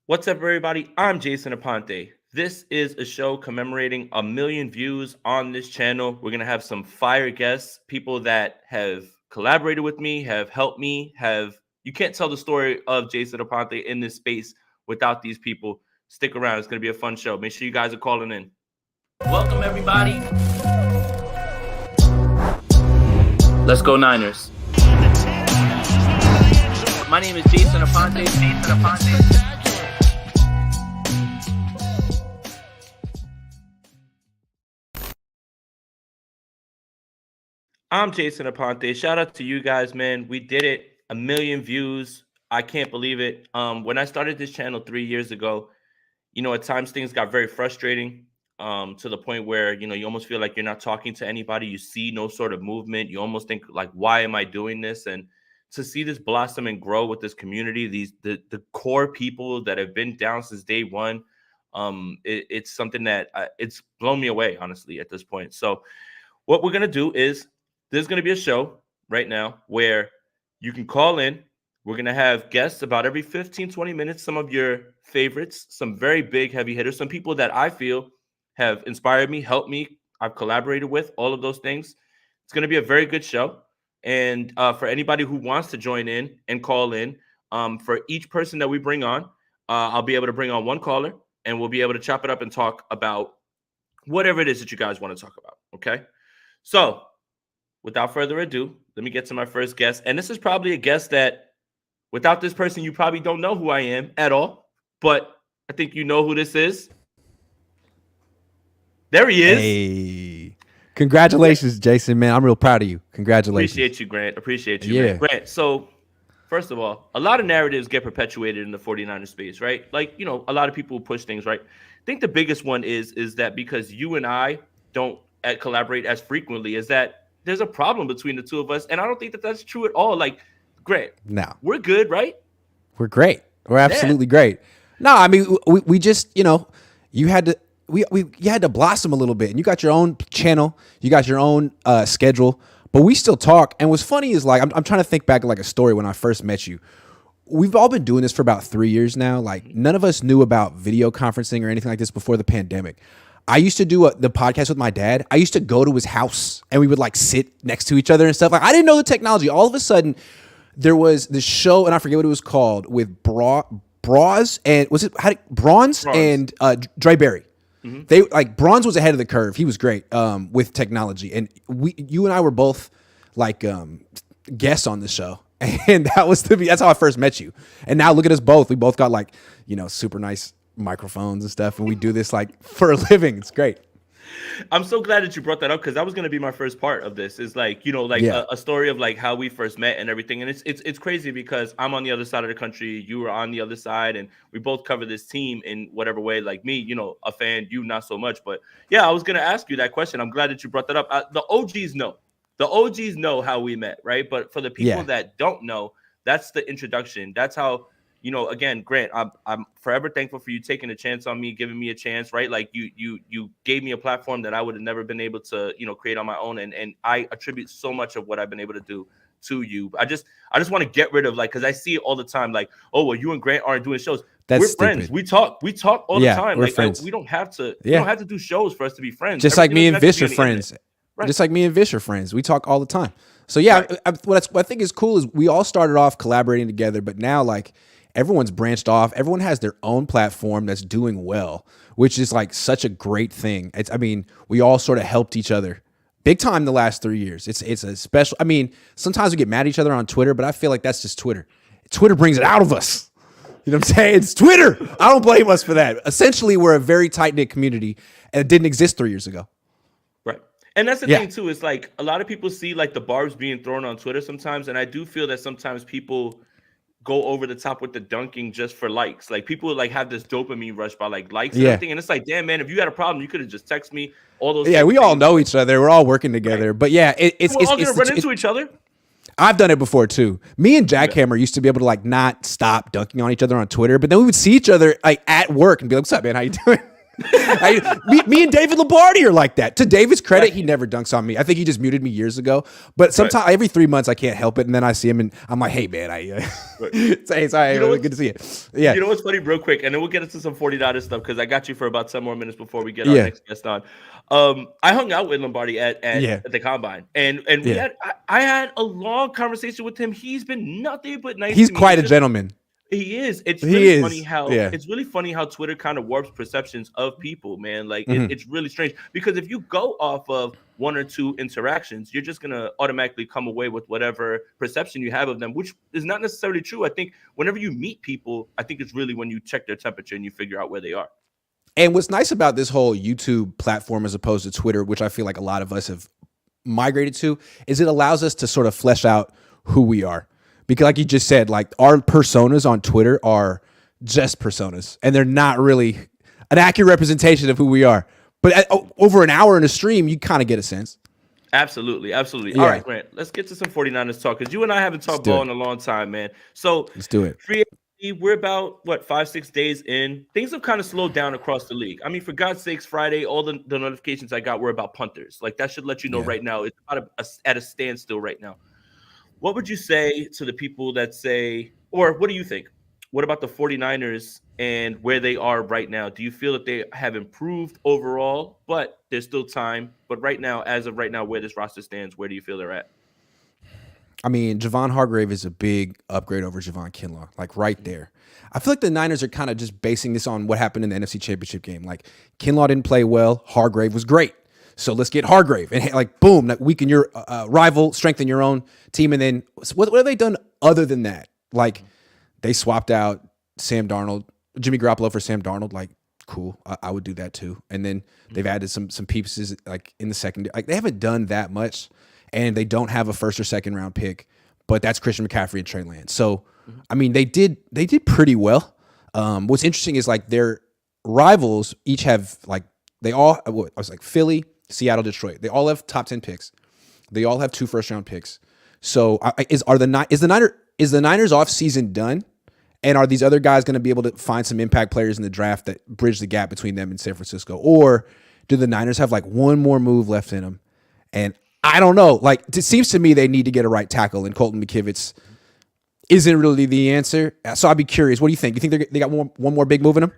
What's up, everybody? I'm Jason Aponte. This is a show commemorating 1 million views on this channel. We're going to have some fire guests, people that have collaborated with me, have helped me, you can't tell the story of Jason Aponte in this space without these people. Stick around. It's going to be a fun show. Make sure you guys are calling in. Welcome, everybody. Let's go Niners. My name is Jason Aponte. I'm Jason Aponte. Shout out to you guys, man. We did it. 1 million views. I can't believe it. When I started this channel 3 years ago, at times things got very frustrating to the point where, you almost feel like you're not talking to anybody. You see no sort of movement. You almost think like, why am I doing this? And to see this blossom and grow with this community, the core people that have been down since day one, it's something that it's blown me away, honestly, at this point. So what we're going to do is there's going to be a show right now where you can call in. We're going to have guests about every 15, 20 minutes, some of your favorites, some very big heavy hitters, some people that I feel have inspired me, helped me, I've collaborated with, all of those things. It's going to be a very good show. And for anybody who wants to join in and call in, for each person that we bring on, I'll be able to bring on one caller and we'll be able to chop it up and talk about whatever it is that you guys want to talk about. Okay. So without further ado, let me get to my first guest. And this is probably a guest that without this person, you probably don't know who I am at all. But I think you know who this is. There he is. Hey. Congratulations, Jason, man. I'm real proud of you. Congratulations. Appreciate you, Grant. Appreciate you, man. Grant, so first of all, a lot of narratives get perpetuated in the 49ers space, right? Like, a lot of people push things, right? I think the biggest one is that because you and I don't collaborate as frequently, is that there's a problem between the two of us. And I don't think that that's true at all. Like, Grant, no, we're good, right? We're great. We're absolutely great. No, I mean, we just, you had to, you had to blossom a little bit, and you got your own channel, you got your own schedule, but we still talk. And what's funny is like, I'm trying to think back like a story when I first met you. We've all been doing this for about 3 years now. Like none of us knew about video conferencing or anything like this before the pandemic. I used to do the podcast with my dad. I used to go to his house and we would like sit next to each other and stuff. Like I didn't know the technology. All of a sudden there was this show, and I forget what it was called, with Bronze and Bronze and Dre Berry. Mm-hmm. They like Bronze was ahead of the curve. He was great with technology, and you and I were both like guests on the show, and that's how I first met you. And now look at us both. We both got like super nice microphones and stuff, and we do this like for a living. It's great. I'm so glad that you brought that up, because that was going to be my first part of this, is like a story of like how we first met and everything. And it's crazy because I'm on the other side of the country, you were on the other side, and we both cover this team in whatever way. Like me, a fan, you not so much. But yeah, I was going to ask you that question. I'm glad that you brought that up. The OGs know how we met, right? But for the people that don't know, that's the introduction. That's how. Again, Grant, I'm forever thankful for you taking a chance on me, giving me a chance, right? Like you gave me a platform that I would have never been able to, create on my own. And I attribute so much of what I've been able to do to you. I just want to get rid of because I see it all the time. Like, oh, well, you and Grant aren't doing shows. We're friends. We talk all the time. We're like friends. we don't have to. We don't have to do shows for us to be friends. Just like me and Vish are friends. Right. Just like me and Vish are friends. We talk all the time. So yeah, right. What I think is cool is we all started off collaborating together, but now like everyone's branched off. Everyone has their own platform that's doing well, which is like such a great thing. We all sort of helped each other big time the last 3 years. It's a special. I mean, sometimes we get mad at each other on Twitter, but I feel like that's just Twitter. Twitter brings it out of us. You know what I'm saying? It's Twitter. I don't blame us for that. Essentially, we're a very tight-knit community, and it didn't exist 3 years ago. Right. And that's the thing, too, is like a lot of people see like the barbs being thrown on Twitter sometimes, and I do feel that sometimes people go over the top with the dunking just for likes. Like people like have this dopamine rush by like likes and everything. And it's like, damn, man, if you had a problem, you could have just texted me all those. Yeah, we all know each other. We're all working together. Right. But yeah, we're all gonna run into each other. I've done it before too. Me and Jackhammer used to be able to like not stop dunking on each other on Twitter, but then we would see each other like at work and be like, "What's up, man? How you doing?" Me and David Lombardi are like that. To David's credit, he never dunks on me. I think he just muted me years ago. But sometimes every 3 months I can't help it, and then I see him and I'm like, "Hey man, hey, sorry, good to see you." Yeah, you know what's funny, real quick, and then we'll get into some 49ers stuff because I got you for about 10 more minutes before we get our next guest on. I hung out with Lombardi at the combine, and I had a long conversation with him. He's been nothing but nice. He's quite a gentleman. He is. It's really funny how Twitter kind of warps perceptions of people, man. Like it's really strange because if you go off of one or two interactions, you're just gonna automatically come away with whatever perception you have of them, which is not necessarily true. I think whenever you meet people, I think it's really when you check their temperature and you figure out where they are. And what's nice about this whole YouTube platform as opposed to Twitter, which I feel like a lot of us have migrated to, is it allows us to sort of flesh out who we are. Because like you just said, like our personas on Twitter are just personas and they're not really an accurate representation of who we are. But over an hour in a stream, you kind of get a sense. Absolutely. All right, Grant, let's get to some 49ers talk because you and I haven't talked ball in a long time, man. So let's do it. Free agency, we're about, 5-6 days in. Things have kind of slowed down across the league. I mean, for God's sakes, Friday, all the notifications I got were about punters. Like that should let you know right now. It's at a standstill right now. What would you say to the people that say, or what do you think? What about the 49ers and where they are right now? Do you feel that they have improved overall, but there's still time? But right now, as of right now, where this roster stands, where do you feel they're at? I mean, Javon Hargrave is a big upgrade over Javon Kinlaw, like right there. I feel like the Niners are kind of just basing this on what happened in the NFC Championship game. Like Kinlaw didn't play well. Hargrave was great. So let's get Hargrave and like, boom, that weaken your rival, strengthen your own team. And then what have they done other than that? Like they swapped out Sam Darnold, Jimmy Garoppolo for Sam Darnold. Like, cool. I would do that too. And then they've added some pieces like in the second. Like they haven't done that much and they don't have a first or second round pick, but that's Christian McCaffrey and Trey Lance. So, I mean, they did pretty well. What's interesting is like their rivals each have like, Philly, Seattle, Detroit. They all have top 10 picks. They all have 2 first-round picks. So is the Niners off season done? And are these other guys going to be able to find some impact players in the draft that bridge the gap between them and San Francisco? Or do the Niners have like one more move left in them? And I don't know. Like it seems to me they need to get a right tackle, and Colton McKivitz isn't really the answer. So I'd be curious. What do you think? You think they got one more big move in them?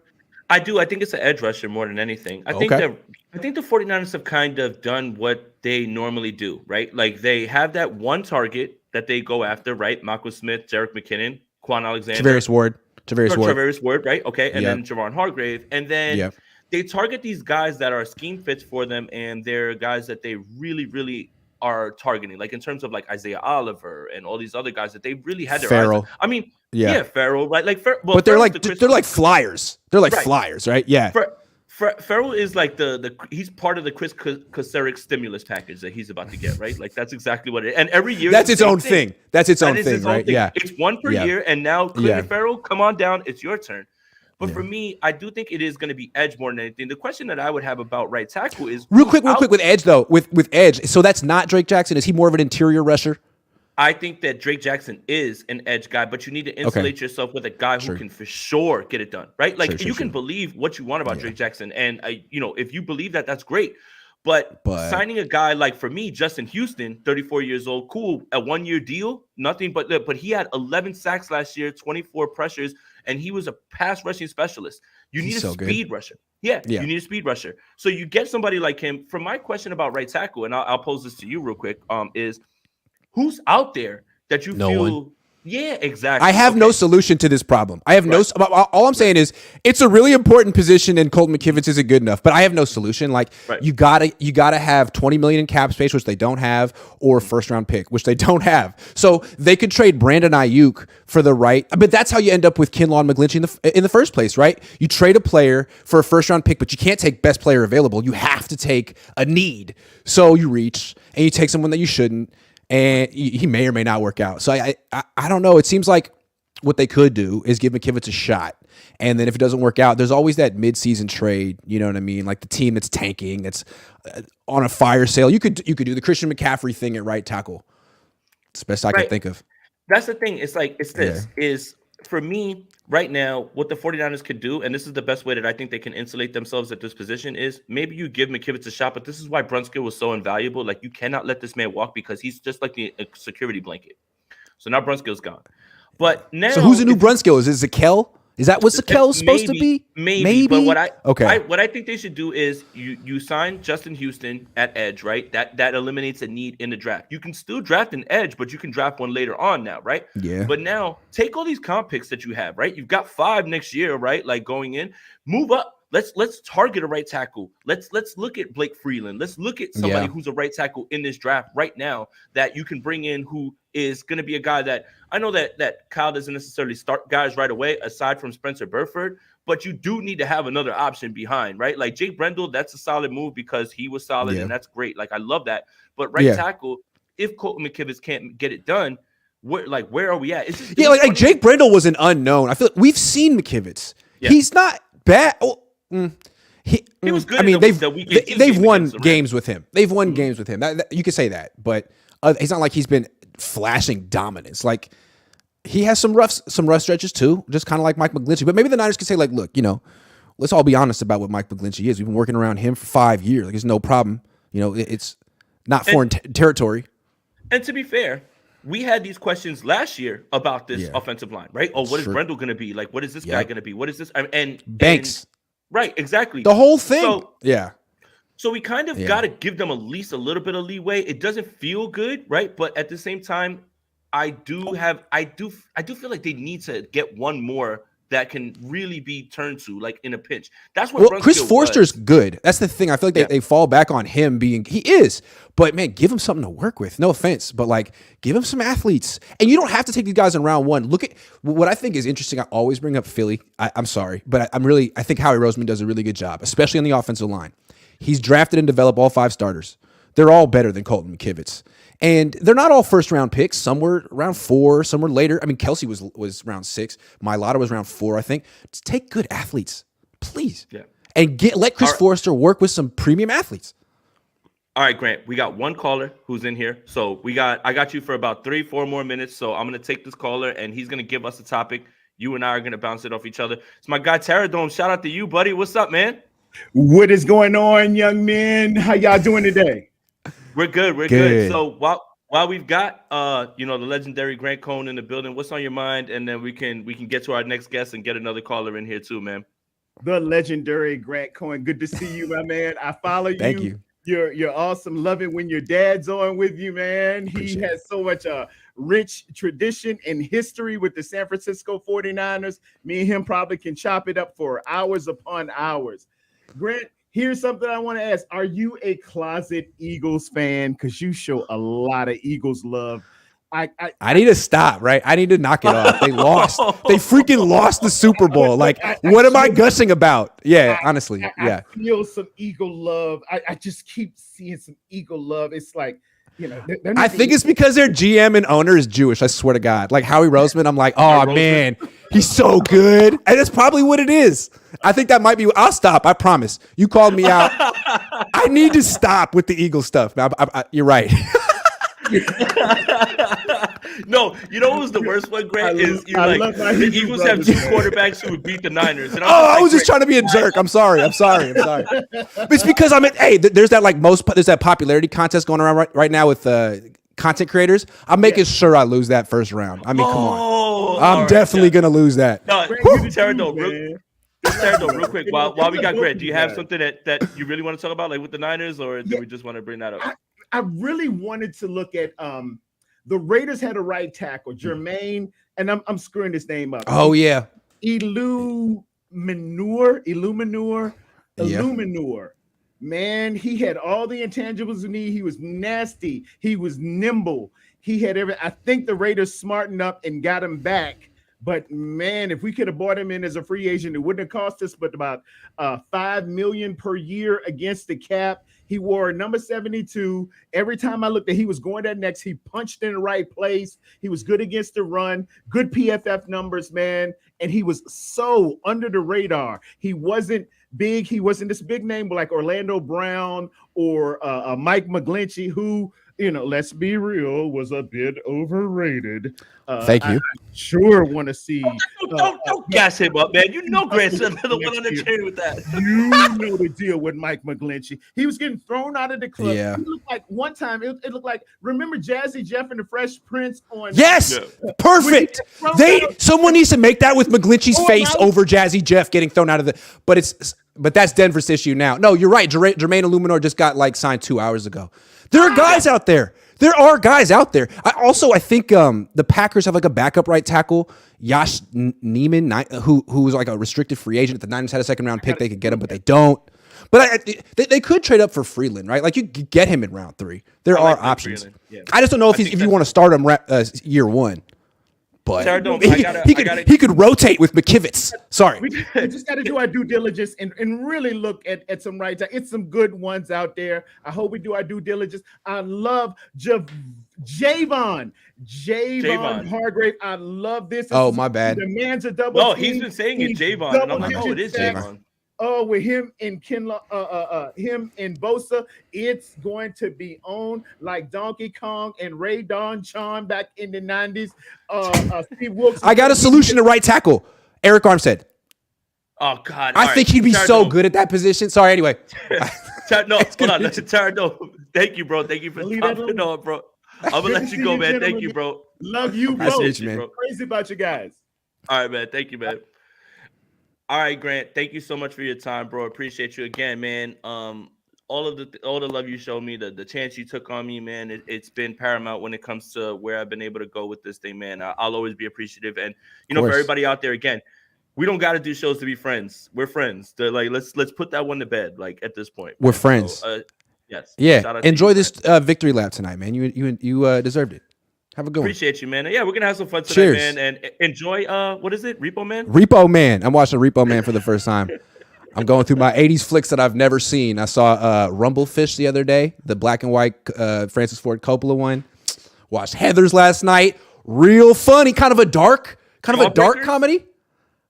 I do. I think it's an edge rusher more than anything. I think the 49ers have kind of done what they normally do, right? Like they have that one target that they go after, right? Malcolm Smith, Jerick McKinnon, Quan Alexander. Traverius Ward, right? Okay. And then Javon Hargrave. And then they target these guys that are scheme fits for them, and they're guys that they really, really are targeting, like in terms of like Isaiah Oliver and all these other guys that they really had their eyes on. I mean, Farrell, right? Like, but they're like flyers. They're like flyers, right? Yeah. Farrell is like he's part of the Chris Kocurek stimulus package that he's about to get, right? Like that's exactly what it is. And every year that's its own thing. That's its own thing, right? Yeah. It's one per year, and now Clinton Farrell, come on down. It's your turn. But for me, I do think it is going to be edge more than anything. The question that I would have about right tackle is real quick with edge though. With edge, so that's not Drake Jackson. Is he more of an interior rusher? I think that Drake Jackson is an edge guy, but you need to insulate yourself with a guy who can for sure get it done, right? Like you can believe what you want about Drake Jackson, and if you believe that, that's great. But signing a guy like, for me, Justin Houston, 34 years old, cool, a 1-year deal, nothing but he had 11 sacks last year, 24 pressures, and he was a pass rushing specialist. You need a speed rusher. Yeah, you need a speed rusher. So you get somebody like him. For my question about right tackle, and I'll pose this to you real quick, is who's out there that you feel? Yeah, exactly. I have no solution to this problem. I have all I'm saying is it's a really important position, and Colton McKivitz isn't good enough. But I have no solution. Like you gotta have $20 million in cap space, which they don't have, or a first round pick, which they don't have. So they could trade Brandon Ayuk for the right. But that's how you end up with Kinlaw and McGlinchey in the first place, right? You trade a player for a first round pick, but you can't take best player available. You have to take a need. So you reach and you take someone that you shouldn't. And he may or may not work out. So I don't know. It seems like what they could do is give McKivitz a shot. And then if it doesn't work out, there's always that midseason trade. You know what I mean? Like the team that's tanking, that's on a fire sale. You could do the Christian McCaffrey thing at right tackle. It's the best I can think of. That's the thing. It's like, is for me right now, what the 49ers could do, and this is the best way that I think they can insulate themselves at this position, is maybe you give McKivitz a shot, but this is why Brunskill was so invaluable. Like, you cannot let this man walk because he's just like the security blanket. So now Brunskill's gone. But now, so who's the new Brunskill? Is it Zakel? Is that what Zakel's supposed to be? Maybe. But what I think they should do is you sign Justin Houston at edge, right? That eliminates a need in the draft. You can still draft an edge, but you can draft one later on now, right? Yeah. But now take all these comp picks that you have, right? You've got 5 next year, right? Like going in, move up. Let's target a right tackle. Let's look at Blake Freeland. Let's look at somebody who's a right tackle in this draft right now that you can bring in, who is going to be a guy that I know that Kyle doesn't necessarily start guys right away, aside from Spencer Burford, but you do need to have another option behind, right? Like Jake Brendel, that's a solid move because he was solid and that's great. Like I love that. But right tackle, if Colton McKivitz can't get it done, where are we at? Like Jake Brendel was an unknown. I feel like we've seen McKivitz. Yeah. He's not bad. He was good. I mean, they've won games with him. They've won games with him. You could say that, but it's not like he's been flashing dominance. Like he has some rough stretches too, just kind of like Mike McGlinchey. But maybe the Niners could say, like, look, let's all be honest about what Mike McGlinchey is. We've been working around him for 5 years. Like, there's no problem. It's not foreign territory. And to be fair, we had these questions last year about this offensive line, right? Oh, what is Brendel going to be? Like, what is this guy going to be? What is this? And Banks. Right, exactly. The whole thing. So we kind of got to give them at least a little bit of leeway. It doesn't feel good, right? But at the same time, I do feel like they need to get one more that can really be turned to, like in a pinch. That's what Chris Forster's good. That's the thing. I feel like they fall back on him he is, but man, give him something to work with. No offense, but like give him some athletes. And you don't have to take these guys in round 1. Look at what I think is interesting. I always bring up Philly. I'm sorry, but I think Howie Roseman does a really good job, especially on the offensive line. He's drafted and developed all 5 starters. They're all better than Colton McKivitz. And they're not all first-round picks. Some were round 4, some were later. I mean, Kelsey was round 6. Mailata was round 4, I think. Just take good athletes, please. Yeah. And let Chris Forster work with some premium athletes. All right, Grant, we got one caller who's in here. So I got you for about 3-4 more minutes. So I'm going to take this caller, and he's going to give us a topic. You and I are going to bounce it off each other. It's my guy, Terradome. Shout out to you, buddy. What's up, man? What is going on, young men? How y'all doing today? We're good. We're good. So while we've got the legendary Grant Cohn in the building, what's on your mind? And then we can get to our next guest and get another caller in here too, man. The legendary Grant Cohn. Good to see you, my man. I follow you. Thank you. You're awesome. Love it when your dad's on with you, man. He has so much rich tradition and history with the San Francisco 49ers. Me and him probably can chop it up for hours upon hours. Grant, here's something I want to ask. Are you a closet Eagles fan? Because you show a lot of Eagles love. I need to stop, right? I need to knock it off. They lost. They freaking lost the Super Bowl. Like, what am I gushing about? Yeah, honestly. I feel some Eagle love. I just keep seeing some Eagle love. It's like, I think it's because their GM and owner is Jewish. I swear to God. Like Howie Roseman, I'm like, oh man, he's so good. And that's probably what it is. I think that might be. I'll stop. I promise. You called me out. I need to stop with the Eagle stuff. You're right. No, you know what was the worst one, Grant? The Eagles have 2 quarterbacks who would beat the Niners. And I was just trying to be a jerk. I'm sorry. It's because there's that popularity contest going around right now with content creators. I'm making sure I lose that first round. I mean, come on. I'm definitely going to lose that. No, Terradome, real quick, while we got Grant, do you have something that you really want to talk about, like with the Niners, or do we just want to bring that up? I really wanted to look at the Raiders had a right tackle, Jermaine, and I'm screwing this name up. Oh yeah, Illuminor. Man, he had all the intangibles you need. He was nasty. He was nimble. He had I think the Raiders smartened up and got him back. But man, if we could have bought him in as a free agent, it wouldn't have cost us but about $5 million per year against the cap. He wore number 72. Every time I looked at, he was going that next. He punched in the right place. He was good against the run. Good PFF numbers, man. And he was so under the radar. He wasn't big. He wasn't this big name like Orlando Brown or Mike McGlinchey, who let's be real, was a bit overrated. Thank you. I sure want to see. Don't gas him up, man. You know Grant's the one on the chain with that. You know the deal with Mike McGlinchey. He was getting thrown out of the club. Yeah. He looked like one time, it looked like, remember Jazzy Jeff and the Fresh Prince on. Yes, perfect. Someone needs to make that with McGlinchey's face over Jazzy Jeff getting thrown out of the. But that's Denver's issue now. No, you're right. Jermaine Illuminor just got signed 2 hours ago. There are guys out there. There are guys out there. I think the Packers have a backup right tackle, Yash Neiman, who was a restricted free agent. If the Niners had a second round pick, they could get him, but they don't. But they could trade up for Freeland, right? You could get him in round 3. There are options. Yeah. I just don't know if you want to start him year 1. But he could rotate with McKivitz. Sorry. We just got to do our due diligence and really look at some right. It's some good ones out there. I hope we do our due diligence. I love Javon Hargrave. I love this. Oh, my bad. The man's a double. No, he's been saying it, Javon. And I'm like, it is Javon. Oh, with him and him and Bosa, it's going to be on like Donkey Kong and Ray Don Chon back in the 90s. Steve Wilkes. I got a solution to right tackle. Eric Armstead. Oh God! I think he'd be so good at that position. Sorry. Anyway. No, hold on. No, thank you, bro. Thank you for popping on, bro. I'm gonna let you go, man. Thank you, bro. Love you, bro. Man. Crazy about you guys. All right, man. Thank you, man. All right, Grant. Thank you so much for your time, bro. Appreciate you again, man. All the love you showed me, the chance you took on me, man. It's been paramount when it comes to where I've been able to go with this thing, man. I'll always be appreciative. And for everybody out there, again, we don't got to do shows to be friends. We're friends. Let's put that one to bed. At this point, we're friends. So, yes. Yeah. Enjoy this victory lap tonight, man. You deserved it. Have a good one. Appreciate you, man. Yeah, we're gonna have some fun tonight, Cheers. man. And enjoy. What is it? Repo Man. Repo Man. I'm watching Repo Man for the first time. I'm going through my 80s flicks that I've never seen. I saw Rumblefish the other day, the black and white Francis Ford Coppola one. Watched Heathers last night. Real funny, kind of a dark comedy.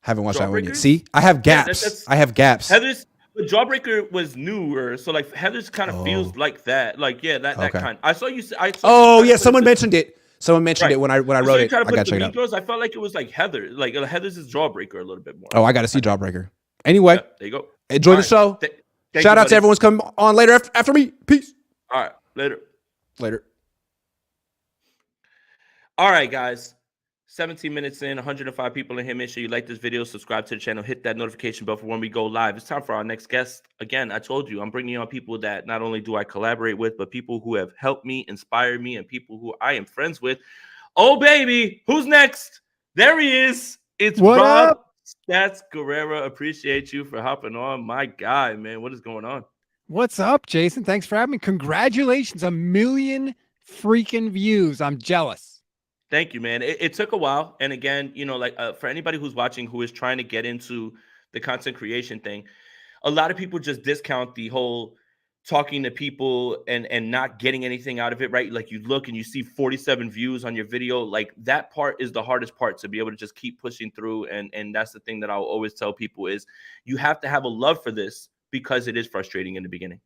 Haven't watched that one yet. See, I have gaps. I have gaps. Heathers, but Jawbreaker was newer, so Heathers kind of feels like that. That kind. I saw you. Someone mentioned it. Someone mentioned it when I wrote it. I got to check it out. I felt like it was like Heather. Heather's is Jawbreaker a little bit more. Oh, I got to see Jawbreaker. Anyway, there you go. Enjoy the show. Shout out to everyone's coming on later after me. Peace. All right, later. All right, guys. 17 minutes in, 105 people in here. Make sure you like this video, subscribe to the channel, hit that notification bell for when we go live. It's time for our next guest. Again, I told you, I'm bringing on people that not only do I collaborate with, but people who have helped me, inspired me, and people who I am friends with. Oh, baby, who's next? There he is. It's Rob Stats Guerrero. Appreciate you for hopping on. My guy, man, what is going on? What's up, Jason? Thanks for having me. Congratulations, 1 million freaking views. I'm jealous. Thank you, man. It took a while. And again, for anybody who's watching who is trying to get into the content creation thing, a lot of people just discount the whole talking to people and not getting anything out of it, right? You look and you see 47 views on your video. That part is the hardest part, to be able to just keep pushing through. And that's the thing that I'll always tell people is you have to have a love for this, because it is frustrating in the beginning.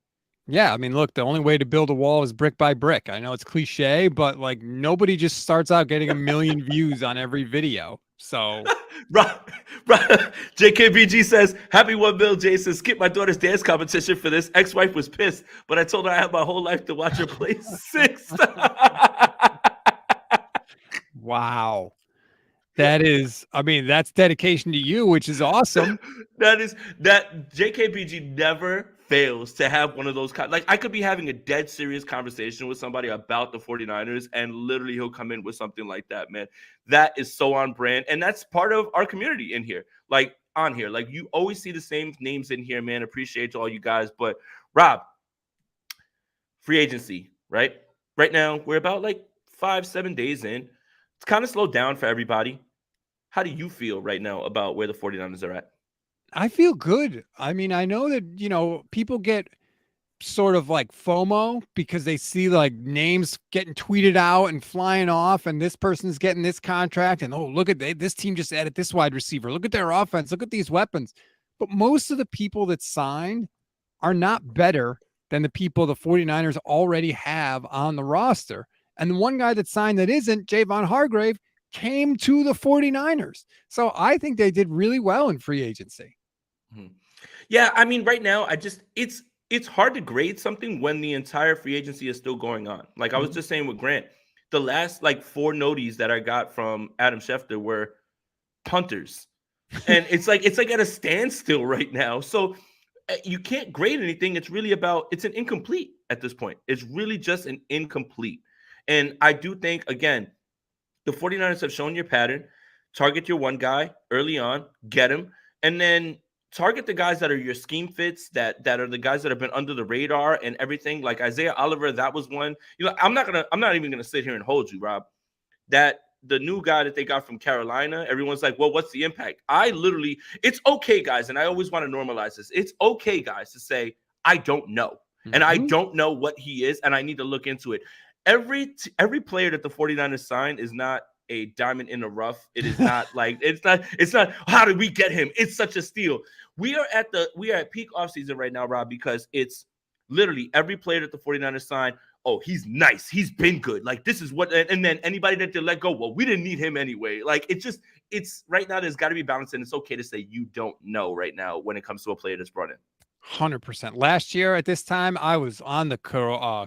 Yeah, I mean, look, the only way to build a wall is brick by brick. I know it's cliche, but nobody just starts out getting 1 million views on every video. So, JKBG says, "Happy 1 mil, Jason. Skip my daughter's dance competition for this. Ex-wife was pissed, but I told her I had my whole life to watch her play 6." Wow. That's dedication to you, which is awesome. That JKBG never fails to have one of those I could be having a dead serious conversation with somebody about the 49ers, and literally he'll come in with something like that, man. That is so on brand, and that's part of our community in here. You always see the same names in here, man. Appreciate all you guys. But Rob, free agency, right now we're about 5-7 days in. It's kind of slowed down for everybody. How do you feel right now about where the 49ers are at? I feel good. I mean, I know that, people get sort of FOMO because they see names getting tweeted out and flying off, and this person's getting this contract, and look at this team just added this wide receiver. Look at their offense. Look at these weapons. But most of the people that signed are not better than the people the 49ers already have on the roster. And the one guy that signed that isn't, Javon Hargrave, came to the 49ers. So I think they did really well in free agency. Yeah, I mean, right now, it's hard to grade something when the entire free agency is still going on. Like I was just saying with Grant, the last like 4 noties that I got from Adam Schefter were punters. And it's like at a standstill right now. So you can't grade anything. It's really it's an incomplete at this point. It's really just an incomplete. And I do think, again, the 49ers have shown your pattern. Target your one guy early on, get him, and then target the guys that are your scheme fits, that are the guys that have been under the radar and everything. Like Isaiah Oliver, that was one. You know, I'm not even gonna sit here and hold you, Rob. That the new guy that they got from Carolina, everyone's like, well, what's the impact? It's okay, guys, and I always want to normalize this. It's okay, guys, to say, I don't know. And I don't know what he is, and I need to look into it. Every player that the 49ers signed is not a diamond in the rough. It is not like it's not how did we get him? It's such a steal. We are at peak offseason right now, Rob, because it's literally every player that the 49ers signed. Oh, he's nice. He's been good. Like this is what, and then anybody that they let go, well, we didn't need him anyway. Like it's right now. There's got to be balance, and it's okay to say you don't know right now when it comes to a player that's brought in. 100%. Last year at this time, I was on the Kamoko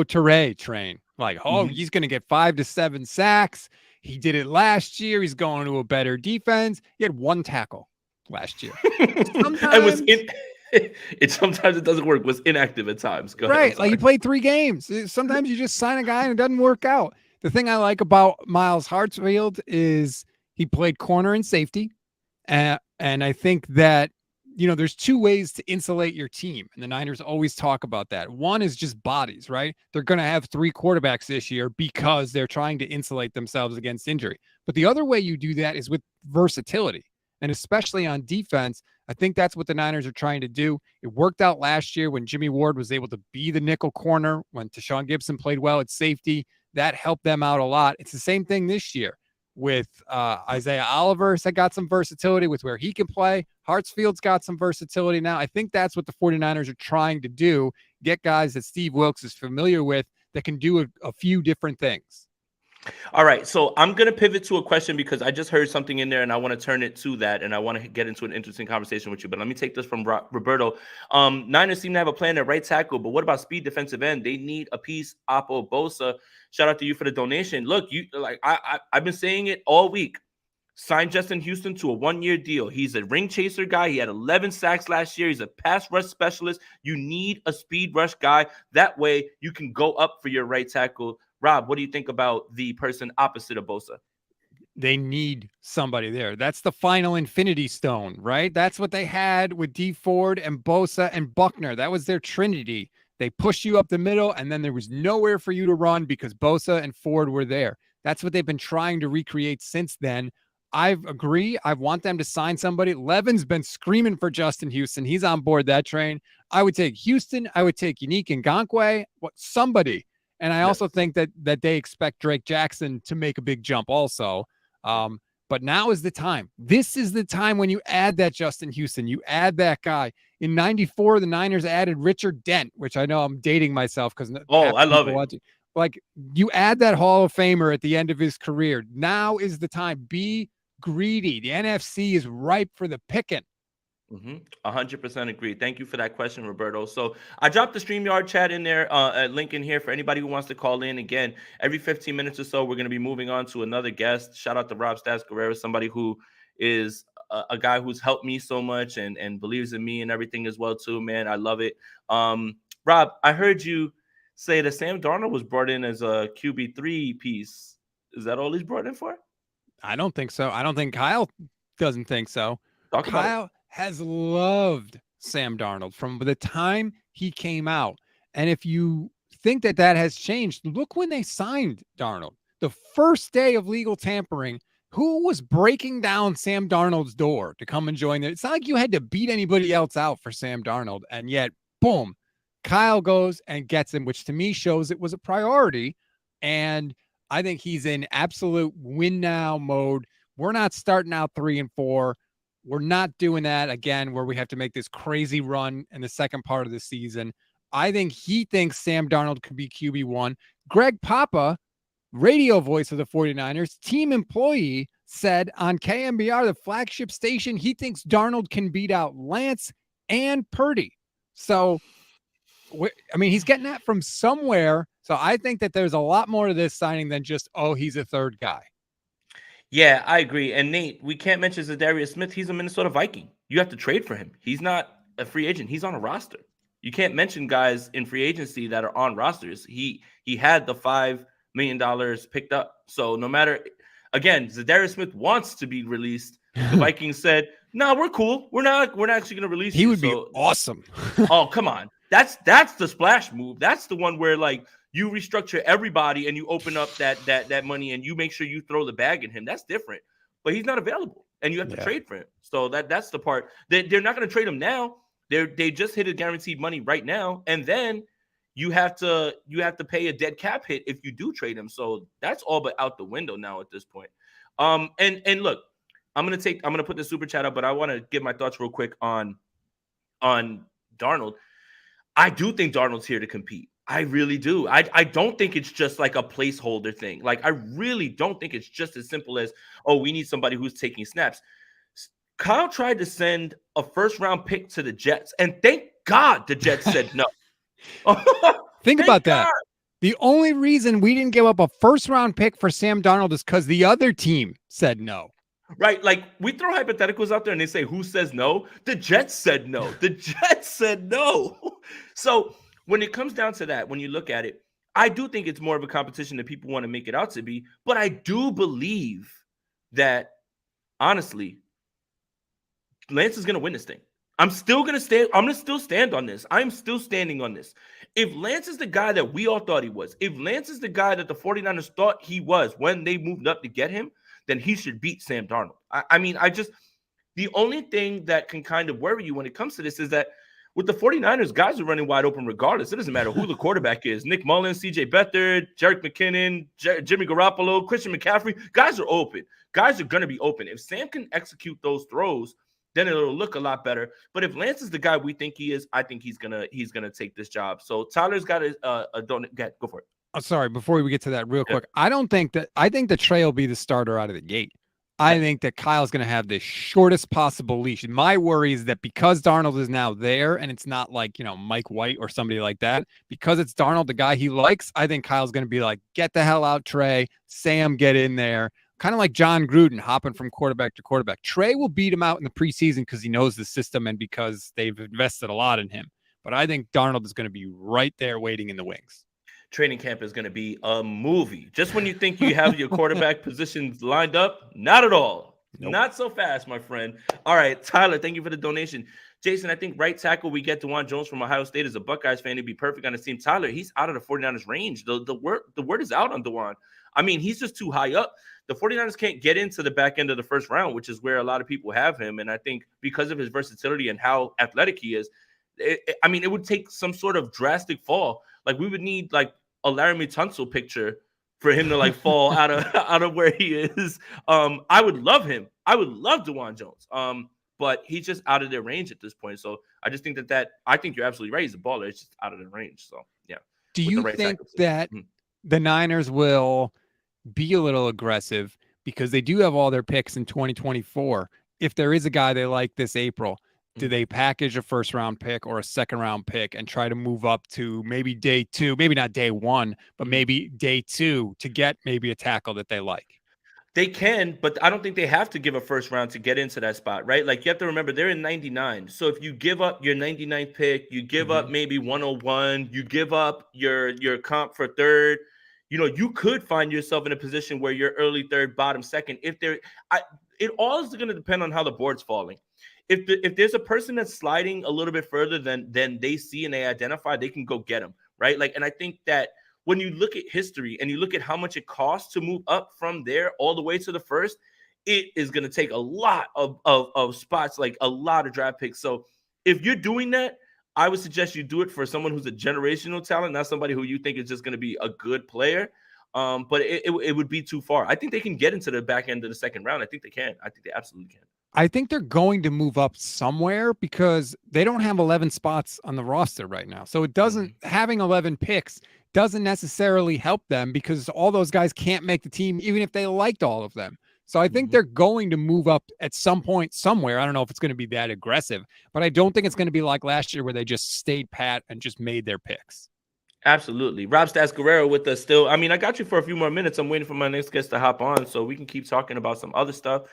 Toure train. Like, he's going to get 5 to 7 sacks. He did it last year. He's going to a better defense. He had 1 tackle last year. Sometimes it doesn't work. Was inactive at times. Go right. ahead, like he played 3 games. Sometimes you just sign a guy and it doesn't work out. The thing I like about Miles Hartsfield is he played corner and safety. And I think that, there's 2 ways to insulate your team. And the Niners always talk about that. One is just bodies, right? They're going to have 3 quarterbacks this year because they're trying to insulate themselves against injury. But the other way you do that is with versatility. And especially on defense, I think that's what the Niners are trying to do. It worked out last year when Jimmy Ward was able to be the nickel corner, when Tashawn Gibson played well at safety. That helped them out a lot. It's the same thing this year with Isaiah Oliver. That got some versatility with where he can play. Hartsfield's got some versatility now. I think that's what the 49ers are trying to do, get guys that Steve Wilks is familiar with that can do a few different things. All right, so I'm going to pivot to a question because I just heard something in there and I want to turn it to that, and I want to get into an interesting conversation with you. But let me take this from Roberto. Niners seem to have a plan at right tackle, but what about speed defensive end? They need a piece. Oppo Bosa. Shout out to you for the donation. Look, I've been saying it all week. Sign Justin Houston to a 1-year deal. He's a ring chaser guy. He had 11 sacks last year. He's a pass rush specialist. You need a speed rush guy. That way you can go up for your right tackle. Rob, what do you think about the person opposite of Bosa? They need somebody there. That's the final infinity stone, right? That's what they had with D Ford and Bosa and Buckner. That was their trinity. They push you up the middle, and then there was nowhere for you to run because Bosa and Ford were there. That's what they've been trying to recreate since then. I agree. I want them to sign somebody. Levin's been screaming for Justin Houston. He's on board that train. I would take Houston. I would take Unique Ngakoue. Somebody. And I also think that they expect Drake Jackson to make a big jump also. But now is the time. This is the time when you add that Justin Houston. You add that guy. In 94, the Niners added Richard Dent, which I know I'm dating myself because I love it. Watching. Like, you add that Hall of Famer at the end of his career. Now is the time. Be greedy. The NFC is ripe for the picking. 100% agree. Thank you for that question, Roberto. So I dropped the StreamYard chat in there, link in here for anybody who wants to call in. Again, every 15 minutes or so, we're going to be moving on to another guest. Shout out to Rob Stats Guerrero, somebody who is a guy who's helped me so much and believes in me and everything as well too, man. I love it. Rob, I heard you say that Sam Darnold was brought in as a QB3 piece. Is that all he's brought in for? I don't think so. I don't think Kyle doesn't think so. Kyle has loved Sam Darnold from the time he came out. And if you think that has changed, look when they signed Darnold. The first day of legal tampering, who was breaking down Sam Darnold's door to come and join it? It's not like you had to beat anybody else out for Sam Darnold. And yet, boom, Kyle goes and gets him, which to me shows it was a priority. And I think he's in absolute win now mode. We're not starting out 3-4. We're not doing that again, where we have to make this crazy run in the second part of the season. I think he thinks Sam Darnold could be QB1. Greg Papa, radio voice of the 49ers, team employee, said on KMBR, the flagship station, he thinks Darnold can beat out Lance and Purdy. So, I mean, he's getting that from somewhere. So I think that there's a lot more to this signing than just, oh, he's a third guy. Yeah, I agree. And Nate, we can't mention Zadarius Smith. He's a Minnesota Viking. You have to trade for him. He's not a free agent. He's on a roster. You can't mention guys in free agency that are on rosters. He had the $5 million picked up. So no matter, again, Zadarius Smith wants to be released. The Vikings said, "No, we're cool. We're not actually going to release you." He would be awesome. Oh, come on. That's the splash move. That's the one where like you restructure everybody and you open up that money and you make sure you throw the bag in him. That's different. But he's not available and you have to trade for him. So that's the part. They're not going to trade him now. They just hit a guaranteed money right now, and then you have to pay a dead cap hit if you do trade him. So that's all but out the window now at this point. And look, I'm gonna put the super chat up, but I want to give my thoughts real quick on Darnold. I do think Darnold's here to compete. I really do. I don't think it's just like a placeholder thing. Like, I really don't think it's just as simple as, oh, we need somebody who's taking snaps. Kyle tried to send a first-round pick to the Jets, and thank God the Jets said no. Think about that. The only reason we didn't give up a first-round pick for Sam Darnold is because the other team said no. Right, like we throw hypotheticals out there and they say, who says no? The Jets said no. The Jets said no. So when it comes down to that, when you look at it, I do think it's more of a competition than people want to make it out to be. But I do believe that, honestly, Lance is going to win this thing. I'm still going to stand. I'm going to still stand on this. I'm still standing on this. If Lance is the guy that we all thought he was, if Lance is the guy that the 49ers thought he was when they moved up to get him, then he should beat Sam Darnold. I mean, the only thing that can kind of worry you when it comes to this is that with the 49ers, guys are running wide open regardless. It doesn't matter who the quarterback is. Nick Mullins, CJ Beathard, Jerick McKinnon, Jimmy Garoppolo, Christian McCaffrey. Guys are open. Guys are going to be open. If Sam can execute those throws, then it'll look a lot better. But if Lance is the guy we think he is, I think he's gonna take this job. So Tyler's got a donut. Go for it. Oh, sorry, before we get to that real quick, I think that Trey will be the starter out of the gate. I think that Kyle's going to have the shortest possible leash. My worry is that because Darnold is now there and it's not like, Mike White or somebody like that, because it's Darnold, the guy he likes, I think Kyle's going to be like, get the hell out, Trey. Sam, get in there. Kind of like John Gruden hopping from quarterback to quarterback. Trey will beat him out in the preseason because he knows the system and because they've invested a lot in him. But I think Darnold is going to be right there waiting in the wings. Training camp is going to be a movie. Just when you think you have your quarterback positions lined up, not at all. Nope. Not so fast, my friend. All right, Tyler, thank you for the donation. Jason, I think right tackle we get DeJuan Jones from Ohio State as a Buckeyes fan. He'd be perfect on his team. Tyler, he's out of the 49ers range. The word is out on DeJuan. I mean, he's just too high up. The 49ers can't get into the back end of the first round, which is where a lot of people have him. And I think because of his versatility and how athletic he is, it would take some sort of drastic fall. Like we would need like a Laramie Tunsil picture for him to like fall out of where he is. I would love him. I would love DeJuan Jones. But he's just out of their range at this point. So I just think that I think you're absolutely right. He's a baller. It's just out of their range. So yeah. Do you think that the Niners will be a little aggressive because they do have all their picks in 2024? If there is a guy they like this April, do they package a first-round pick or a second-round pick and try to move up to maybe day 2, maybe not day 1, but maybe day 2 to get maybe a tackle that they like? They can, but I don't think they have to give a first round to get into that spot, right? Like you have to remember they're in 99. So if you give up your 99th pick, you give up maybe 101, you give up your comp for third, you could find yourself in a position where you're early third, bottom second. It all is going to depend on how the board's falling. If there's a person that's sliding a little bit further than they see and they identify, they can go get them, right? Like, and I think that when you look at history and you look at how much it costs to move up from there all the way to the first, it is going to take a lot of spots, like a lot of draft picks. So if you're doing that, I would suggest you do it for someone who's a generational talent, not somebody who you think is just going to be a good player. But it would be too far. I think they can get into the back end of the second round. I think they can. I think they absolutely can. I think they're going to move up somewhere because they don't have 11 spots on the roster right now. So it doesn't having 11 picks doesn't necessarily help them because all those guys can't make the team, even if they liked all of them. So I think they're going to move up at some point somewhere. I don't know if it's going to be that aggressive, but I don't think it's going to be like last year where they just stayed pat and just made their picks. Absolutely. Rob Stats Guerrero with us still. I mean, I got you for a few more minutes. I'm waiting for my next guest to hop on so we can keep talking about some other stuff.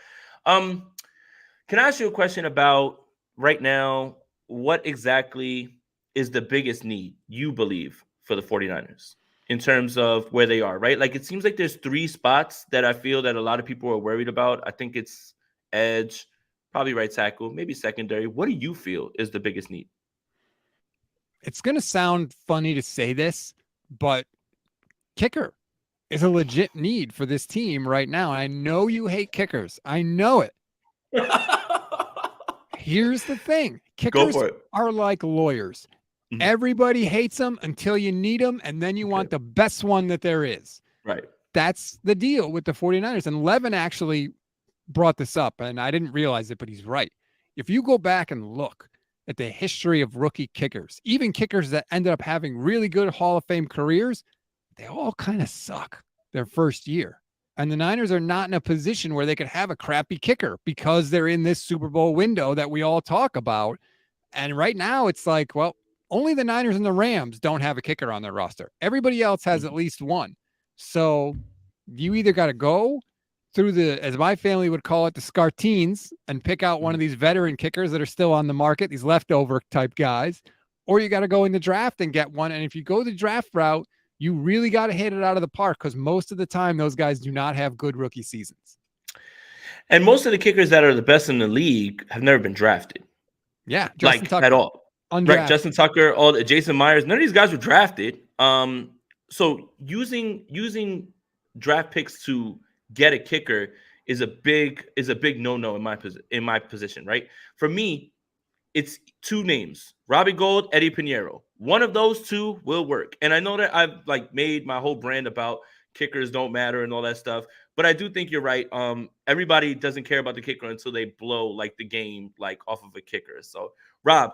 Can I ask you a question about right now, what exactly is the biggest need you believe for the 49ers in terms of where they are, right? Like, it seems like there's 3 spots that I feel that a lot of people are worried about. I think it's edge, probably right tackle, maybe secondary. What do you feel is the biggest need? It's going to sound funny to say this, but kicker is a legit need for this team right now. I know you hate kickers. I know it. Here's the thing. Kickers are like lawyers. Everybody hates them until you need them, and then you want the best one that there is. Right. That's the deal with the 49ers. And Levin actually brought this up, and I didn't realize it, but he's right. If you go back and look at the history of rookie kickers, even kickers that ended up having really good Hall of Fame careers, they all kind of suck their first year. And the Niners are not in a position where they could have a crappy kicker because they're in this Super Bowl window that we all talk about. And right now it's like, well, only the Niners and the Rams don't have a kicker on their roster. Everybody else has at least one. So you either got to go through the, as my family would call it, the Scartines, and pick out one of these veteran kickers that are still on the market, these leftover type guys, or you got to go in the draft and get one. And if you go the draft route, you really got to hit it out of the park because most of the time those guys do not have good rookie seasons. And most of the kickers that are the best in the league have never been drafted. Yeah. Like at all. Right. Justin Tucker, all the Jason Myers, none of these guys were drafted. So using draft picks to get a kicker is a big no-no in my position, right? For me, it's 2 names: Robbie Gould, Eddie Pinheiro. One of those 2 will work. And I know that I've made my whole brand about kickers don't matter and all that stuff, but I do think you're right. Everybody doesn't care about the kicker until they blow the game off of a kicker. So Rob,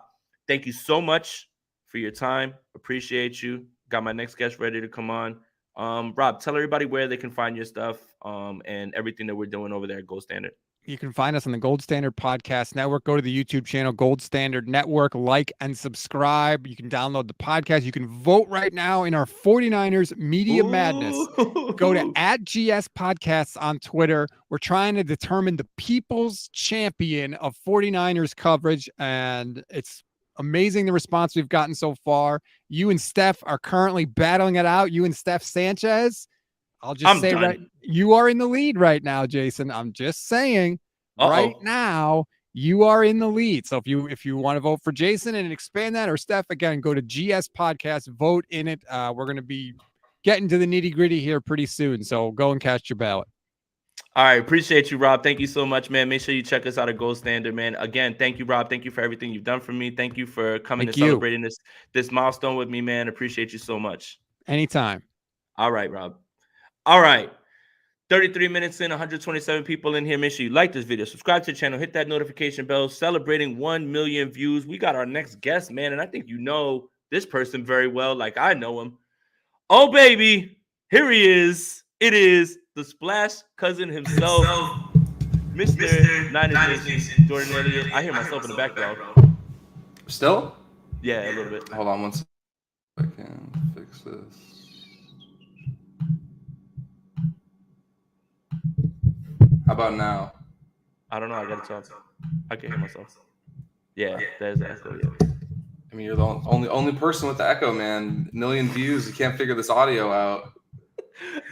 thank you so much for your time. Appreciate you. Got my next guest ready to come on. Rob, tell everybody where they can find your stuff and everything that we're doing over there at Gold Standard. You can find us on the Gold Standard Podcast Network. Go to the YouTube channel, Gold Standard Network, like and subscribe. You can download the podcast. You can vote right now in our 49ers Media Madness. Go to @GS Podcasts on Twitter. We're trying to determine the people's champion of 49ers coverage, and it's amazing the response we've gotten so far. You and Steph are currently battling it out. You and Steph Sanchez. I'll just say right, you are in the lead right now, Jason. I'm just saying right now you are in the lead. So if you want to vote for Jason and expand that, or Steph, again, go to GS Podcast, vote in it. We're going to be getting to the nitty gritty here pretty soon. So go and cast your ballot. All right. Appreciate you, Rob. Thank you so much, man. Make sure you check us out at Gold Standard, man. Again, thank you, Rob. Thank you for everything you've done for me. Thank you for coming and celebrating this milestone with me, man. Appreciate you so much. Anytime. All right, Rob. All right. 33 minutes in, 127 people in here. Make sure you like this video, subscribe to the channel, hit that notification bell. Celebrating 1 million views. We got our next guest, man, and I think you know this person very well, like I know him. Oh, baby. Here he is. It is the Splash cousin himself, Mr. Niners Nation, Jordan Elliott. I hear myself in the background. Still? Yeah, a little bit. Hold on one second. I can fix this. How about now? I don't know. I gotta talk. I can hear myself. Yeah, there's the echo. Yeah. I mean, you're the only person with the echo, man. 1 million views. You can't figure this audio out.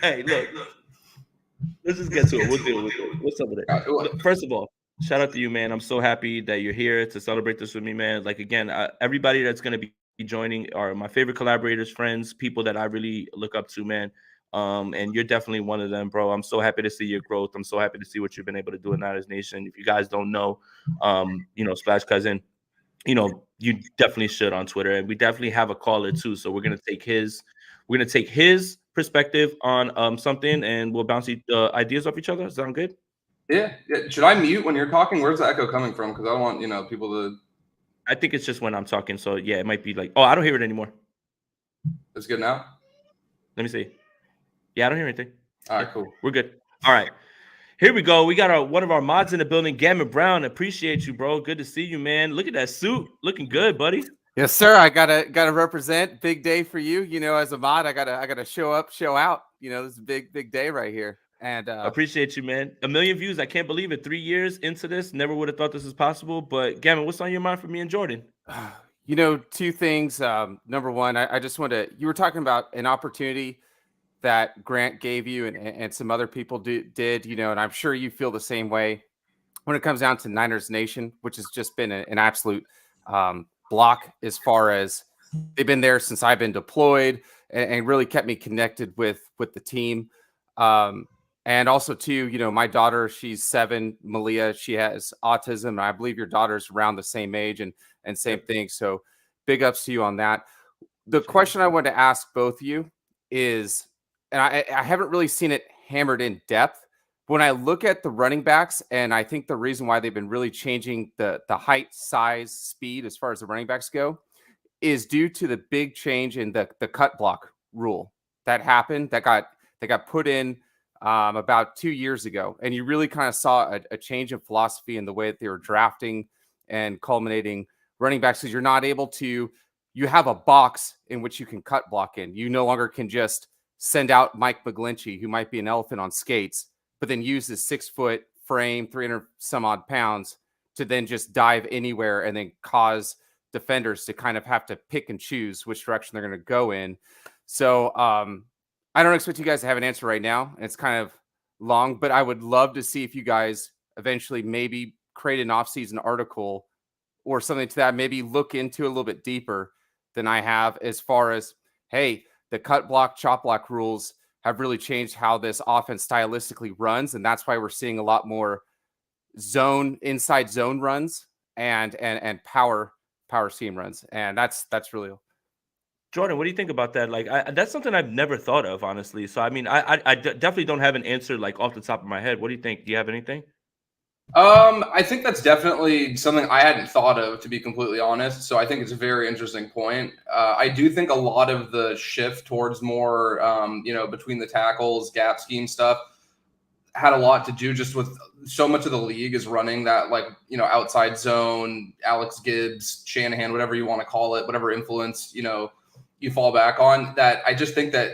Hey, look. Let's just get to it. We'll deal with it. What's up with it? Look, first of all, shout out to you, man. I'm so happy that you're here to celebrate this with me, man. Like, again, everybody that's gonna be joining are my favorite collaborators, friends, people that I really look up to, man. And you're definitely one of them, bro. I'm so happy to see your growth. I'm so happy to see what you've been able to do in Niners Nation. If you guys don't know, Splash Cousin, you definitely should on Twitter. And we definitely have a caller too. So we're gonna take his perspective on something, and we'll bounce ideas off each other. Sound good? Yeah. Should I mute when you're talking? Where's the echo coming from? Because I don't want people to. I think it's just when I'm talking. So yeah, it might be like, oh, I don't hear it anymore. It's good now. Let me see. Yeah, I don't hear anything. All right, cool. We're good. All right. Here we go. We got one of our mods in the building, Gammon Brown. Appreciate you, bro. Good to see you, man. Look at that suit. Looking good, buddy. Yes, sir. I gotta represent. Big day for you. As a mod, I gotta show up, show out. This is a big day right here. And appreciate you, man. 1 million views. I can't believe it. 3 years into this, never would have thought this was possible. But Gammon, what's on your mind for me and Jordan? Two things. Number one, I just wanted to. You were talking about an opportunity that Grant gave you and some other people did. And I'm sure you feel the same way when it comes down to Niners Nation, which has just been an absolute block as far as they've been there since I've been deployed and really kept me connected with the team. And also too, my daughter, she's 7, Malia, she has autism. And I believe your daughter's around the same age and same thing. So big ups to you on that. The question I wanted to ask both of you is, and I haven't really seen it hammered in depth. When I look at the running backs, and I think the reason why they've been really changing the height, size, speed as far as the running backs go is due to the big change in the cut block rule that happened, that got put in about 2 years ago. And you really kind of saw a change in philosophy in the way that they were drafting and culminating running backs, because you're not able to, you have a box in which you can cut block in. You no longer can just send out Mike McGlinchey, who might be an elephant on skates, but then use his 6-foot frame, 300 some odd pounds to then just dive anywhere and then cause defenders to kind of have to pick and choose which direction they're going to go in. So I don't expect you guys to have an answer right now. It's kind of long, but I would love to see if you guys eventually maybe create an off-season article or something to that, maybe look into a little bit deeper than I have, as far as, hey, the cut block, chop block rules have really changed how this offense stylistically runs. And that's why we're seeing a lot more inside zone runs and power scheme runs. And that's really. Jordan, what do you think about that? Like, that's something I've never thought of, honestly. So, I mean, I definitely don't have an answer like off the top of my head. What do you think? Do you have anything? I think that's definitely something I hadn't thought of, to be completely honest. So I think it's a very interesting point. I do think a lot of the shift towards more, between the tackles, gap scheme stuff had a lot to do just with so much of the league is running that, like, outside zone, Alex Gibbs, Shanahan, whatever you want to call it, whatever influence, you fall back on that. I just think that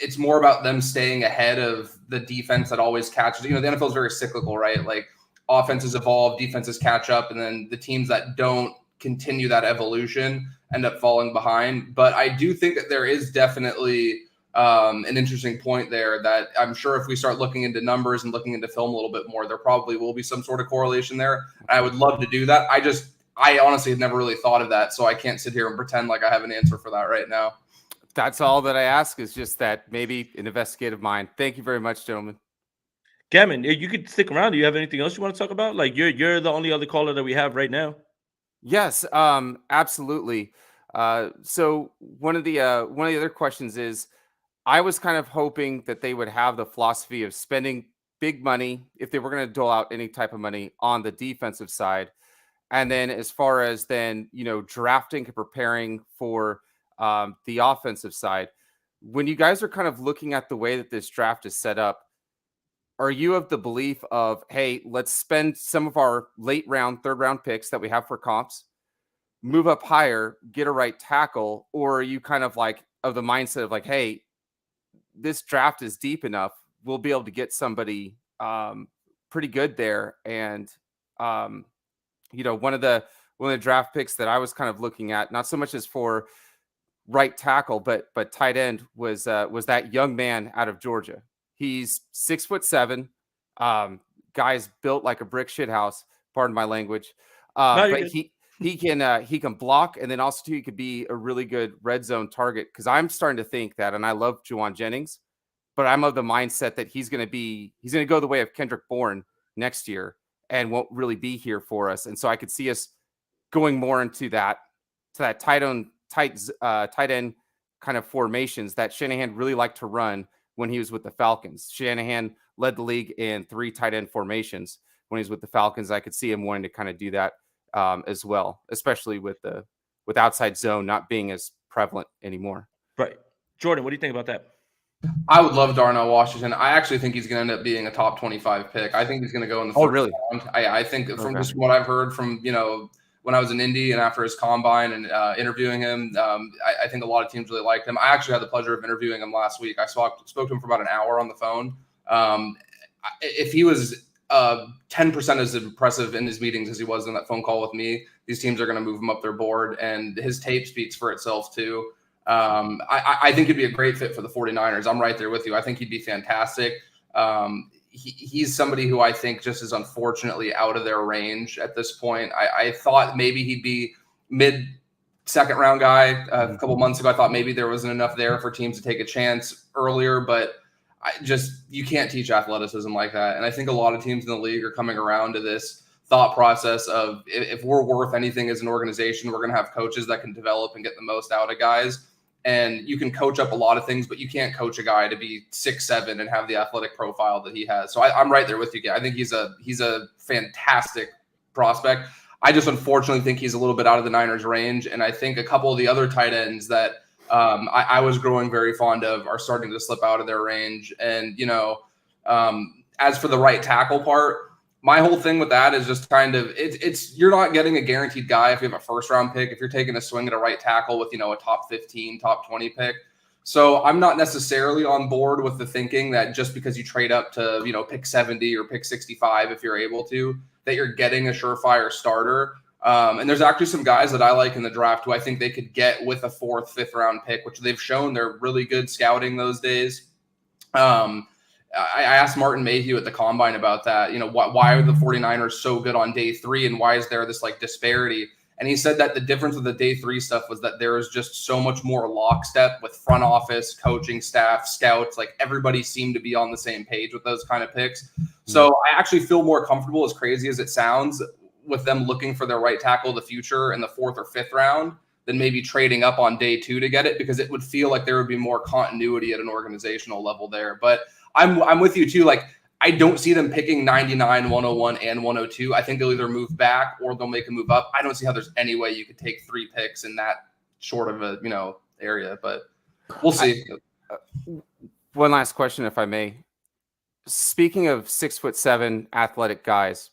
it's more about them staying ahead of the defense that always catches. The NFL is very cyclical, right? Like, offenses evolve, defenses catch up, and then the teams that don't continue that evolution end up falling behind. But I do think that there is definitely an interesting point there that I'm sure if we start looking into numbers and looking into film a little bit more, there probably will be some sort of correlation there. I would love to do that. I honestly have never really thought of that, so I can't sit here and pretend like I have an answer for that right now. That's all that I ask, is just that maybe an investigative mind. Thank you very much, gentlemen. Gammon, you could stick around. Do you have anything else you want to talk about? Like, you're the only other caller that we have right now. Yes, absolutely. So one of the other questions is, I was kind of hoping that they would have the philosophy of spending big money if they were going to dole out any type of money on the defensive side, and then as far as then drafting and preparing for the offensive side. When you guys are kind of looking at the way that this draft is set up, are you of the belief of, hey, let's spend some of our late round, third round picks that we have for comps, move up higher, get a right tackle? Or are you kind of like of the mindset of like, hey, this draft is deep enough, we'll be able to get somebody pretty good there? And one of the draft picks that I was kind of looking at, not so much as for right tackle, but tight end, was that young man out of Georgia. He's 6'7", guy's built like a brick shit house, pardon my language. But he can block, and then also too, he could be a really good red zone target. Because I'm starting to think that, and I love Juwan Jennings, but I'm of the mindset that he's going to go the way of Kendrick Bourne next year and won't really be here for us. And so I could see us going more into that tight end kind of formations that Shanahan really liked to run when he was with the Falcons. Shanahan led the league in 3 tight end formations when he was with the Falcons. I could see him wanting to kind of do that as well, especially with outside zone not being as prevalent anymore. Right. Jordan, what do you think about that? I would love Darnell Washington. I actually think he's going to end up being a top 25 pick. I think he's going to go in the first round. I think from just what I've heard from, when I was in Indy and after his combine and interviewing him, I think a lot of teams really liked him. I actually had the pleasure of interviewing him last week. I spoke to him for about an hour on the phone. If he was 10% as impressive in his meetings as he was in that phone call with me, these teams are going to move him up their board, and his tape speaks for itself too. I think he'd be a great fit for the 49ers. I'm right there with you. I think he'd be fantastic. He's somebody who I think just is unfortunately out of their range at this point. I thought maybe he'd be mid-second round guy a couple months ago. I thought maybe there wasn't enough there for teams to take a chance earlier, but you can't teach athleticism like that. And I think a lot of teams in the league are coming around to this thought process of, if we're worth anything as an organization, we're going to have coaches that can develop and get the most out of guys. And you can coach up a lot of things, but you can't coach a guy to be 6'7" and have the athletic profile that he has. So I'm right there with you. I think he's a fantastic prospect. I just unfortunately think he's a little bit out of the Niners' range. And I think a couple of the other tight ends that I was growing very fond of are starting to slip out of their range. And, as for the right tackle part, my whole thing with that is just kind of you're not getting a guaranteed guy if you have a first round pick, if you're taking a swing at a right tackle with, a top 15, top 20 pick. So I'm not necessarily on board with the thinking that just because you trade up to, pick 70 or pick 65, if you're able to, that you're getting a surefire starter. And there's actually some guys that I like in the draft who I think they could get with a 4th, 5th round pick, which they've shown they're really good scouting those days. I asked Martin Mayhew at the combine about that. Why are the 49ers so good on day 3, and why is there this disparity? And he said that the difference with the day 3 stuff was that there was just so much more lockstep with front office, coaching staff, scouts. Everybody seemed to be on the same page with those kind of picks. So I actually feel more comfortable, as crazy as it sounds, with them looking for their right tackle of the future in the 4th or 5th round than maybe trading up on day 2 to get it, because it would feel like there would be more continuity at an organizational level there. But I'm with you too. I don't see them picking 99, 101, and 102. I think they'll either move back or they'll make a move up. I don't see how there's any way you could take 3 picks in that short of a area, but we'll see. One last question, if I may. Speaking of 6'7" athletic guys,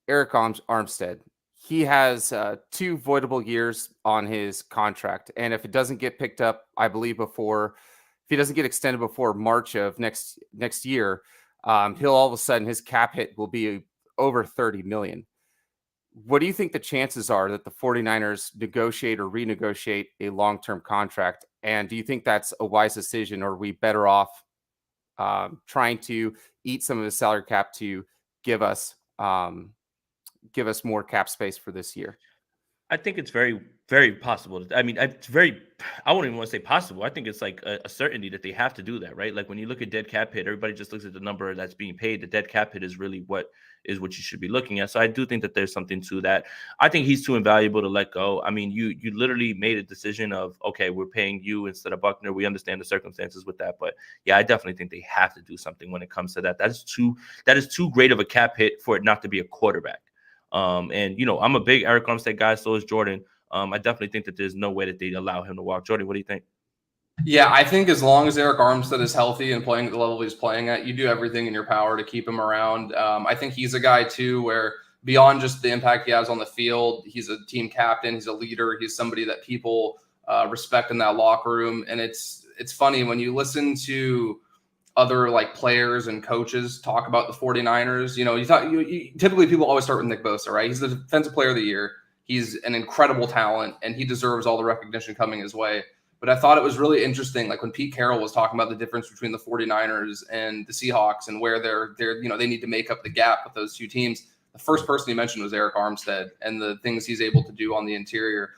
Eric Armstead, he has 2 voidable years on his contract, and if it doesn't get picked up, I believe if he doesn't get extended before March of next year, he'll all of a sudden, his cap hit will be over $30 million. What do you think the chances are that the 49ers negotiate or renegotiate a long-term contract? And do you think that's a wise decision, or are we better off trying to eat some of the salary cap to give us more cap space for this year? I think it's very, very possible. I mean, I wouldn't even want to say possible. I think it's a certainty that they have to do that, right? When you look at dead cap hit, everybody just looks at the number that's being paid. The dead cap hit is really what you should be looking at. So I do think that there's something to that. I think he's too invaluable to let go. I mean, you literally made a decision of, okay, we're paying you instead of Buckner. We understand the circumstances with that, but yeah, I definitely think they have to do something when it comes to that. That is too great of a cap hit for it not to be a quarterback. And I'm a big Eric Armstead guy, so is Jordan. I definitely think that there's no way that they allow him to walk. Jordan, what do you think? Yeah, I think as long as Eric Armstead is healthy and playing at the level he's playing at, you do everything in your power to keep him around. I think he's a guy too where beyond just the impact he has on the field, he's a team captain, he's a leader, he's somebody that people respect in that locker room. And it's funny when you listen to other players and coaches talk about the 49ers, typically people always start with Nick Bosa, right? He's the defensive player of the year. He's an incredible talent and he deserves all the recognition coming his way. But I thought it was really interesting, when Pete Carroll was talking about the difference between the 49ers and the Seahawks and where they need to make up the gap with those two teams. The first person he mentioned was Eric Armstead and the things he's able to do on the interior.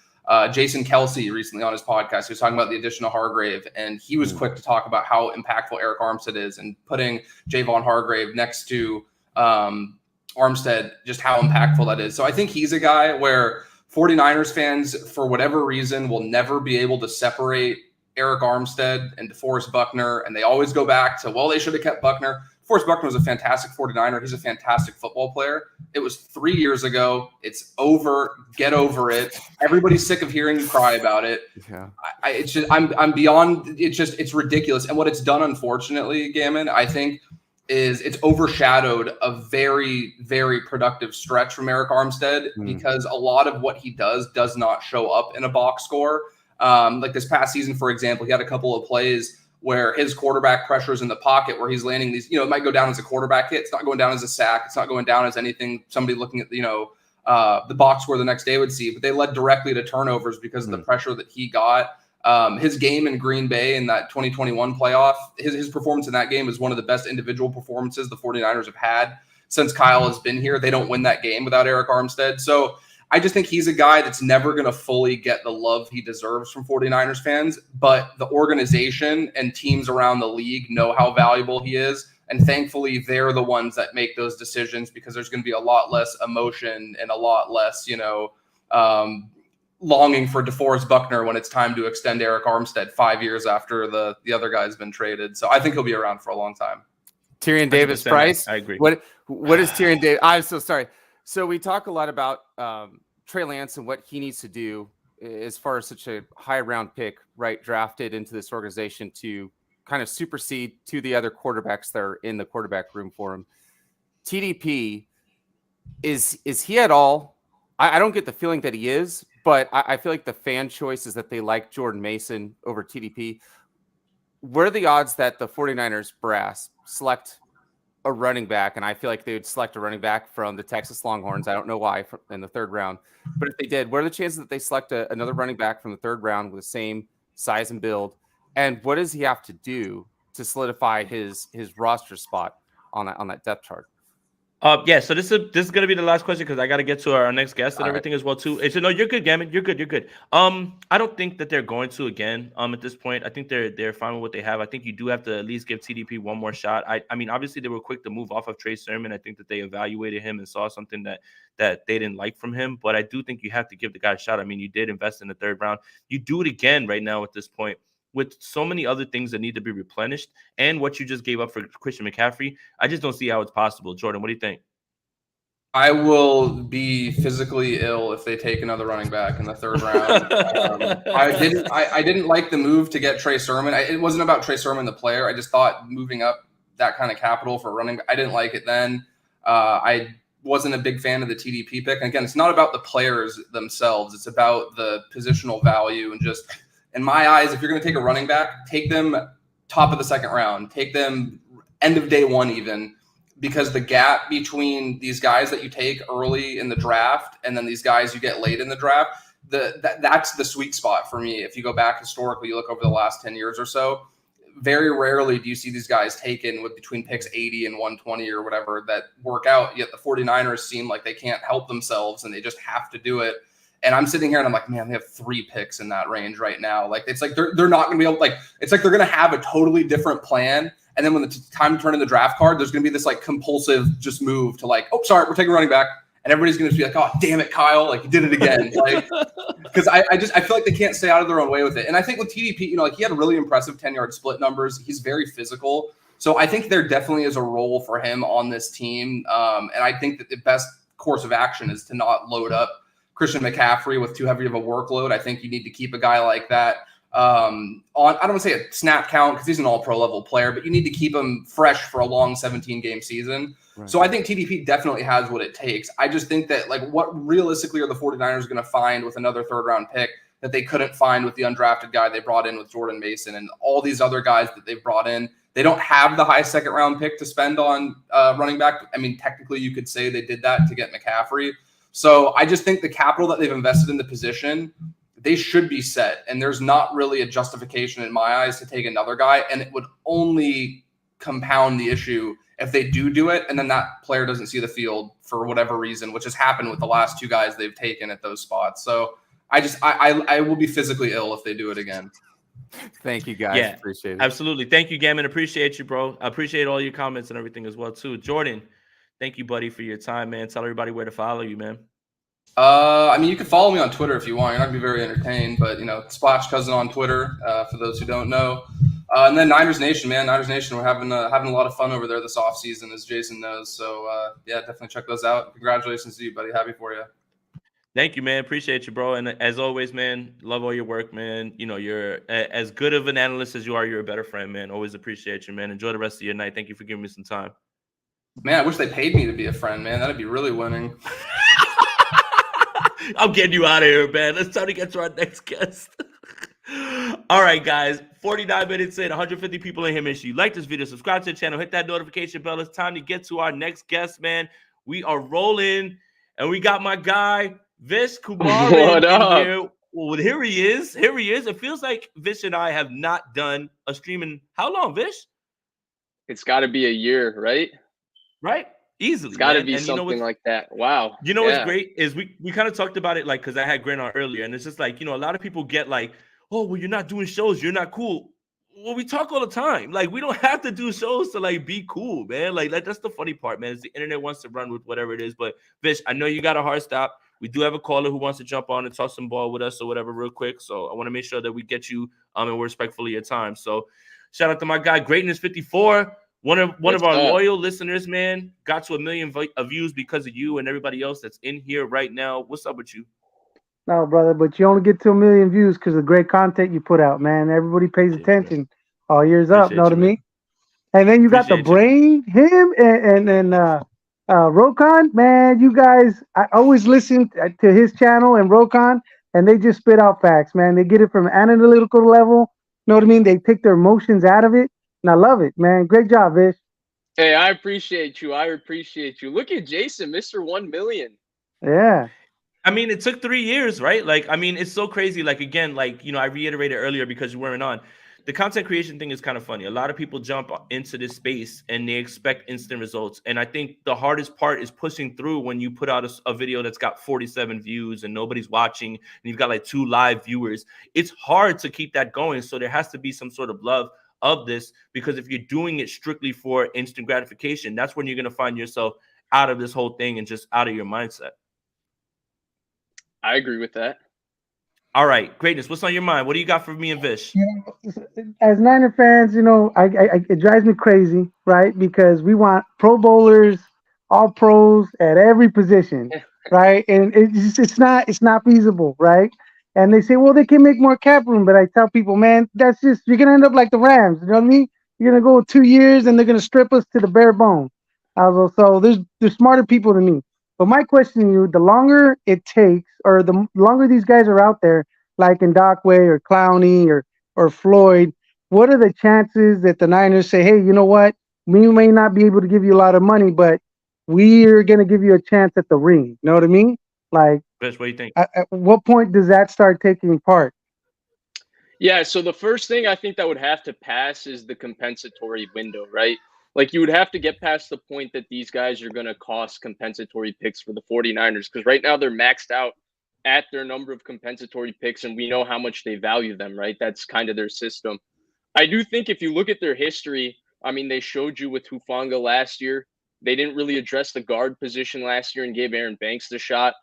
Jason Kelsey recently on his podcast, he was talking about the addition of Hargrave, and he was quick to talk about how impactful Eric Armstead is, and putting Javon Hargrave next to Armstead, just how impactful that is. So I think he's a guy where 49ers fans, for whatever reason, will never be able to separate Eric Armstead and DeForest Buckner, and they always go back to, well, they should have kept Buckner. DeForest Buckner was a fantastic 49er. He's a fantastic football player. It was 3 years ago. It's over. Get over it. Everybody's sick of hearing you cry about it. Yeah. It's just, I'm beyond. It's ridiculous. And what it's done, unfortunately, Gammon, I think, is it's overshadowed a very, very productive stretch from Eric Armstead because a lot of what he does not show up in a box score. Like this past season, for example, he had a couple of plays where his quarterback pressures in the pocket where he's landing these, it might go down as a quarterback hit. It's not going down as a sack. It's not going down as anything somebody looking at, the box score the next day would see, but they led directly to turnovers because of the pressure that he got. His game in Green Bay in that 2021 playoff, his performance in that game is one of the best individual performances the 49ers have had since Kyle has been here. They don't win that game without Eric Armstead. So I just think he's a guy that's never going to fully get the love he deserves from 49ers fans, but the organization and teams around the league know how valuable he is. And thankfully, they're the ones that make those decisions because there's going to be a lot less emotion and a lot less, longing for DeForest Buckner when it's time to extend Eric Armstead 5 years after the other guy's been traded. So I think he'll be around for a long time. Tyrion Davis-Price. I agree. What is Tyrion Davis? I'm so sorry. So we talk a lot about Trey Lance and what he needs to do as far as such a high round pick, right, drafted into this organization to kind of supersede to the other quarterbacks that are in the quarterback room for him. TDP, is he at all? I don't get the feeling that he is, but I feel like the fan choice is that they like Jordan Mason over TDP. What are the odds that the 49ers brass select a running back? And I feel like they would select a running back from the Texas Longhorns. I don't know why in the third round, but if they did, what are the chances that they select another running back from the third round with the same size and build? And what does he have to do to solidify his roster spot on that depth chart? Yeah, so this is gonna be the last question because I gotta get to our next guest and everything as well too. So no, you're good, Gammon. You're good. I don't think that they're going to again. At this point, I think they're fine with what they have. I think you do have to at least give TDP one more shot. I mean, obviously they were quick to move off of Trey Sermon. I think that they evaluated him and saw something that they didn't like from him. But I do think you have to give the guy a shot. I mean, you did invest in the third round. You do it again right now at this point, with so many other things that need to be replenished and what you just gave up for Christian McCaffrey. I just don't see how it's possible. Jordan, what do you think? I will be physically ill if they take another running back in the third round. I didn't like the move to get Trey Sermon. It wasn't about Trey Sermon, the player. I just thought moving up that kind of capital for running back, I didn't like it then. I wasn't a big fan of the TDP pick. And again, it's not about the players themselves. It's about the positional value. And just in my eyes, if you're going to take a running back, take them top of the second round. Take them end of day one even. Because the gap between these guys that you take early in the draft and then these guys you get late in the draft, that's the sweet spot for me. If you go back historically, you look over the last 10 years or so, very rarely do you see these guys taken with between picks 80 and 120 or whatever that work out. Yet the 49ers seem like they can't help themselves and they just have to do it. And I'm sitting here and I'm like, man, they have 3 picks in that range right now. Like, it's like they're not going to be able, like, it's like they're going to have a totally different plan. And then when the time to turn in the draft card, there's going to be this like compulsive just move to like, oh, sorry, we're taking running back. And everybody's going to be like, oh, damn it, Kyle. Like, you did it again. Like, because I feel like they can't stay out of their own way with it. And I think with TDP, like he had really impressive 10-yard split numbers. He's very physical. So I think there definitely is a role for him on this team. And I think that the best course of action is to not load up Christian McCaffrey with too heavy of a workload. I think you need to keep a guy like that on, I don't want to say a snap count because he's an all-pro level player, but you need to keep him fresh for a long 17-game season. Right. So I think TDP definitely has what it takes. I just think that like what realistically are the 49ers going to find with another third-round pick that they couldn't find with the undrafted guy they brought in with Jordan Mason and all these other guys that they've brought in. They don't have the high second-round pick to spend on running back. I mean, technically you could say they did that to get McCaffrey. So I just think the capital that they've invested in the position, they should be set. And there's not really a justification in my eyes to take another guy. And it would only compound the issue if they do it. And then that player doesn't see the field for whatever reason, which has happened with the last 2 guys they've taken at those spots. So I will be physically ill if they do it again. Thank you guys. Yeah, appreciate it. Absolutely. Thank you, Gammon. Appreciate you, bro. I appreciate all your comments and everything as well too. Jordan, thank you, buddy, for your time, man. Tell everybody where to follow you, man. I mean, you can follow me on Twitter if you want. You're not gonna be very entertained, but Splash Cousin on Twitter. For those who don't know, and then Niners Nation, man, Niners Nation. We're having a lot of fun over there this off season, as Jason knows. So yeah, definitely check those out. Congratulations to you, buddy. Happy for you. Thank you, man. Appreciate you, bro. And as always, man, love all your work, man. You're as good of an analyst as you are. You're a better friend, man. Always appreciate you, man. Enjoy the rest of your night. Thank you for giving me some time. Man, I wish they paid me to be a friend, man. That'd be really winning. I'm getting you out of here, man. Let's try to get to our next guest. All right, guys. 49 minutes in, 150 people in here. Make sure you like this video, subscribe to the channel, hit that notification bell. It's time to get to our next guest, man. We are rolling, and we got my guy, Vish Kumaran. What up? Here. Well, here he is. Here he is. It feels like Vish and I have not done a stream in how long, Vish? It's got to be a year, right? Right? Easily. It's got to man. be And something like that. Wow. You know what's great is we kind of talked about it, like, because I had Grant on earlier, and it's just like, a lot of people get like, oh, well, you're not doing shows, you're not cool. Well, we talk all the time. Like, we don't have to do shows to like be cool, man. Like that's the funny part, man. Is the internet wants to run with whatever it is. But Vish, I know you got a hard stop. We do have a caller who wants to jump on and talk some ball with us or whatever real quick. So I want to make sure that we get you and we're respectful of your time. So shout out to my guy, Greatness 54. One of our loyal listeners, man, got to 1 million views because of you and everybody else that's in here right now. What's up with you? No, brother, but you only get to 1 million views because of great content you put out, man. Everybody pays attention. All years up, know what I mean? And then you got the brain, him and Rokon, man. You guys, I always listen to his channel and Rokon, and they just spit out facts, man. They get it from analytical level. Know what I mean? They take their emotions out of it. And I love it, man. Great job, Vish. Hey, I appreciate you. I appreciate you. Look at Jason, Mr. 1 million. Yeah. I mean, it took 3 years, right? Like, I mean, it's so crazy. Like, again, like, I reiterated earlier because you weren't on. The content creation thing is kind of funny. A lot of people jump into this space and they expect instant results. And I think the hardest part is pushing through when you put out a video that's got 47 views and nobody's watching and you've got like 2 live viewers. It's hard to keep that going. So there has to be some sort of love of this, because if you're doing it strictly for instant gratification, that's when you're going to find yourself out of this whole thing and just out of your mindset. I agree with that. All right, Greatness, what's on your mind? What do you got for me and Vish? As Niner fans, it drives me crazy, right? Because we want Pro Bowlers, all pros at every position, right? And it's not feasible, right? And they say, well, they can make more cap room, but I tell people, man, that's just, you're gonna end up like the Rams. You know what I mean? You're gonna go 2 years and they're gonna strip us to the bare bone. So there's smarter people than me. But my question to you, the longer it takes, or the longer these guys are out there, like Ndakwe or Clowney or Floyd, what are the chances that the Niners say, hey, you know what? We may not be able to give you a lot of money, but we're going to give you a chance at the ring. You know what I mean? Like, Vish, what do you think? At what point does that start taking part? Yeah, so the first thing I think that would have to pass is the compensatory window, right? Like, you would have to get past the point that these guys are going to cost compensatory picks for the 49ers, because right now they're maxed out at their number of compensatory picks, and we know how much they value them, right? That's kind of their system. I do think if you look at their history, I mean, they showed you with Hufanga last year. They didn't really address the guard position last year and gave Aaron Banks the shot.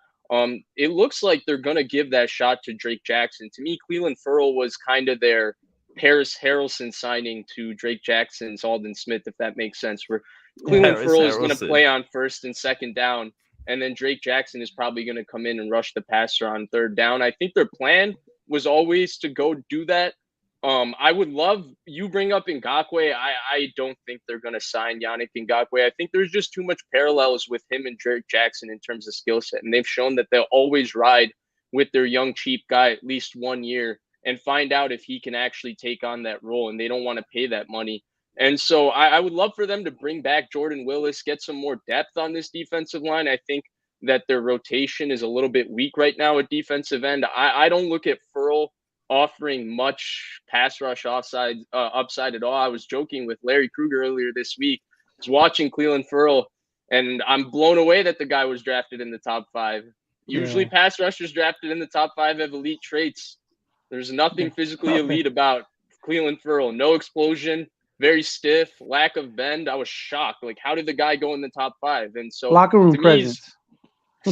It looks like they're going to give that shot to Drake Jackson. To me, Cleveland Ferrell was kind of their Paris Harrelson signing to Drake Jackson's Alden Smith, if that makes sense, where Cleveland Ferrell is going to play on first and second down, and then Drake Jackson is probably going to come in and rush the passer on third down. I think their plan was always to go do that. I would love, you bring up Ngakoue. I don't think they're going to sign Yannick Ngakoue. I think there's just too much parallels with him and Drake Jackson in terms of skill set. And they've shown that they'll always ride with their young, cheap guy at least 1 year and find out if he can actually take on that role. And they don't want to pay that money. And so I would love for them to bring back Jordan Willis, get some more depth on this defensive line. I think that their rotation is a little bit weak right now at defensive end. I don't look at Ferrell offering much pass rush upside at all. I was joking with Larry Kruger earlier this week. I was watching Cleveland Ferrell, and I'm blown away that the guy was drafted in the top 5. Usually pass rushers drafted in the top 5 have elite traits. There's nothing physically elite about Cleveland Ferrell. No explosion, very stiff, lack of bend. I was shocked. Like, how did the guy go in the top 5? And so locker room presence.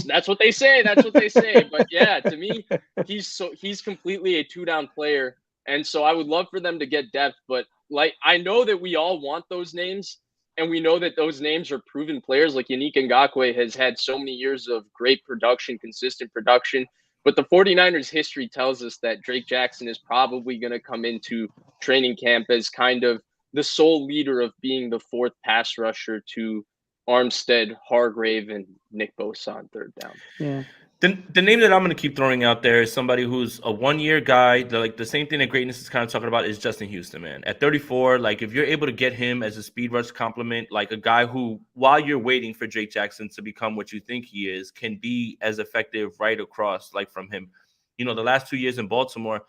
That's what they say. That's what they say. But yeah, to me, he's completely a 2-down player. And so I would love for them to get depth. But like, I know that we all want those names, and we know that those names are proven players. Like Yannick Ngakoue has had so many years of great production, consistent production. But the 49ers history tells us that Drake Jackson is probably going to come into training camp as kind of the sole leader of being the fourth pass rusher to Armstead, Hargrave, and Nick Bosa on third down. Yeah. The name that I'm going to keep throwing out there is somebody who's a one-year guy. Like the same thing that Greatness is kind of talking about is Justin Houston, man. At 34, like if you're able to get him as a speed rush complement, like a guy who, while you're waiting for Drake Jackson to become what you think he is, can be as effective right across, like from him. You know, the last 2 years in Baltimore,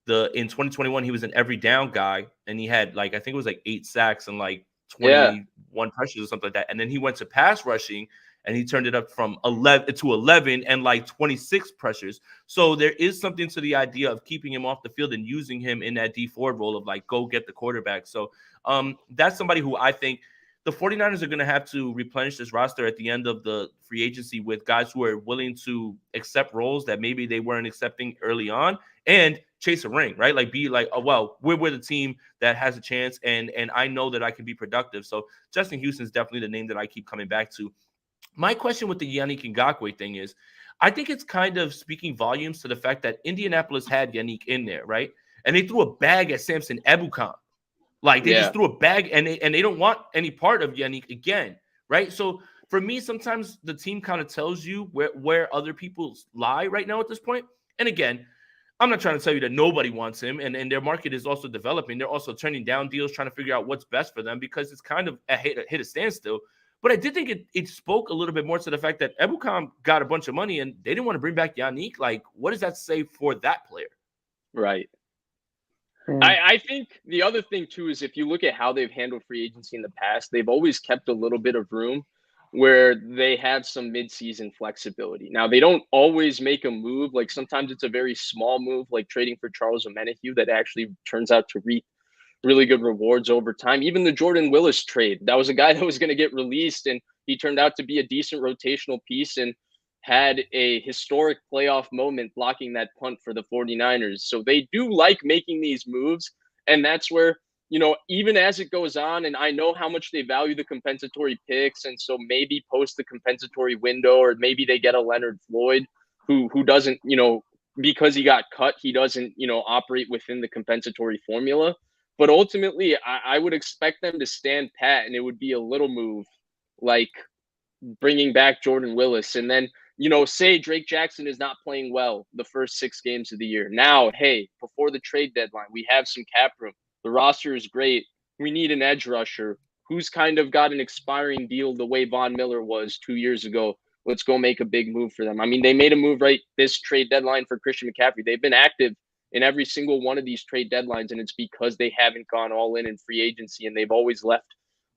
in 2021, he was an every down guy, and he had like, I think it was like 8 sacks and like 21 pressures or something like that. And then he went to pass rushing, and he turned it up from 11 and like 26 pressures. So there is something to the idea of keeping him off the field and using him in that D4 role of like, go get the quarterback. So that's somebody who I think the 49ers are going to have to replenish this roster at the end of the free agency with guys who are willing to accept roles that maybe they weren't accepting early on and chase a ring, right? Like be like, oh, well, we're the team that has a chance, and I know that I can be productive. So Justin Houston is definitely the name that I keep coming back to. My question with the Yannick Ngakoue thing is, I think it's kind of speaking volumes to the fact that Indianapolis had Yannick in there, right? And they threw a bag at Samson Ebukam. Like they just threw a bag, and they don't want any part of Yannick again, right? So for me, sometimes the team kind of tells you where other people lie right now at this point. And again, I'm not trying to tell you that nobody wants him, and their market is also developing. They're also turning down deals, trying to figure out what's best for them because it's kind of hit a standstill. But I did think it spoke a little bit more to the fact that Ebukam got a bunch of money and they didn't want to bring back Yannick. Like, what does that say for that player? Right. I think the other thing, too, is if you look at how they've handled free agency in the past, they've always kept a little bit of room where they have some midseason flexibility. Now, they don't always make a move. Like sometimes it's a very small move, like trading for Charles Omenihu that actually turns out to reap really good rewards over time. Even the Jordan Willis trade, that was a guy that was going to get released, and he turned out to be a decent rotational piece and had a historic playoff moment blocking that punt for the 49ers. So they do like making these moves, and that's where, you know, even as it goes on, and I know how much they value the compensatory picks, and so maybe post the compensatory window, or maybe they get a Leonard Floyd who doesn't, you know, because he got cut, he doesn't, you know, operate within the compensatory formula. But ultimately, I would expect them to stand pat, and it would be a little move like bringing back Jordan Willis. And then, you know, say Drake Jackson is not playing well the first 6 games of the year. Now, hey, before the trade deadline, we have some cap room. The roster is great. We need an edge rusher who's kind of got an expiring deal the way Von Miller was 2 years ago. Let's go make a big move for them. I mean, they made a move right this trade deadline for Christian McCaffrey. They've been active in every single one of these trade deadlines, and it's because they haven't gone all in free agency, and they've always left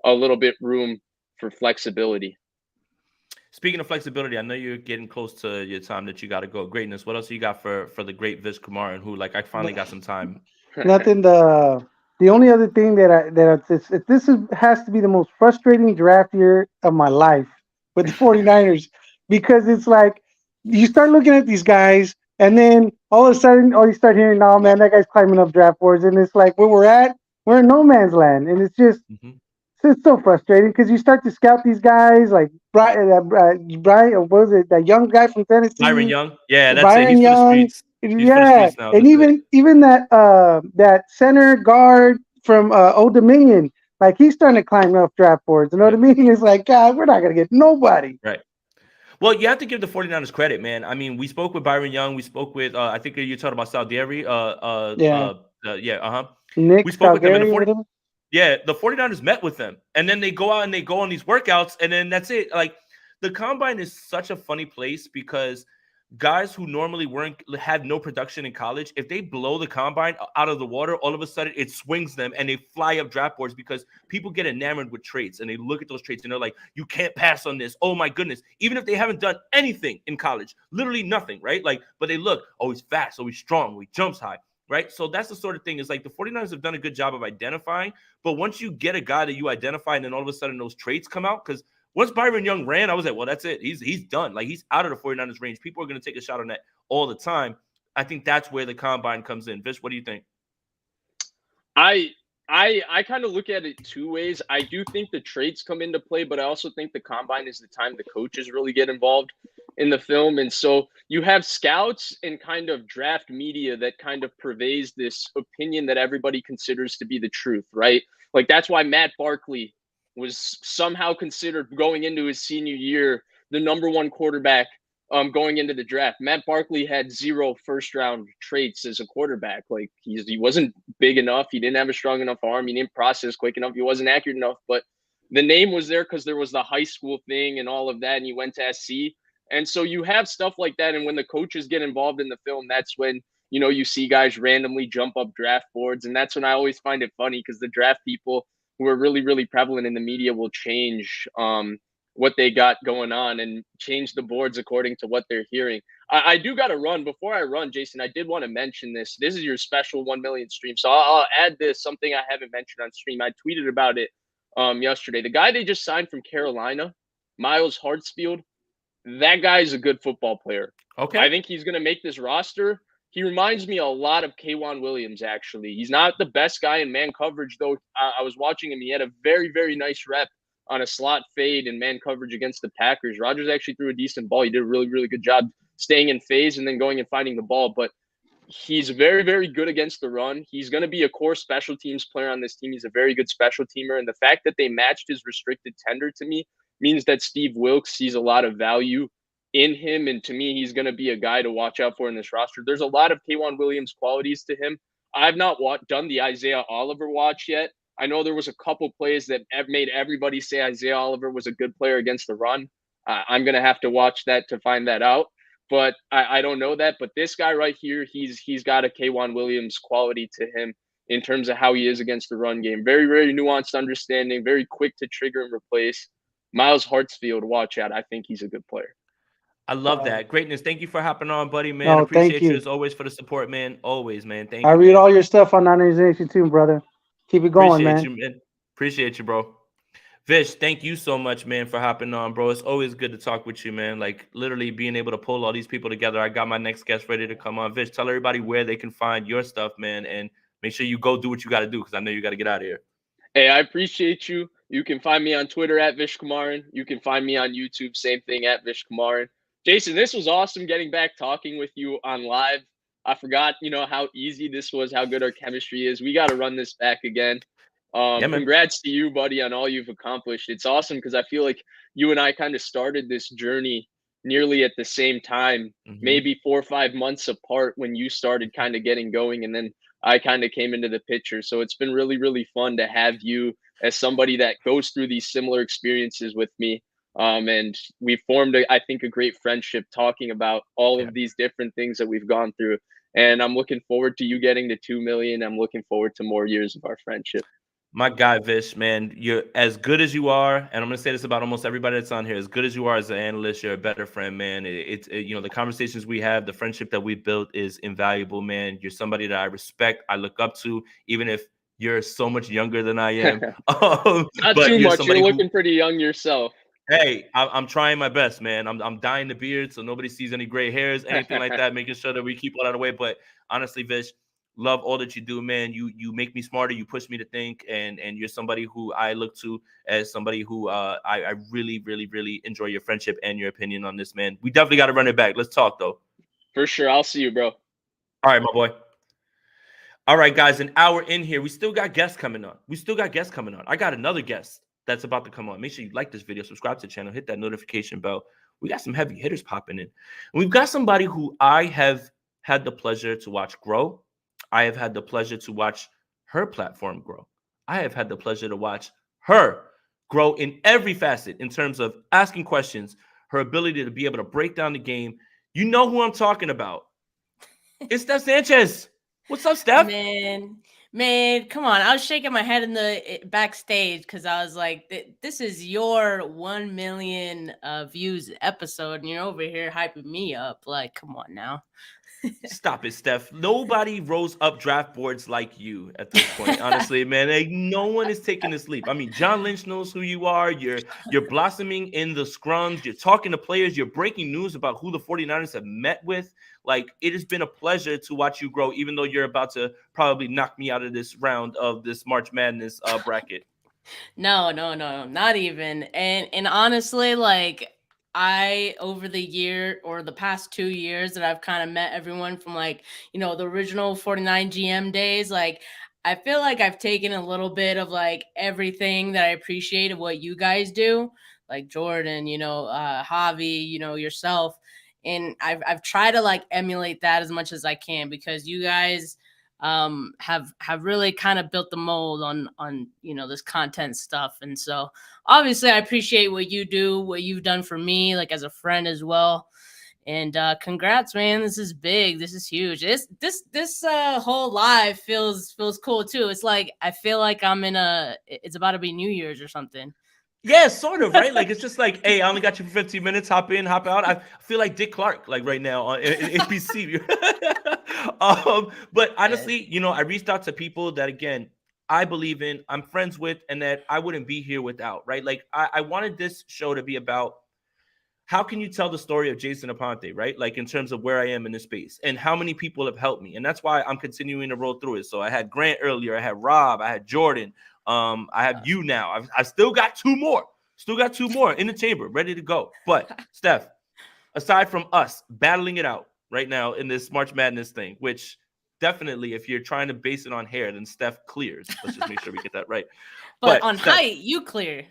a little bit room for flexibility. Speaking of flexibility, I know you're getting close to your time that you got to go. Greatness, what else you got for the great Vish Kumaran, who, like, I finally got some time? Nothing. The only other thing has to be the most frustrating draft year of my life with the 49ers, because it's like you start looking at these guys, and then all of a sudden, you start hearing, "No, man, that guy's climbing up draft boards," and it's like where we're in no man's land, and it's just it's so frustrating because you start to scout these guys like Brian, what was it? That young guy from Tennessee, Byron Young. Yeah, that's Byron it. He's Young. for the streets. He's for the streets now. And even that center guard from Old Dominion, like he's starting to climb up draft boards. You know what I mean? It's like, God, we're not gonna get nobody. Right. Well, you have to give the 49ers credit, man. I mean, we spoke with Byron Young. We spoke with, I think you're talking about Saldieri. Nick we spoke with them. And the 49ers met with them. And then they go out and they go on these workouts. And then that's it. Like, the combine is such a funny place because guys who normally had no production in college, if they blow the combine out of the water, all of a sudden it swings them and they fly up draft boards because people get enamored with traits and they look at those traits and they're like, you can't pass on this. Oh my goodness. Even if they haven't done anything in college, literally nothing, right? Like, but they look, oh, he's fast, oh, he's strong, oh, he jumps high, right? So that's the sort of thing. Is like the 49ers have done a good job of identifying, but once you get a guy that you identify and then all of a sudden those traits come out, because Once Byron Young ran, I was like, well, that's it. He's done. Like, he's out of the 49ers range. People are going to take a shot on that all the time. I think that's where the combine comes in. Vish, what do you think? I kind of look at it two ways. I do think the trades come into play, but I also think the combine is the time the coaches really get involved in the film. And so you have scouts and kind of draft media that kind of purveys this opinion that everybody considers to be the truth, right? Like, that's why Matt Barkley was somehow considered going into his senior year the #1 quarterback going into the draft. Matt Barkley had 0 first-round traits as a quarterback. Like, he wasn't big enough. He didn't have a strong enough arm. He didn't process quick enough. He wasn't accurate enough. But the name was there because there was the high school thing and all of that, and he went to SC. And so you have stuff like that. And when the coaches get involved in the film, that's when, you know, you see guys randomly jump up draft boards. And that's when I always find it funny, because the draft people who are really, really prevalent in the media will change what they got going on and change the boards according to what they're hearing. I do got to run. Before I run, Jason, I did want to mention this. This is your special 1 million stream. So I'll add this, something I haven't mentioned on stream. I tweeted about it yesterday. The guy they just signed from Carolina, Miles Hartsfield, that guy is a good football player. Okay. I think he's going to make this roster. He reminds me a lot of K'Wan Williams, actually. He's not the best guy in man coverage, though. I was watching him. He had a very, very nice rep on a slot fade and man coverage against the Packers. Rodgers actually threw a decent ball. He did a really, really good job staying in phase and then going and finding the ball. But he's very, very good against the run. He's going to be a core special teams player on this team. He's a very good special teamer. And the fact that they matched his restricted tender to me means that Steve Wilks sees a lot of value in him. And to me, he's going to be a guy to watch out for in this roster. There's a lot of K'Wan Williams qualities to him. I've not done the Isaiah Oliver watch yet. I know there was a couple plays that made everybody say Isaiah Oliver was a good player against the run. I'm going to have to watch that to find that out. But I don't know that. But this guy right here, he's got a K'Wan Williams quality to him in terms of how he is against the run game. Very, very nuanced understanding, very quick to trigger and replace. Miles Hartsfield, watch out. I think he's a good player. I love that. Greatness. Thank you for hopping on, buddy, man. No, Appreciate thank you you as always for the support, man. Always, man. Thank you. I read man. all your stuff on Niners Nation too, brother. Keep it going, Appreciate man. you, man. Appreciate you, bro. Vish, thank you so much, man, for hopping on, bro. It's always good to talk with you, man. Like, literally being able to pull all these people together. I got my next guest ready to come on. Vish, tell everybody where they can find your stuff, man, and make sure you go do what you got to do, because I know you got to get out of here. Hey, I appreciate you. You can find me on Twitter at Vish Kumaran. You can find me on YouTube, same thing, at Vish Kumaran. Jason, this was awesome getting back talking with you on live. I forgot, how easy this was, how good our chemistry is. We got to run this back again. Congrats to you, buddy, on all you've accomplished. It's awesome because I feel like you and I kind of started this journey nearly at the same time, maybe 4 or 5 months apart when you started kind of getting going, and then I kind of came into the picture. So it's been really, really fun to have you as somebody that goes through these similar experiences with me. And we formed, I think, a great friendship talking about all of these different things that we've gone through. And I'm looking forward to you getting to 2 million. I'm looking forward to more years of our friendship. My guy, Vish, man, you're as good as you are, and I'm going to say this about almost everybody that's on here, as good as you are as an analyst, you're a better friend, man. The conversations we have, the friendship that we've built is invaluable, man. You're somebody that I respect, I look up to, even if you're so much younger than I am. Not too much. You're looking pretty young yourself. Hey, I'm trying my best, man. I'm dyeing the beard so nobody sees any gray hairs, anything like that, making sure that we keep all out of the way. But honestly, Vish, love all that you do, man. You make me smarter. You push me to think, and you're somebody who I look to as somebody who I really, really, really enjoy your friendship and your opinion on this, man. We definitely got to run it back. Let's talk, though. For sure. I'll see you, bro. All right, my boy. All right, guys, an hour in here. We still got guests coming on. I got another guest that's about to come on. Make sure you like this video, subscribe to the channel, hit that notification bell. We got some heavy hitters popping in. And we've got somebody who I have had the pleasure to watch grow. I have had the pleasure to watch her platform grow. I have had the pleasure to watch her grow in every facet in terms of asking questions, her ability to be able to break down the game. You know who I'm talking about. It's Steph Sanchez. What's up, Steph? Man, come on. I was shaking my head in the backstage because I was like, this is your 1 million views episode, and you're over here hyping me up. Like, come on now. Stop it, Steph. Nobody rose up draft boards like you at this point. Honestly, man, like no one is taking this leap. I mean, John Lynch knows who you are. You're blossoming in the scrums. You're talking to players. You're breaking news about who the 49ers have met with. Like, it has been a pleasure to watch you grow, even though you're about to probably knock me out of this round of this March Madness bracket. No, not even. And honestly, like I over the year or the past 2 years that I've kind of met everyone from like, the original 49 GM days, like I feel like I've taken a little bit of like everything that I appreciate of what you guys do, like Jordan, Javi, yourself. And I've tried to like emulate that as much as I can because you guys have really kind of built the mold on this content stuff. And so obviously I appreciate what you do, what you've done for me, like as a friend as well. And congrats, man. This is big. This is huge. This whole live feels cool too. It's like I feel like it's about to be New Year's or something. Yeah, sort of, right? Like, it's just like, hey, I only got you for 15 minutes. Hop in, hop out. I feel like Dick Clark, like right now on ABC. But honestly, I reached out to people that, again, I believe in, I'm friends with, and that I wouldn't be here without, right? Like, I wanted this show to be about how can you tell the story of Jason Aponte, right? Like, in terms of where I am in this space and how many people have helped me. And that's why I'm continuing to roll through it. So I had Grant earlier, I had Rob, I had Jordan. I have you now. I've still got two more. In the chamber, ready to go. But Steph, aside from us battling it out right now in this March Madness thing, which definitely, if you're trying to base it on hair, then Steph clears. Let's just make sure we get that right. But on Steph, height, you clear.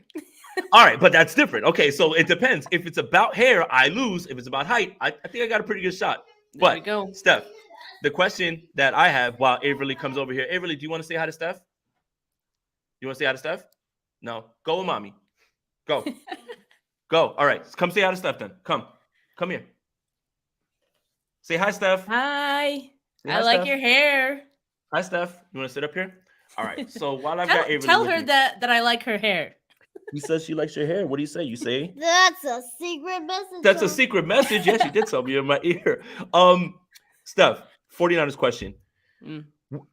all right, but that's different. Okay, so it depends. If it's about hair, I lose. If it's about height, I think I got a pretty good shot. There we go. Steph, the question that I have while Averly comes over here. Averly, do you want to say hi to Steph? You want to say hi to Steph? No. Go with mommy. Go. Go. All right. Come say hi to Steph then. Come here. Say hi, Steph. Hi. I like your hair. Hi, Steph. You want to sit up here? All right. So while I've got Averly, tell her that I like her hair. He says she likes your hair. What do you say? You say that's a secret message. That's a secret message. Yes, she did tell me in my ear. Steph, 49ers question.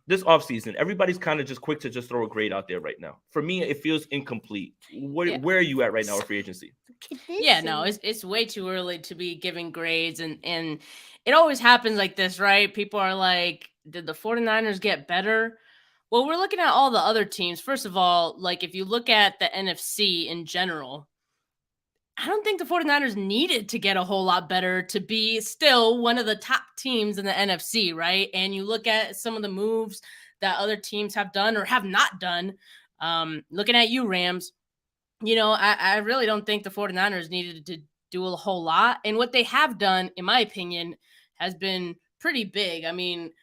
This offseason, everybody's kind of just quick to just throw a grade out there right now. For me, it feels incomplete. Where are you at right now with free agency? Yeah, no, it's way too early to be giving grades. And it always happens like this, right? People are like, did the 49ers get better? Well, we're looking at all the other teams. First of all, like if you look at the NFC in general, I don't think the 49ers needed to get a whole lot better to be still one of the top teams in the NFC, right? And you look at some of the moves that other teams have done or have not done. Looking at you, Rams, I really don't think the 49ers needed to do a whole lot. And what they have done, in my opinion, has been pretty big. I mean,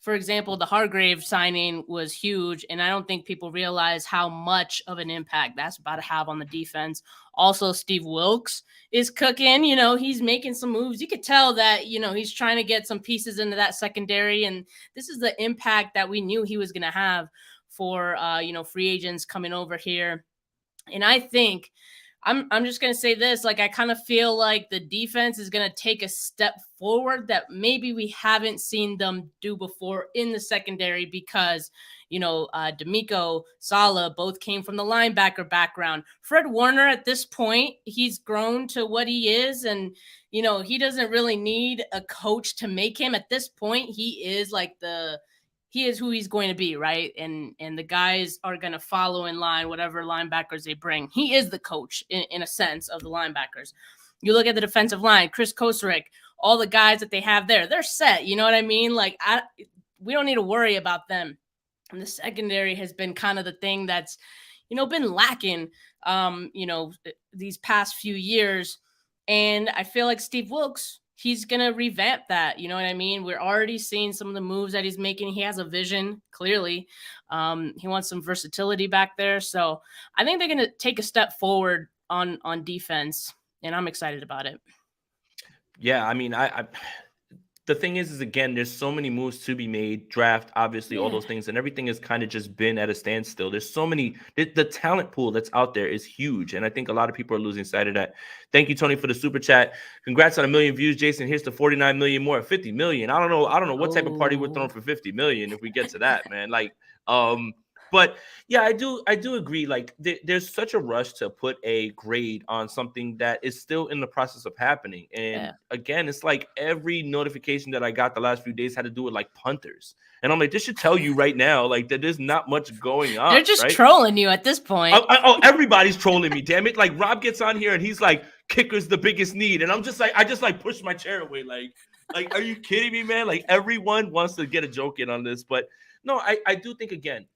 for example, the Hargrave signing was huge, and I don't think people realize how much of an impact that's about to have on the defense. Also, Steve Wilks is cooking. He's making some moves. You could tell that, he's trying to get some pieces into that secondary, and this is the impact that we knew he was going to have for, free agents coming over here. And I think I'm just going to say this, like, I kind of feel like the defense is going to take a step forward that maybe we haven't seen them do before in the secondary because, D'Amico, Saleh, both came from the linebacker background. Fred Warner, at this point, he's grown to what he is. And, he doesn't really need a coach to make him. At this point, he is who he's going to be, right? And the guys are going to follow in line whatever linebackers they bring. He is the coach in a sense of the linebackers. You look at the defensive line, Chris Kosarek, all the guys that they have there, they're set. You know what I mean? Like, we don't need to worry about them. And the secondary has been kind of the thing that's, been lacking, these past few years. And I feel like Steve Wilks, he's going to revamp that. You know what I mean? We're already seeing some of the moves that he's making. He has a vision, clearly. He wants some versatility back there. So I think they're going to take a step forward on defense, and I'm excited about it. Yeah, I mean, the thing is again, there's so many moves to be made, draft, obviously, all Yeah. those things, and everything has kind of just been at a standstill. There's so many, the talent pool that's out there is huge, and I think a lot of people are losing sight of that. Thank you, Tony, for the super chat. Congrats on 1 million views, Jason. Here's the 49 million more, 50 million. I don't know what type of party we're throwing for 50 million if we get to that, man. Like, but yeah, I do agree. Like, there's such a rush to put a grade on something that is still in the process of happening. And again, it's like every notification that I got the last few days had to do with like punters, and I'm like, this should tell you right now, like, that there's not much going on. They're just right? trolling you at this point. Everybody's trolling me. Damn it! Like, Rob gets on here and he's like, kicker's the biggest need, and I'm just like, I just like push my chair away. Like, are you kidding me, man? Like, everyone wants to get a joke in on this, but no, I do think again,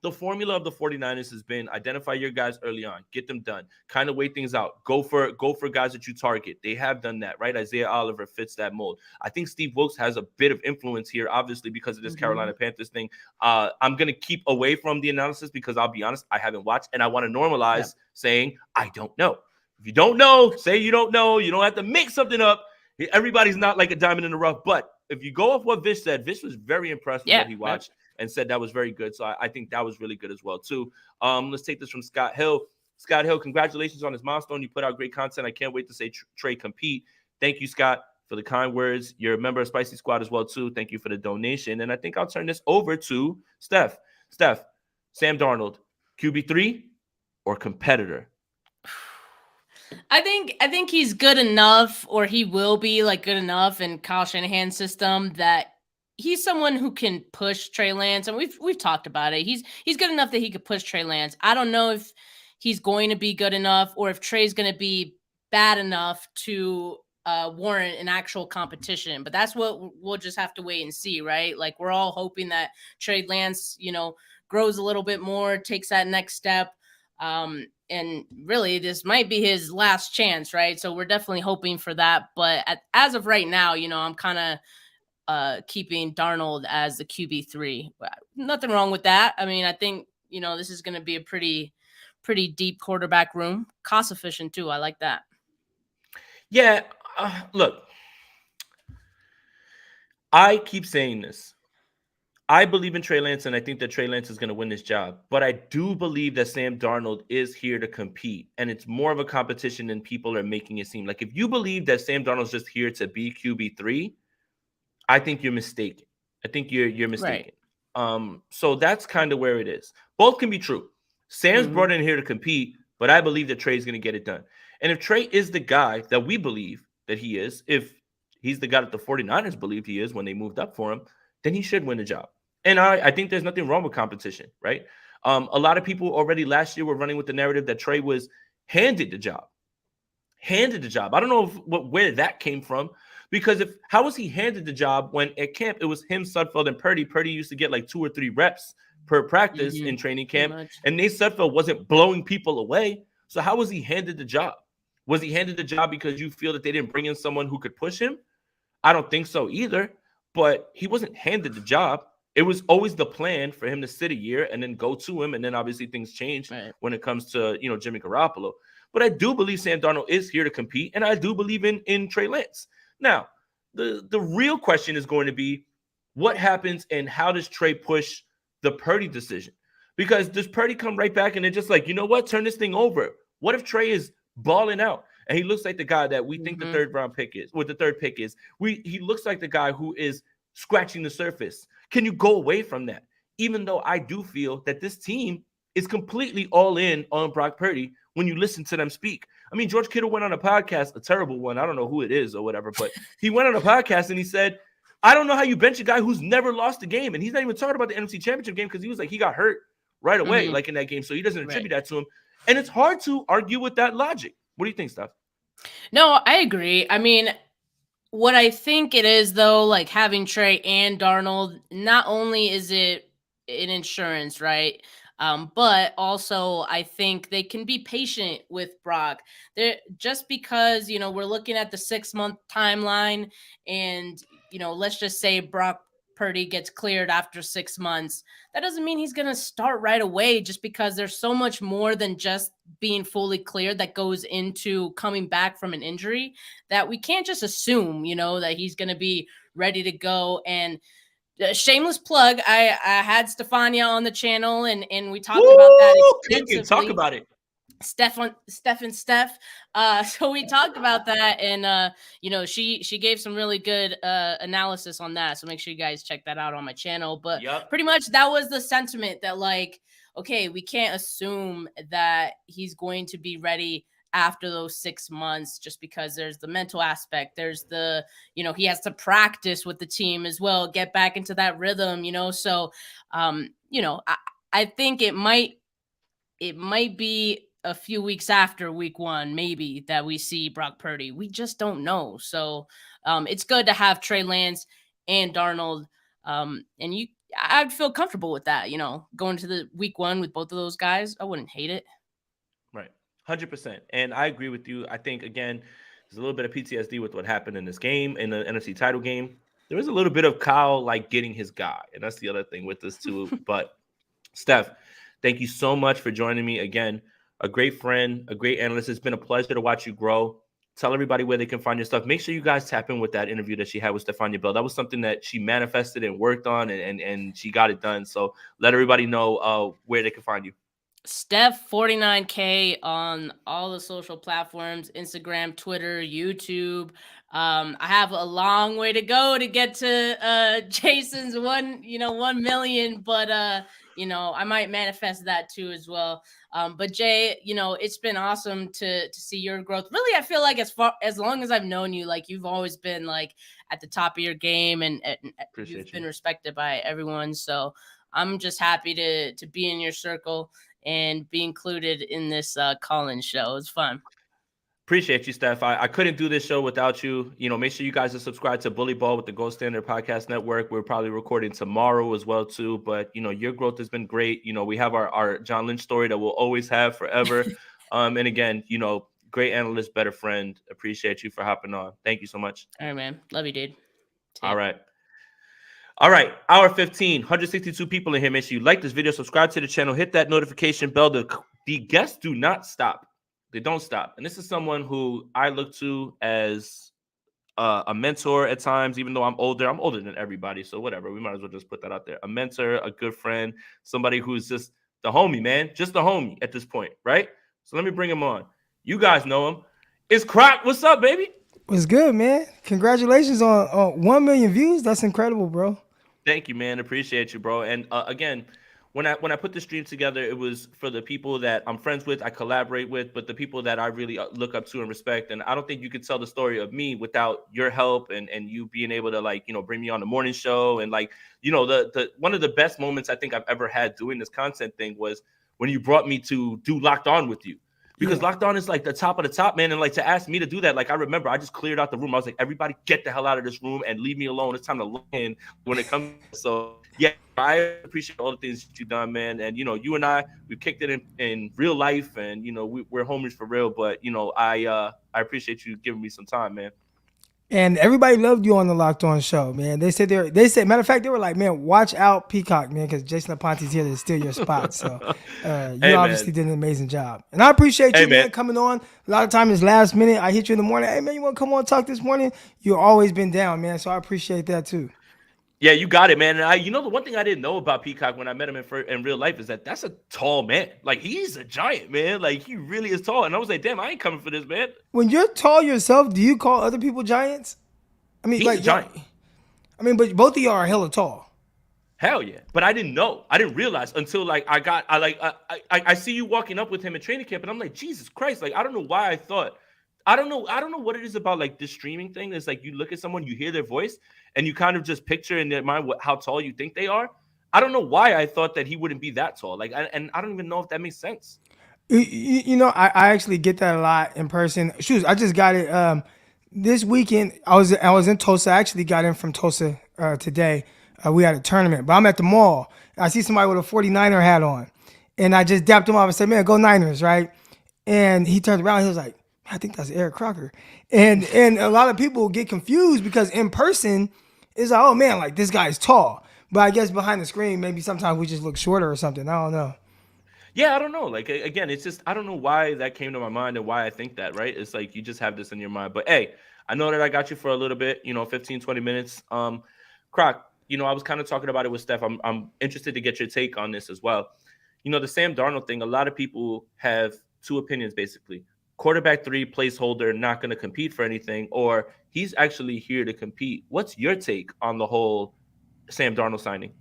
the formula of the 49ers has been identify your guys early on, get them done, kind of wait things out, go for guys that you target. They have done that, right? Isaiah Oliver fits that mold. I think Steve Wilkes has a bit of influence here, obviously, because of this Carolina Panthers thing. I'm going to keep away from the analysis because I'll be honest, I haven't watched, and I want to normalize saying I don't know. If you don't know, say you don't know. You don't have to make something up. Everybody's not like a diamond in the rough, but if you go off what Vish said, Vish was very impressed with what he watched. And said that was very good. So I think that was really good as well, too. Let's take this from Scott Hill. Scott Hill, congratulations on his milestone. You put out great content. I can't wait to say Trey compete. Thank you, Scott, for the kind words. You're a member of Spicy Squad as well, too. Thank you for the donation. And I think I'll turn this over to Steph. Steph, Sam Darnold, QB3 or competitor? I think he's good enough, or he will be like good enough in Kyle Shanahan's system that he's someone who can push Trey Lance, and we've talked about it. He's good enough that he could push Trey Lance. I don't know if he's going to be good enough or if Trey's going to be bad enough to warrant an actual competition. But that's what we'll just have to wait and see, right? Like, we're all hoping that Trey Lance, grows a little bit more, takes that next step. And really, this might be his last chance, right? So we're definitely hoping for that. But as of right now, I'm kind of keeping Darnold as the QB3. Nothing wrong with that. I mean, I think, this is going to be a pretty deep quarterback room. Cost efficient too. I like that. Yeah. Look, I keep saying this. I believe in Trey Lance, and I think that Trey Lance is going to win this job. But I do believe that Sam Darnold is here to compete, and it's more of a competition than people are making it seem. Like, if you believe that Sam Darnold's just here to be QB3, I think you're mistaken. I think you're mistaken. Right. So that's kind of where it is. Both can be true. Sam's brought in here to compete, but I believe that Trey's going to get it done. And if Trey is the guy that we believe that he is, if he's the guy that the 49ers believed he is when they moved up for him, then he should win the job. And I think there's nothing wrong with competition, right? A lot of people already last year were running with the narrative that Trey was handed the job. Handed the job. I don't know where that came from. Because how was he handed the job when at camp it was him, Sudfeld, and Purdy? Purdy used to get like 2 or 3 reps per practice in training camp, and Nate Sudfeld wasn't blowing people away. So how was he handed the job? Was he handed the job because you feel that they didn't bring in someone who could push him? I don't think so either. But he wasn't handed the job. It was always the plan for him to sit a year and then go to him, and then obviously things change when it comes to Jimmy Garoppolo. But I do believe Sam Darnold is here to compete, and I do believe in Trey Lance. Now, the real question is going to be what happens and how does Trey push the Purdy decision? Because does Purdy come right back and they're just like, you know what, turn this thing over? What if Trey is balling out and he looks like the guy that we think the third pick is? He looks like the guy who is scratching the surface. Can you go away from that? Even though I do feel that this team is completely all in on Brock Purdy when you listen to them speak. I mean, George Kittle went on a podcast, a terrible one. I don't know who it is or whatever, but he went on a podcast and he said, I don't know how you bench a guy who's never lost a game. And he's not even talking about the NFC Championship game because he was like, he got hurt right away, like in that game. So he doesn't attribute that to him. And it's hard to argue with that logic. What do you think, Steph? No, I agree. I mean, what I think it is, though, like having Trey and Darnold, not only is it an insurance, right? But also I think they can be patient with Brock. Just because, we're looking at the 6-month timeline and, let's just say Brock Purdy gets cleared after 6 months. That doesn't mean he's going to start right away, just because there's so much more than just being fully cleared that goes into coming back from an injury that we can't just assume, that he's going to be ready to go. And shameless plug, I had Stefania on the channel, and we talked about that extensively. Talk about it. Steph and Steph. So we talked about that, and she gave some really good analysis on that. So make sure you guys check that out on my channel. But pretty much that was the sentiment that, like, okay, we can't assume that he's going to be ready after those 6 months, just because there's the mental aspect. There's the, he has to practice with the team as well, get back into that rhythm, So, I think it might be a few weeks after week 1, maybe, that we see Brock Purdy. We just don't know. So it's good to have Trey Lance and Darnold. And I'd feel comfortable with that, going to the week 1 with both of those guys. I wouldn't hate it. Right. 100%. And I agree with you. I think, again, there's a little bit of PTSD with what happened in this game, in the NFC title game. There was a little bit of Kyle, like, getting his guy. And that's the other thing with this too. But Steph, thank you so much for joining me again. A great friend, a great analyst. It's been a pleasure to watch you grow. Tell everybody where they can find your stuff. Make sure you guys tap in with that interview that she had with Stefania Bell. That was something that she manifested and worked on, and she got it done. So let everybody know where they can find you. Steph 49K on all the social platforms, Instagram, Twitter, YouTube. I have a long way to go to get to Jason's 1 million, but I might manifest that too as well. But Jay, it's been awesome to see your growth. Really, I feel like as long as I've known you, like, you've always been, like, at the top of your game, and you've been respected by everyone. So I'm just happy to be in your circle and be included in this call-in show. It's fun. Appreciate you, Steph. I couldn't do this show without you. Make sure you guys are subscribed to Bully Ball with the Gold Standard Podcast Network. We're probably recording tomorrow as well too. But your growth has been great. We have our John Lynch story that we'll always have forever. And again, great analyst, better friend. Appreciate you for hopping on. Thank you so much. All right, man. Love you, dude. All right. Hour 15, 162 people in here. Make sure you like this video, subscribe to the channel, hit that notification bell. The guests do not stop. They don't stop. And this is someone who I look to as a mentor at times, even though I'm older. I'm older than everybody, so whatever. We might as well just put that out there. A mentor, a good friend, somebody who's just the homie, man. Just the homie at this point, right? So let me bring him on. You guys know him. It's Croc. What's up, baby? What's good, man? Congratulations on 1 million views. That's incredible, bro. Thank you, man. Appreciate you, bro. And again, when I put the stream together, it was for the people that I'm friends with, I collaborate with, but the people that I really look up to and respect. And I don't think you could tell the story of me without your help and you being able to, like, bring me on the morning show. And, like, the one of the best moments I think I've ever had doing this content thing was when you brought me to do Locked On with you. Because Locked On is, like, the top of the top, man. And, like, to ask me to do that, like, I remember I just cleared out the room. I was like, everybody get the hell out of this room and leave me alone. It's time to look in when it comes. So, yeah, I appreciate all the things that you've done, man. And, you and I, we've kicked it in real life. And, we're homies for real. But, I appreciate you giving me some time, man. And everybody loved you on the Locked On show, man. They said, matter of fact, they were like, man, watch out Peacock, man, because Jason Aponte's here to steal your spot. So you obviously did an amazing job. And I appreciate you, man, coming on. A lot of time is last minute. I hit you in the morning. Hey, man, you want to come on and talk this morning? You've always been down, man. So I appreciate that too. Yeah, you got it, man. And the one thing I didn't know about Peacock when I met him in real life is that's a tall man. Like, he's a giant, man. Like, he really is tall. And I was like, damn, I ain't coming for this, man. When you're tall yourself, do you call other people giants? I mean, he's a giant. I mean, but both of y'all are hella tall. Hell yeah. But I didn't know. I didn't realize until, like, I see you walking up with him in training camp, and I'm like, Jesus Christ. Like, I don't know why I thought. I don't know what it is about, like, this streaming thing. It's like you look at someone, you hear their voice, and you kind of just picture in their mind how tall you think they are. I don't know why I thought that he wouldn't be that tall. Like, and I don't even know if that makes sense. I actually get that a lot in person. Shoot, I just got it this weekend. I was in Tulsa. I actually got in from Tulsa today. We had a tournament, but I'm at the mall. I see somebody with a 49er hat on, and I just dapped him up and said, "Man, go Niners!" Right? And he turned around. He was like, I think that's Eric Crocker. And a lot of people get confused because in person, it's like, oh man, like, this guy's tall. But I guess behind the screen, maybe sometimes we just look shorter or something. I don't know. Yeah, I don't know. Like, again, it's just, I don't know why that came to my mind and why I think that, right? It's like you just have this in your mind. But hey, I know that I got you for a little bit, 15, 20 minutes. Croc, I was kind of talking about it with Steph. I'm interested to get your take on this as well. The Sam Darnold thing, a lot of people have two opinions, basically. Quarterback 3, placeholder, not going to compete for anything, or he's actually here to compete. What's your take on the whole Sam Darnold signing?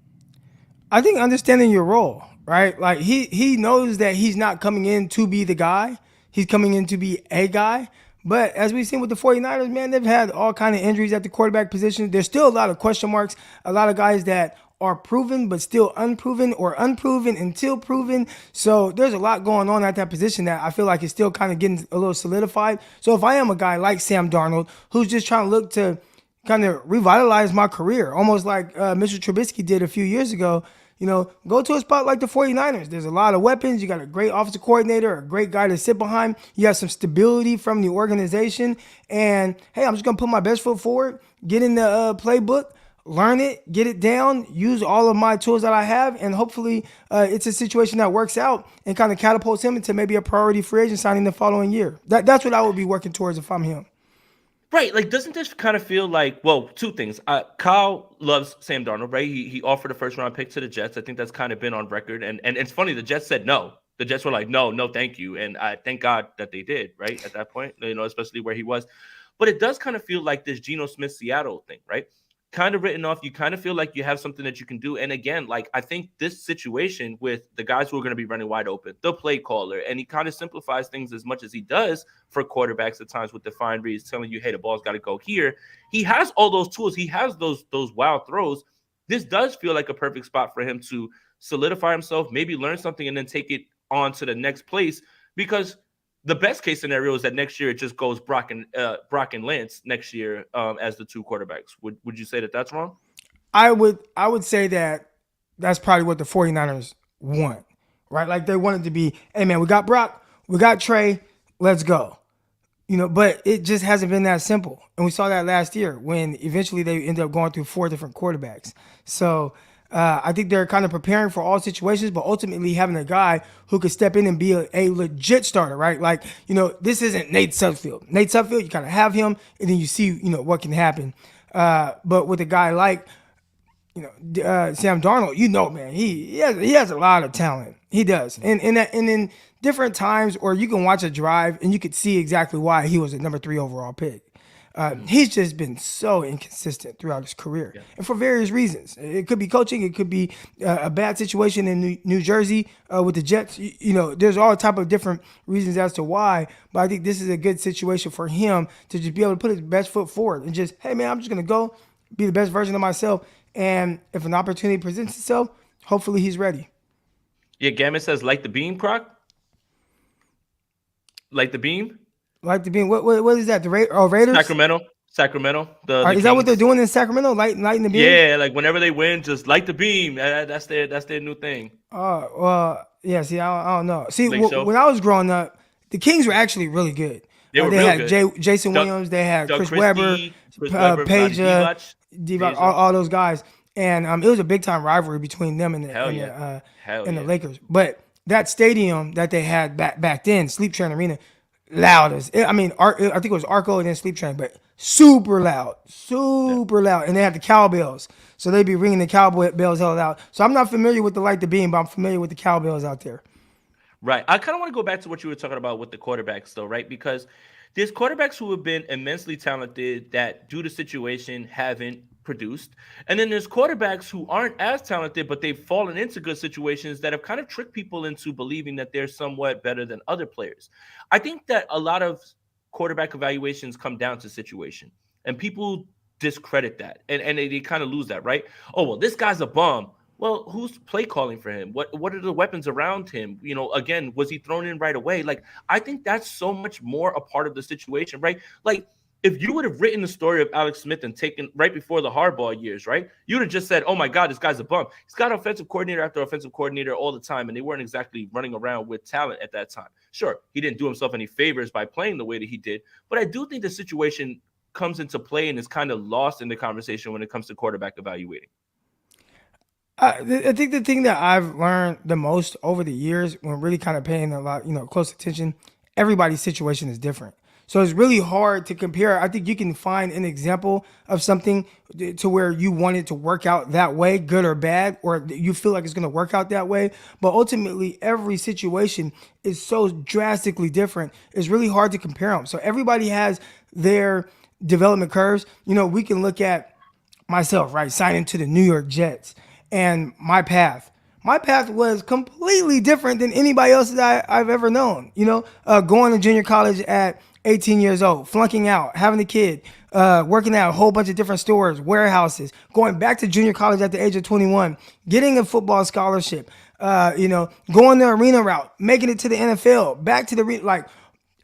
I think understanding your role, right? Like he knows that he's not coming in to be the guy. He's coming in to be a guy. But as we've seen with the 49ers, man, they've had all kind of injuries at the quarterback position. There's still a lot of question marks, a lot of guys that are proven but still unproven, or unproven until proven. So there's a lot going on at that position that I feel like is still kind of getting a little solidified. So if I am a guy like Sam Darnold who's just trying to look to kind of revitalize my career, almost like Mr. Trubisky did a few years ago, go to a spot like the 49ers. There's a lot of weapons. You got a great offensive coordinator, a great guy to sit behind. You have some stability from the organization. And, hey, I'm just going to put my best foot forward, get in the playbook, learn it, get it down, use all of my tools that I have, and hopefully it's a situation that works out and kind of catapults him into maybe a priority free agent signing the following year. That's what I would be working towards if I'm him. Right. Like, doesn't this kind of feel like, well, two things. Kyle loves Sam Darnold, right? He offered a first-round pick to the Jets. I think that's kind of been on record. And it's funny, the Jets said no. The Jets were like, no, thank you. And I thank God that they did, right, at that point, especially where he was. But it does kind of feel like this Geno Smith Seattle thing, right? Kind of written off. You kind of feel like you have something that you can do. And again, like, I think this situation with the guys who are going to be running wide open, the play caller, and he kind of simplifies things as much as he does for quarterbacks at times with defined reads, telling you, hey, the ball's got to go here. He has all those tools. He has those wild throws. This does feel like a perfect spot for him to solidify himself, maybe learn something, and then take it on to the next place, because the best case scenario is that next year it just goes Brock and Lance next year as the two quarterbacks. Would you say that that's wrong? I would say that that's probably what the 49ers want, right? Like, they want it to be, hey, man, we got Brock, we got Trey, let's go. But it just hasn't been that simple. And we saw that last year when eventually they ended up going through 4 different quarterbacks. So I think they're kind of preparing for all situations, but ultimately having a guy who could step in and be a legit starter, right? Like, this isn't Nate Sudfeld. Nate Sudfeld, you kind of have him, and then you see, what can happen. But with a guy like, Sam Darnold, man, he has a lot of talent. He does. And in different times, or you can watch a drive and you could see exactly why he was a number 3 overall pick. He's just been so inconsistent throughout his career, and for various reasons. It could be coaching. It could be a bad situation in New Jersey with the Jets. There's all type of different reasons as to why, but I think this is a good situation for him to just be able to put his best foot forward and just, hey, man, I'm just going to go be the best version of myself. And if an opportunity presents itself, hopefully he's ready. Yeah, Gammon says, like the beam, Croc? Like the beam? Like the beam. What is that? The Raiders? Sacramento. Is that what they're doing in Sacramento? Lighting the beam? Yeah, like whenever they win, just light the beam. That's their new thing. Oh, well, yeah. See, I don't know. See, when I was growing up, the Kings were actually really good. They were they real had good. Jason Williams. They had Doug Chris Christie, Webber, Page, Divac, all those guys, and it was a big time rivalry between them and the Lakers. But that stadium that they had back then, Sleep Train Arena, loud as I think it was Arco and then Sleep Train, but super loud, and they had the cowbells, so they'd be ringing the cowbells hell out. So I'm not familiar with the light the beam, but I'm familiar with the cowbells out there. Right. I kind of want to go back to what you were talking about with the quarterbacks, though, right? Because there's quarterbacks who have been immensely talented that, due to situation, haven't produced. And then there's quarterbacks who aren't as talented, but they've fallen into good situations that have kind of tricked people into believing that they're somewhat better than other players. I think that a lot of quarterback evaluations come down to situation, and people discredit that, and they kind of lose that, right? Oh, well, this guy's a bum. Well, who's play calling for him? What are the weapons around him? Again, was he thrown in right away? Like, I think that's so much more a part of the situation, right? Like, if you would have written the story of Alex Smith and taken right before the Harbaugh years, right? You would have just said, oh my God, this guy's a bum. He's got offensive coordinator after offensive coordinator all the time, and they weren't exactly running around with talent at that time. Sure, he didn't do himself any favors by playing the way that he did, but I do think the situation comes into play and is kind of lost in the conversation when it comes to quarterback evaluating. I think the thing that I've learned the most over the years, when really kind of paying a lot, close attention, everybody's situation is different. So it's really hard to compare. I think you can find an example of something to where you want it to work out that way, good or bad, or you feel like it's going to work out that way. But ultimately, every situation is so drastically different. It's really hard to compare them. So everybody has their development curves. You know, we can look at myself, right, signing to the New York Jets and my path. My path was completely different than anybody else that I've ever known. You know, going to junior college at 18 years old, flunking out, having a kid, working at a whole bunch of different stores, warehouses, going back to junior college at the age of 21, getting a football scholarship, you know, going the arena route, making it to the NFL, back to the like.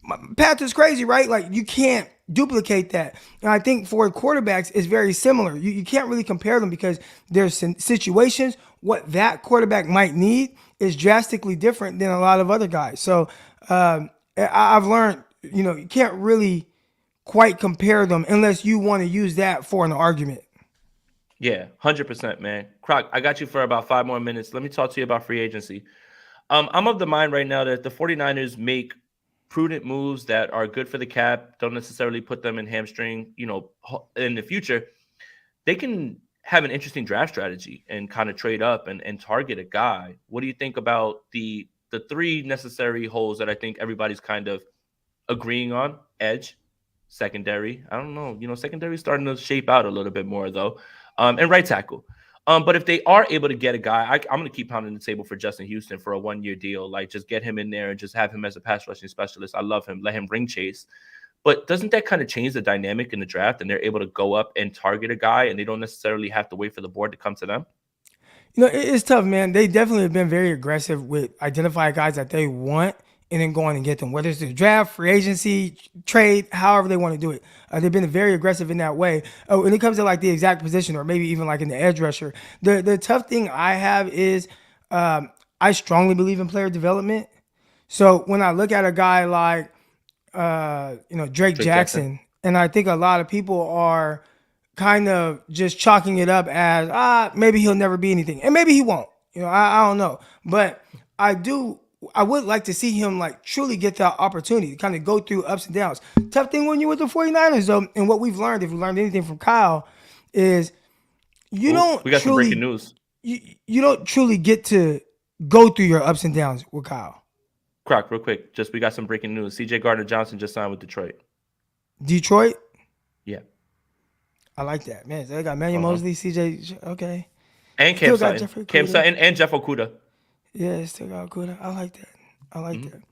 My path is crazy, right? Like you can't duplicate that. And I think for quarterbacks, it's very similar. You can't really compare them because there's situations. What that quarterback might need is drastically different than a lot of other guys. So I've learned, you know, you can't really quite compare them unless you want to use that for an argument. Yeah, 100%, man. Croc, I got you for about 5 more minutes. Let me talk to you about free agency. I'm of the mind right now that the 49ers make prudent moves that are good for the cap, don't necessarily put them in hamstring, you know, in the future. They can have an interesting draft strategy and kind of trade up and target a guy. What do you think about the 3 necessary holes that I think everybody's kind of agreeing on? Edge, secondary. I don't know. You know, secondary is starting to shape out a little bit more, though. And right tackle. But if they are able to get a guy, I'm going to keep pounding the table for Justin Houston for a 1-year deal. Like, just get him in there and just have him as a pass rushing specialist. I love him. Let him ring chase. But doesn't that kind of change the dynamic in the draft, and they're able to go up and target a guy, and they don't necessarily have to wait for the board to come to them? You know, it's tough, man. They definitely have been very aggressive with identifying guys that they want and then going and get them, whether it's the draft, free agency, trade, however they want to do it. They've been very aggressive in that way. When it comes to like the exact position or maybe even like in the edge rusher, the tough thing I have is I strongly believe in player development. So when I look at a guy like, you know, Drake Jackson, and I think a lot of people are kind of just chalking it up as, maybe he'll never be anything. And maybe he won't. You know, I don't know. But I would like to see him like truly get that opportunity to kind of go through ups and downs. Tough thing when you're with the 49ers, though, and what we've learned, if we learned anything from Kyle, is we got some breaking news. You don't truly get to go through your ups and downs with Kyle. Croc, real quick, we got some breaking news. CJ Gardner-Johnson just signed with Detroit. Detroit? Yeah. I like that. Man, they got Manuel Mosley, CJ, okay. And Cam Sutton and Jeff Okudah. Yeah, still got Okudah. I like that. That.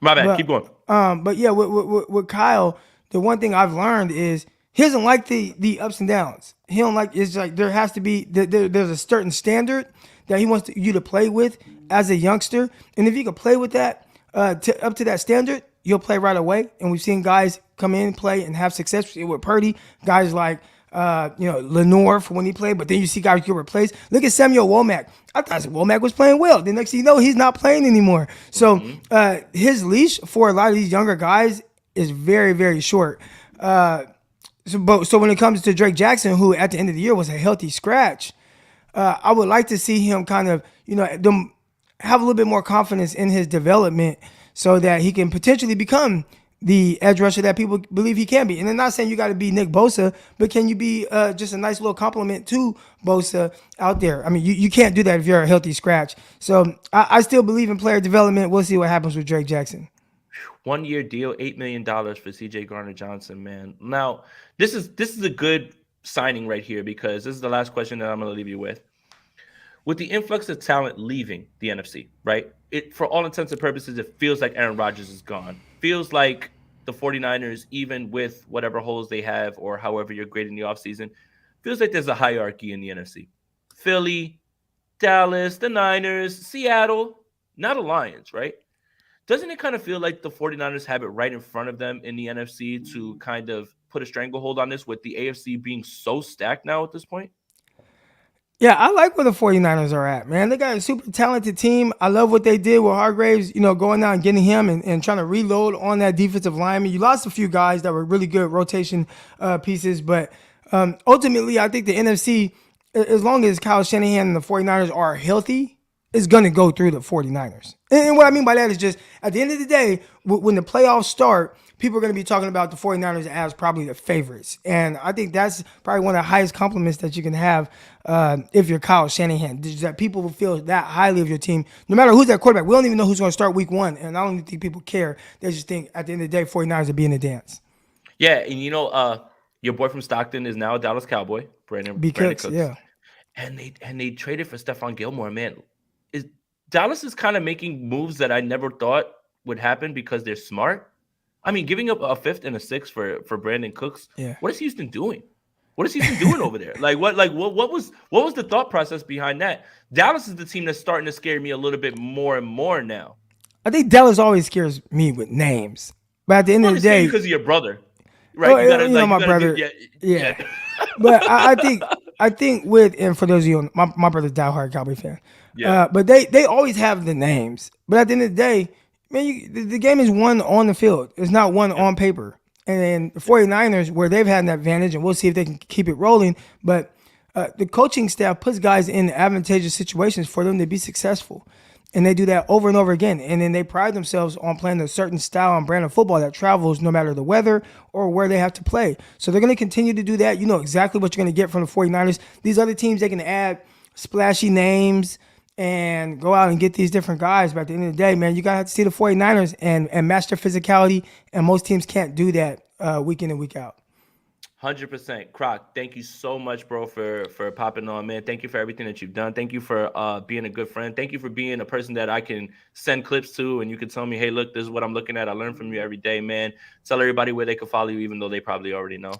My bad. Keep going. But yeah, with Kyle, the one thing I've learned is he doesn't like the ups and downs. He don't like. It's like there has to be there's a certain standard that he wants you to play with as a youngster, and if you can play with that up to that standard, you'll play right away. And we've seen guys come in, play, and have success with Purdy. Guys like Lenore for when he played, but then you see guys get replaced. Look at Samuel Womack. I thought Womack was playing well. The next thing you know, he's not playing anymore. So his leash for a lot of these younger guys is very, very short. So when it comes to Drake Jackson, who at the end of the year was a healthy scratch, I would like to see him kind of, have a little bit more confidence in his development so that he can potentially become the edge rusher that people believe he can be. And I'm not saying you got to be Nick Bosa, but can you be just a nice little compliment to Bosa out there? I mean, you can't do that if you're a healthy scratch. So I still believe in player development. We'll see what happens with Drake Jackson. 1-year deal, $8 million for CJ Gardner-Johnson, man. Now, this is a good signing right here because this is the last question that I'm going to leave you with. With the influx of talent leaving the NFC, right? It, for all intents and purposes, it feels like Aaron Rodgers is gone. Feels like the 49ers, even with whatever holes they have or however you're grading the offseason, feels like there's a hierarchy in the NFC. Philly, Dallas, the Niners, Seattle, not a Lions, right? Doesn't it kind of feel like the 49ers have it right in front of them in the NFC to kind of put a stranglehold on this with the AFC being so stacked now at this point? Yeah, I like where the 49ers are at, man. They got a super talented team. I love what they did with Hargraves, going out and getting him and trying to reload on that defensive lineman. You lost a few guys that were really good rotation pieces, but ultimately, I think the NFC, as long as Kyle Shanahan and the 49ers are healthy, is going to go through the 49ers. And what I mean by that is just, at the end of the day, when the playoffs start, people are going to be talking about the 49ers as probably the favorites. And I think that's probably one of the highest compliments that you can have if you're Kyle Shanahan, is that people will feel that highly of your team, no matter who's that quarterback. We don't even know who's going to start week 1, and I don't even think people care. They just think at the end of the day, 49ers will be in the dance. Yeah, and your boy from Stockton is now a Dallas Cowboy, Brandon Cooks. Yeah. And they traded for Stephon Gilmore, man. Dallas is kind of making moves that I never thought would happen because they're smart. I mean, giving up a 5th and a 6th for Brandon Cooks. Yeah. What is Houston doing? What is Houston doing over there? What was the thought process behind that? Dallas is the team that's starting to scare me a little bit more and more now. I think Dallas always scares me with names, but at the end of the day, because of your brother, right? Oh, my brother. Yeah. But I think with, and for those of you, my brother's a diehard Cowboy fan. Yeah. But they always have the names. But at the end of the day, man, the game is won on the field. It's not won on paper. And then the 49ers, where they've had an advantage, and we'll see if they can keep it rolling. But the coaching staff puts guys in advantageous situations for them to be successful. And they do that over and over again. And then they pride themselves on playing a certain style and brand of football that travels no matter the weather or where they have to play. So they're going to continue to do that. You know exactly what you're going to get from the 49ers. These other teams, they can add splashy names and go out and get these different guys. But at the end of the day, man, you got to have to see the 49ers and match their physicality. And most teams can't do that week in and week out. 100%. Croc, thank you so much, bro, for popping on, man. Thank you for everything that you've done. Thank you for being a good friend. Thank you for being a person that I can send clips to, and you can tell me, hey, look, this is what I'm looking at. I learn from you every day, man. Tell everybody where they can follow you, even though they probably already know.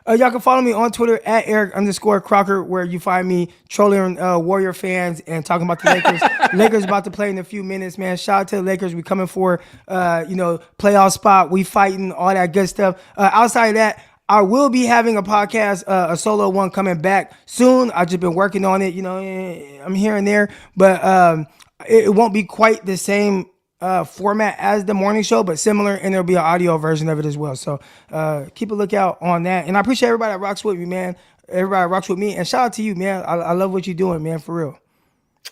Y'all can follow me on Twitter at Eric_Crocker, where you find me trolling Warrior fans and talking about the Lakers. Lakers about to play in a few minutes, man. Shout out to the Lakers. We coming for, playoff spot. We fighting, all that good stuff. Outside of that, I will be having a podcast, a solo one coming back soon. I've just been working on it. I'm here and there, but it won't be quite the same format as the morning show, but similar, and there'll be an audio version of it as well. So keep a lookout on that. And I appreciate everybody that rocks with me, man. Everybody rocks with me. And shout out to you, man. I love what you're doing, man, for real.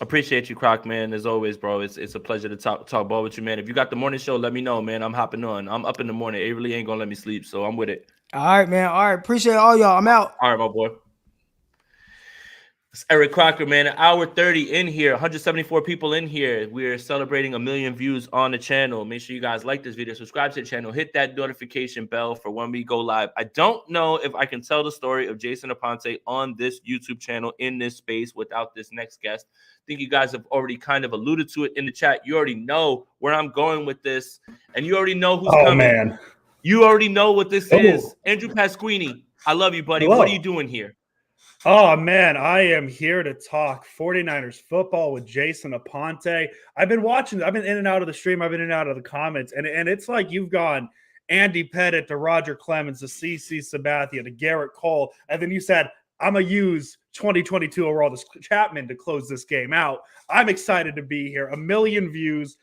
Appreciate you, Croc, man. As always, bro. It's a pleasure to talk ball with you, man. If you got the morning show, let me know, man. I'm hopping on. I'm up in the morning. It really ain't gonna let me sleep, so I'm with it. All right, man. All right. Appreciate all y'all. I'm out. All right, my boy. It's Eric Crocker, man. An hour 30 in here. 174 people in here. We're celebrating 1 million views on the channel. Make sure you guys like this video, subscribe to the channel, hit that notification bell for when we go live. I don't know if I can tell the story of Jason Aponte on this YouTube channel in this space without this next guest. I think you guys have already kind of alluded to it in the chat. You already know where I'm going with this, and you already know who's coming. Man. You already know what this is. Andrew Pasquini, I love you, buddy. Hello. What are you doing here? Oh, man, I am here to talk 49ers football with Jason Aponte. I've been watching. I've been in and out of the stream. I've been in and out of the comments. And it's like you've gone Andy Pettit to Roger Clemens to CC Sabathia to Garrett Cole. And then you said, I'm going to use 2022 overall Chapman to close this game out. I'm excited to be here. 1 million views.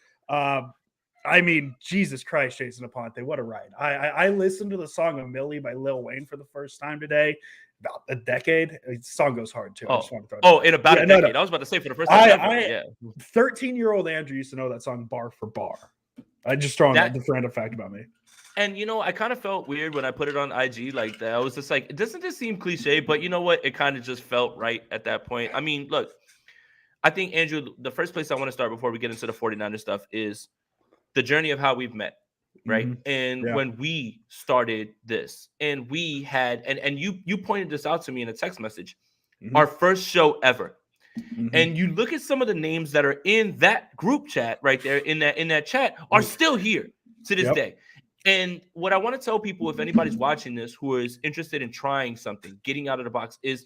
I mean, Jesus Christ, Jason Aponte, what a ride. I listened to the song "A Millie" by Lil Wayne for the first time today. About a decade. The song goes hard, too. I just want to throw in about a decade. I was about to say for the first time. 13-year-old Andrew used to know that song bar for bar. I just throwing that the random fact about me. And, I kind of felt weird when I put it on IG like that. I was just like, doesn't this seem cliche? But you know what? It kind of just felt right at that point. I mean, look, I think, Andrew, the first place I want to start before we get into the 49ers stuff is the journey of how we've met, right? Mm-hmm. And when we started this, and we had, and you pointed this out to me in a text message, our first show ever. And you look at some of the names that are in that group chat right there, in that chat, are still here to this day. And what I want to tell people, if anybody's watching this who is interested in trying something, getting out of the box, is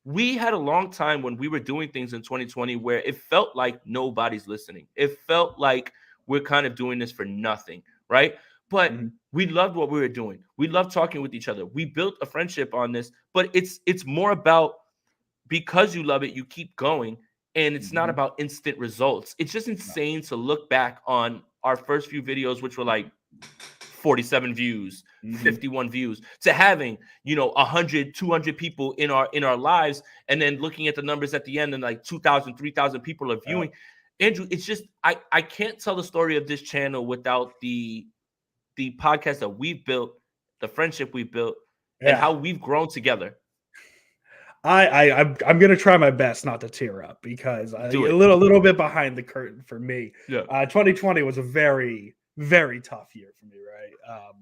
we had a long time when we were doing things in 2020 where it felt like nobody's listening. It felt like we're kind of doing this for nothing, right? But we loved what we were doing. We loved talking with each other. We built a friendship on this, but it's more about, because you love it, you keep going, and it's not about instant results. It's just insane to look back on our first few videos, which were like 47 views, 51 views, to having, 100, 200 people in our lives, and then looking at the numbers at the end and like 2,000, 3,000 people are viewing. Andrew, it's just, I can't tell the story of this channel without the the podcast that we've built, the friendship we built, and Yeah. how we've grown together. I'm gonna try my best not to tear up because a Do it. little bit behind the curtain for me. Yeah. 2020 was a very, very tough year for me, right?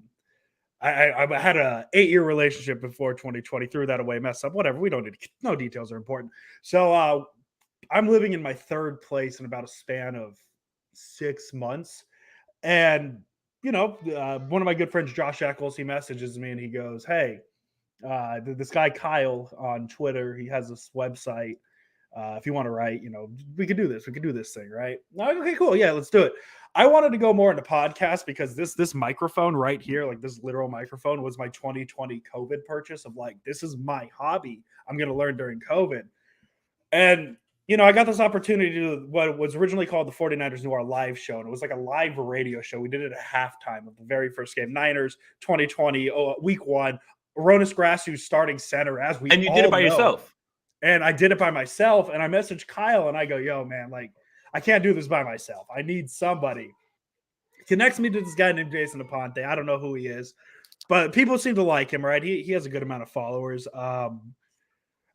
I had a 8-year relationship before 2020, threw that away, messed up, whatever. We don't need no details are important. So I'm living in my third place in about a span of 6 months, and one of my good friends, Josh Eccles, he messages me and he goes, "Hey, this guy Kyle on Twitter, he has this website. If you want to write, we could do this. We could do this thing, right?" Okay, cool. Yeah, let's do it. I wanted to go more into podcasts because this microphone right here, like this literal microphone, was my 2020 COVID purchase of like, this is my hobby. I'm going to learn during COVID. And, I got this opportunity to do what was originally called the 49ers Noir live show. And it was like a live radio show. We did it at halftime of the very first game. Niners 2020, week 1. Aronis Grasu starting center, as we And you did it by yourself. And I did it by myself. And I messaged Kyle and I go, "Yo, man, like, I can't do this by myself. I need somebody." Connects me to this guy named Jason Aponte. I don't know who he is, but people seem to like him, right? He has a good amount of followers.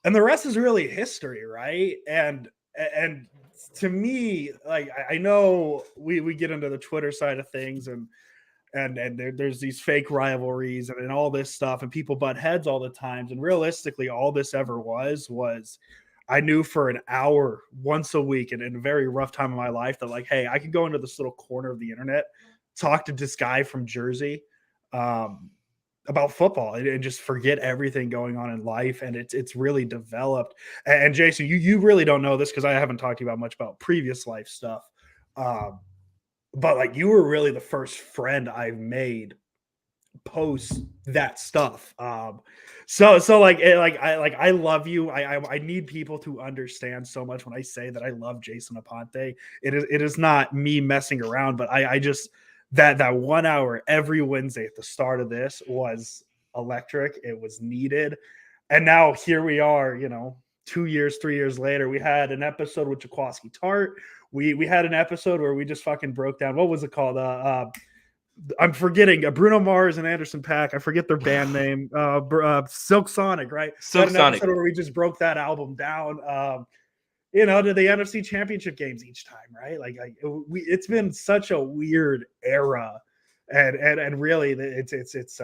And the rest is really history, right? And to me, like, I know we get into the Twitter side of things and there's these fake rivalries and all this stuff, and people butt heads all the times. And realistically, all this ever was I knew for an hour once a week and in a very rough time of my life that, like, hey, I could go into this little corner of the internet, talk to this guy from Jersey about football and just forget everything going on in life. And it's really developed. And Jason, you really don't know this because I haven't talked to you about much about previous life stuff. But like, you were really the first friend I've made post that stuff. So I love you. I need people to understand so much when I say that I love Jason Aponte. It is not me messing around, but I just that 1 hour every Wednesday at the start of this was electric. It was needed. And now here we are, 2 years, 3 years later. We had an episode with Jaquaski Tart. We had an episode where we just fucking broke down. What was it called? I'm forgetting Bruno Mars and Anderson .Paak. I forget their band name. Silk Sonic, right? Silk Sonic. Episode where we just broke that album down. To the NFC Championship games each time, right? It's been such a weird era, and really, it's.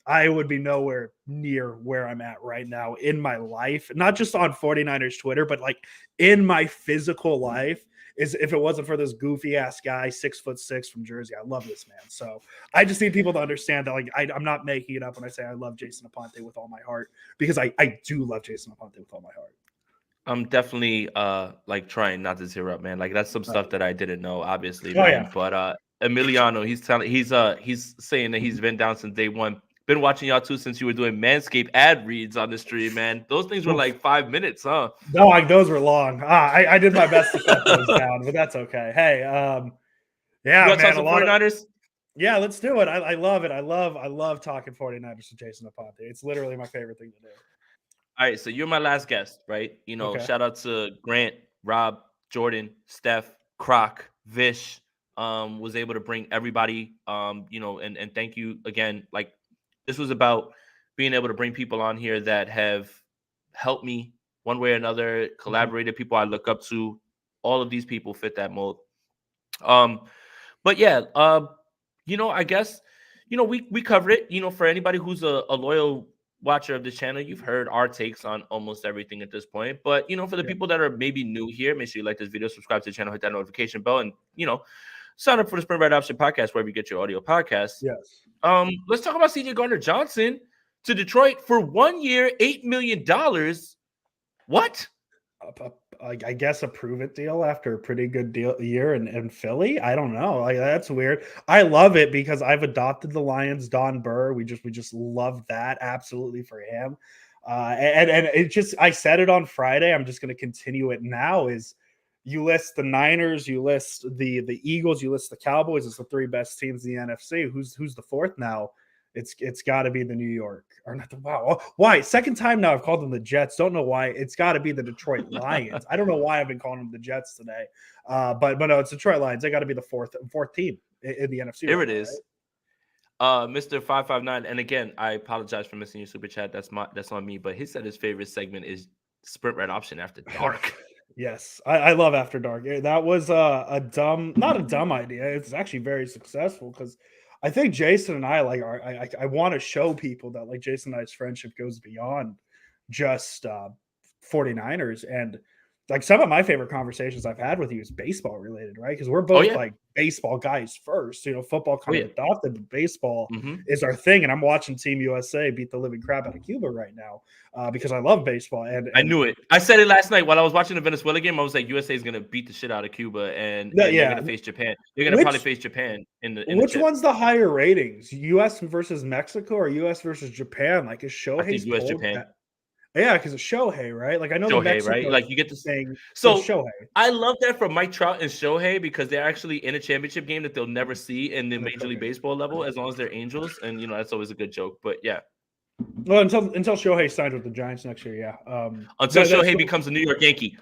I would be nowhere near where I'm at right now in my life, not just on 49ers Twitter, but like in my physical life. Is if it wasn't for this goofy ass guy, 6'6" from Jersey. I love this man. So I just need people to understand that, like, I'm not making it up when I say I love Jason Aponte with all my heart, because I do love Jason Aponte with all my heart. I'm definitely like trying not to tear up, man. Like, that's some stuff that I didn't know, obviously, Oh, man. yeah. But Emiliano, he's saying that he's been down since day one. Been watching y'all too since you were doing Manscaped ad reads on the stream, man. Those things were like 5 minutes, huh? No, those were long. I did my best to cut those down, but that's okay. Hey, yeah, you man, talk some 49ers? Yeah, let's do it. I love it. I love talking 49ers to Jason Aponte. It's literally my favorite thing to do. All right, so you're my last guest, right? Okay. Shout out to Grant, Rob, Jordan, Steph, Croc, Vish, was able to bring everybody, and thank you again. Like, this was about being able to bring people on here that have helped me one way or another, collaborated, people I look up to. All of these people fit that mold. But yeah, I guess, we covered it. For anybody who's a loyal watcher of this channel, you've heard our takes on almost everything at this point. But, for the people that are maybe new here, make sure you like this video, subscribe to the channel, hit that notification bell, and, sign up for the Sprint Right Option podcast, wherever you get your audio podcasts. Yes. Let's talk about CJ Gardner-Johnson to Detroit for 1 year, $8 million. What? I guess a prove it deal after a pretty good year in Philly. I don't know. Like, that's weird. I love it because I've adopted the Lions, Don Burr. We just love that absolutely for him. And it just, I said it on Friday. I'm just going to continue it now. Is you list the Niners, you list the Eagles, you list the Cowboys as the three best teams in the NFC. Who's the fourth now? It's got to be the New York, or not the wow. Why? Second time now I've called them the Jets. Don't know why. It's got to be the Detroit Lions. I don't know why I've been calling them the Jets today. But no, it's Detroit Lions. They got to be the fourth team in the NFC. Here it is. Mr. 559, and again, I apologize for missing your super chat. That's on me. But he said his favorite segment is Sprint Red Option After Dark. Yes, I love After Dark. That was not a dumb idea. It's actually very successful because I think Jason and I I want to show people that like Jason and I's friendship goes beyond just 49ers, and like some of my favorite conversations I've had with you is baseball related, right? Because we're both like baseball guys first. Football kind of adopted, but baseball is our thing. And I'm watching Team USA beat the living crap out of Cuba right now because I love baseball. And I knew it. I said it last night while I was watching the Venezuela game. I was like, USA is going to beat the shit out of Cuba, and they're going to face Japan. They're going to probably face Japan in the. Which one's the higher ratings, U.S. versus Mexico or U.S. versus Japan? Like, is Shohei's U.S. Japan? Yeah, because of Shohei, right? Like I know Shohei, the Mexico right? Like you get this thing. So Shohei. I love that for Mike Trout and Shohei because they're actually in a championship game that they'll never see in the Major League Baseball level, as long as they're Angels, and that's always a good joke. But yeah, well, until Shohei signed with the Giants next year, yeah. Until Shohei becomes a New York Yankee.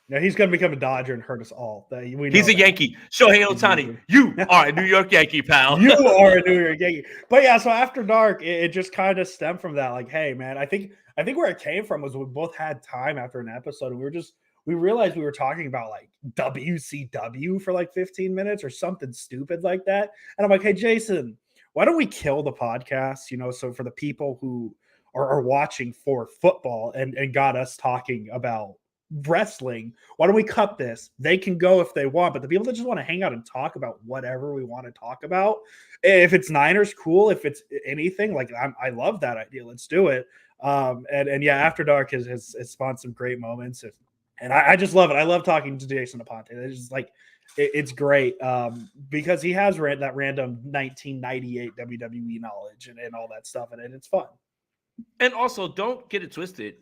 Yeah, he's going to become a Dodger and hurt us all. He's a Yankee. Shohei Ohtani, you are a New York Yankee, pal. You are a New York Yankee. But yeah, so After Dark, it just kind of stemmed from that. Like, hey, man, I think where it came from was we both had time after an episode, and we realized we were talking about like WCW for like 15 minutes or something stupid like that. And I'm like, hey, Jason, why don't we kill the podcast? So for the people who are watching for football and got us talking about wrestling, why don't we cut this? They can go if they want, but the people that just want to hang out and talk about whatever we want to talk about, if it's Niners, cool. If it's anything, like I love that idea. Let's do it. And yeah, After Dark has spawned some great moments, and I just love it. I love talking to Jason Aponte. It's just like it's great because he has that random 1998 WWE knowledge and all that stuff, and it's fun. And also, don't get it twisted.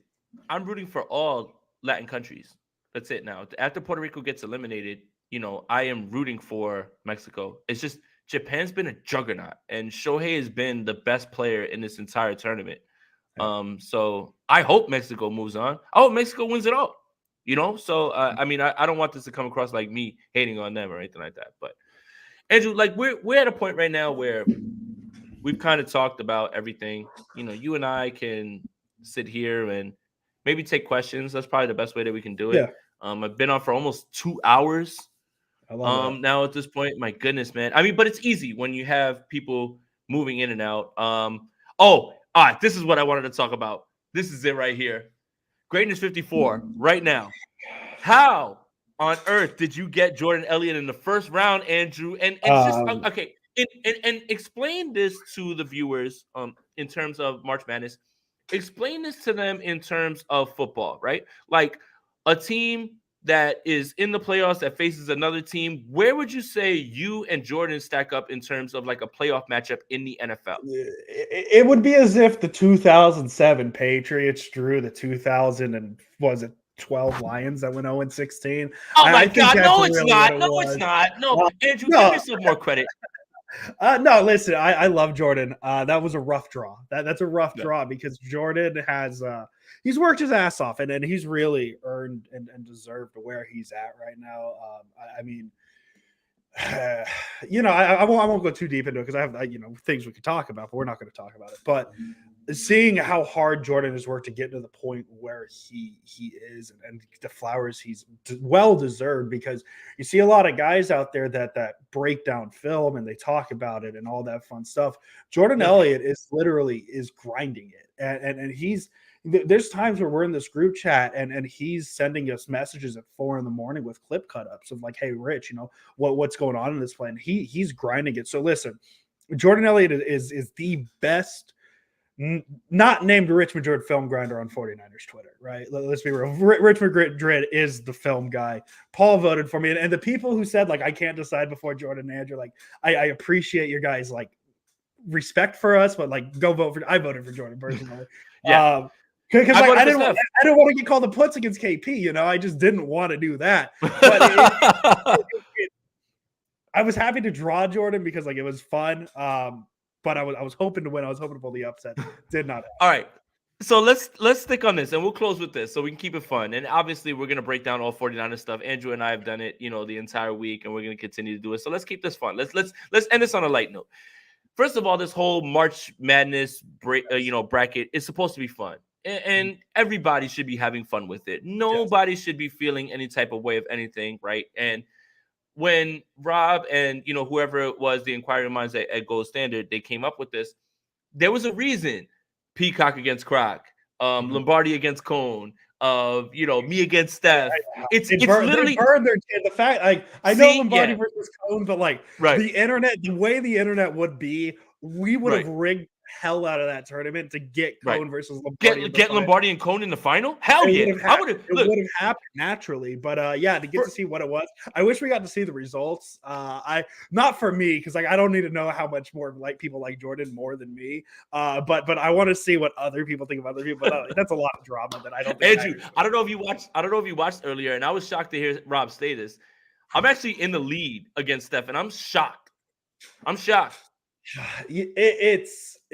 I'm rooting for all Latin countries. That's it now. After Puerto Rico gets eliminated, I am rooting for Mexico. It's just Japan's been a juggernaut, and Shohei has been the best player in this entire tournament. So I hope Mexico moves on. I hope Mexico wins it all. So I mean, I don't want this to come across like me hating on them or anything like that. But Andrew, like we're at a point right now where we've kind of talked about everything. You and I can sit here and maybe take questions. That's probably the best way that we can do it. Yeah. I've been on for almost 2 hours. I love now at this point. My goodness, man. I mean, but it's easy when you have people moving in and out. This is what I wanted to talk about. This is it right here. Greatness 54 right now. How on earth did you get Jordan Elliott in the first round, Andrew? And just okay. And explain this to the viewers in terms of March Madness. Explain this to them in terms of football, right? Like a team that is in the playoffs that faces another team. Where would you say you and Jordan stack up in terms of like a playoff matchup in the NFL? It would be as if the 2007 Patriots drew the 12 Lions that went 0-16. Oh my God! No, it's not. No, it's not. No, Andrew, give yourself more credit. No, listen, I love Jordan. That was a rough draw. That's a rough draw because Jordan has he's worked his ass off and he's really earned and deserved where he's at right now. I mean, I won't go too deep into it because I have things we could talk about, but we're not going to talk about it. But seeing how hard Jordan has worked to get to the point where he is and the flowers he's well deserved, because you see a lot of guys out there that break down film and they talk about it and all that fun stuff. Jordan Elliott is grinding it. And there's times where we're in this group chat and he's sending us messages at 4 a.m. with clip cut ups of like, hey, Rich, what's going on in this play? And he's grinding it. So listen, Jordan Elliott is the best not named Rich Madrid film grinder on 49ers Twitter, right? Let's be real. Rich Madrid is the film guy. Paul voted for me. And the people who said, like, I can't decide before Jordan and Andrew, like, I appreciate your guys' like respect for us, but like go vote for. I voted for Jordan personally. Yeah. Because like, I didn't want to get called the puts against KP. I just didn't want to do that. But I was happy to draw Jordan because like it was fun. But I was hoping to win. I was hoping to pull the upset. Did not happen. All right. So let's stick on this and we'll close with this so we can keep it fun. And obviously we're going to break down all 49ers stuff. Andrew and I have done it, the entire week, and we're going to continue to do it. So let's keep this fun. Let's end this on a light note. first of all, this whole March Madness bracket is supposed to be fun. And everybody should be having fun with it. Nobody should be feeling any type of way of anything, right? And when Rob and whoever it was, the inquiring minds at Gold Standard, they came up with this, there was a reason. Peacock against Croc, Lombardi against Cohn, me against Steph. It's literally the fact. I know Lombardi versus Cohn, but the internet, the way the internet would be, we would have rigged hell out of that tournament to get Cohn versus Lombardi. Get Lombardi and Cohn in the final? Hell yeah. It would have happened naturally. But to get to see what it was. I wish we got to see the results. Not for me, because I don't need to know how much more people like Jordan more than me. But I want to see what other people think of other people. That's a lot of drama that I don't think. Andrew, I don't know if you watched earlier, and I was shocked to hear Rob say this. I'm actually in the lead against Steph, and I'm shocked.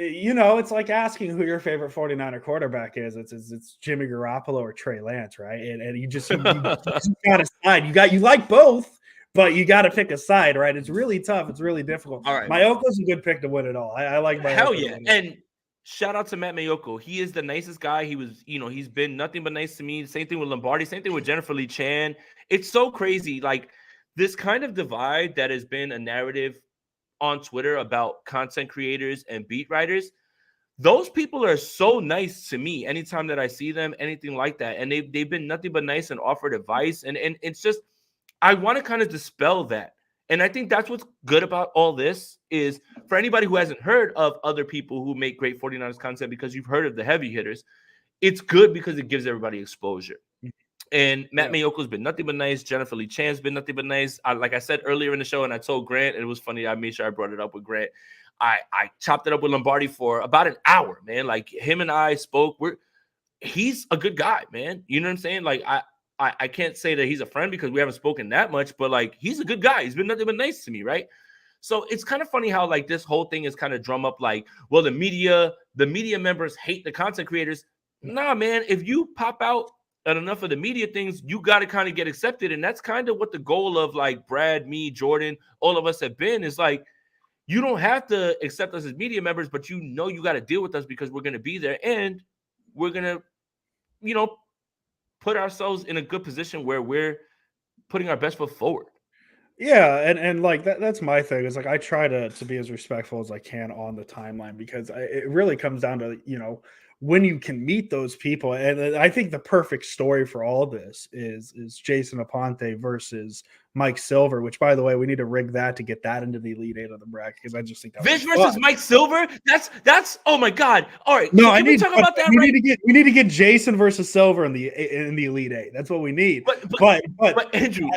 It's like asking who your favorite 49er quarterback is. It's Jimmy Garoppolo or Trey Lance, right? And you just got to side. You like both, but you got to pick a side, right? It's really tough. It's really difficult. All right, Mayoko's a good pick to win it all. I like Mayoko. Hell yeah! And shout out to Matt Mayoko. He is the nicest guy. He was, he's been nothing but nice to me. Same thing with Lombardi. Same thing with Jennifer Lee Chan. It's so crazy, this kind of divide that has been a narrative on Twitter about content creators and beat writers. Those people are so nice to me anytime that I see them, anything like that. And they've been nothing but nice and offered advice. And it's just, I want to kind of dispel that. And I think that's what's good about all this is for anybody who hasn't heard of other people who make great 49ers content, because you've heard of the heavy hitters, it's good because it gives everybody exposure. And Matt Mayoko's been nothing but nice. Jennifer Lee Chan's been nothing but nice. Like I said earlier in the show, and I told Grant, and it was funny, I made sure I brought it up with Grant. I chopped it up with Lombardi for about an hour, man. Him and I spoke. He's a good guy, man. You know what I'm saying? I can't say that he's a friend because we haven't spoken that much, but he's a good guy. He's been nothing but nice to me, right? So it's kind of funny how this whole thing is kind of drum up well, the media members hate the content creators. Nah, man, if you pop out at enough of the media things, you got to kind of get accepted. And that's kind of what the goal of Brad, me, Jordan, all of us have been, is you don't have to accept us as media members, but you got to deal with us because we're going to be there and we're going to, put ourselves in a good position where we're putting our best foot forward. Yeah, and that's my thing is I try to be as respectful as I can on the timeline, because it really comes down to when you can meet those people. And I think the perfect story for all this is Jason Aponte versus Mike Silver, which, by the way, we need to rig that to get that into the Elite Eight of the bracket, because I just think that Vish versus Mike Silver. That's oh my god. All right, no, can we talk about that? We need to get Jason versus Silver in the Elite Eight. That's what we need. But Andrew,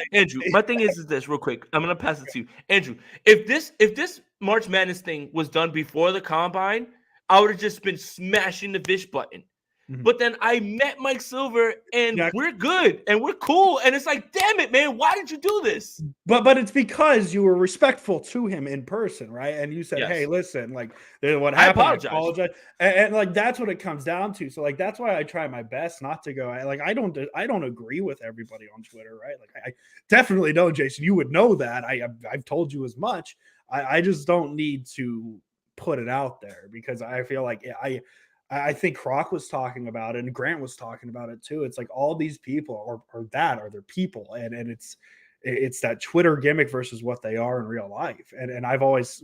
my thing is this real quick. I'm gonna pass it to you, Andrew. If this March Madness thing was done before the combine, I would have just been smashing the Vish button. But then I met Mike Silver, and we're good, and we're cool. And it's damn it, man, why did you do this? But it's because you were respectful to him in person, right? And you said, hey, listen, what happened? I apologize. And that's what it comes down to. So that's why I try my best not to go. I don't agree with everybody on Twitter, right? I definitely don't, Jason. You would know that. I've told you as much. I just don't need to put it out there, because I feel I think Croc was talking about it, and Grant was talking about it too. It's all these people are their people, and it's that Twitter gimmick versus what they are in real life. And I've always,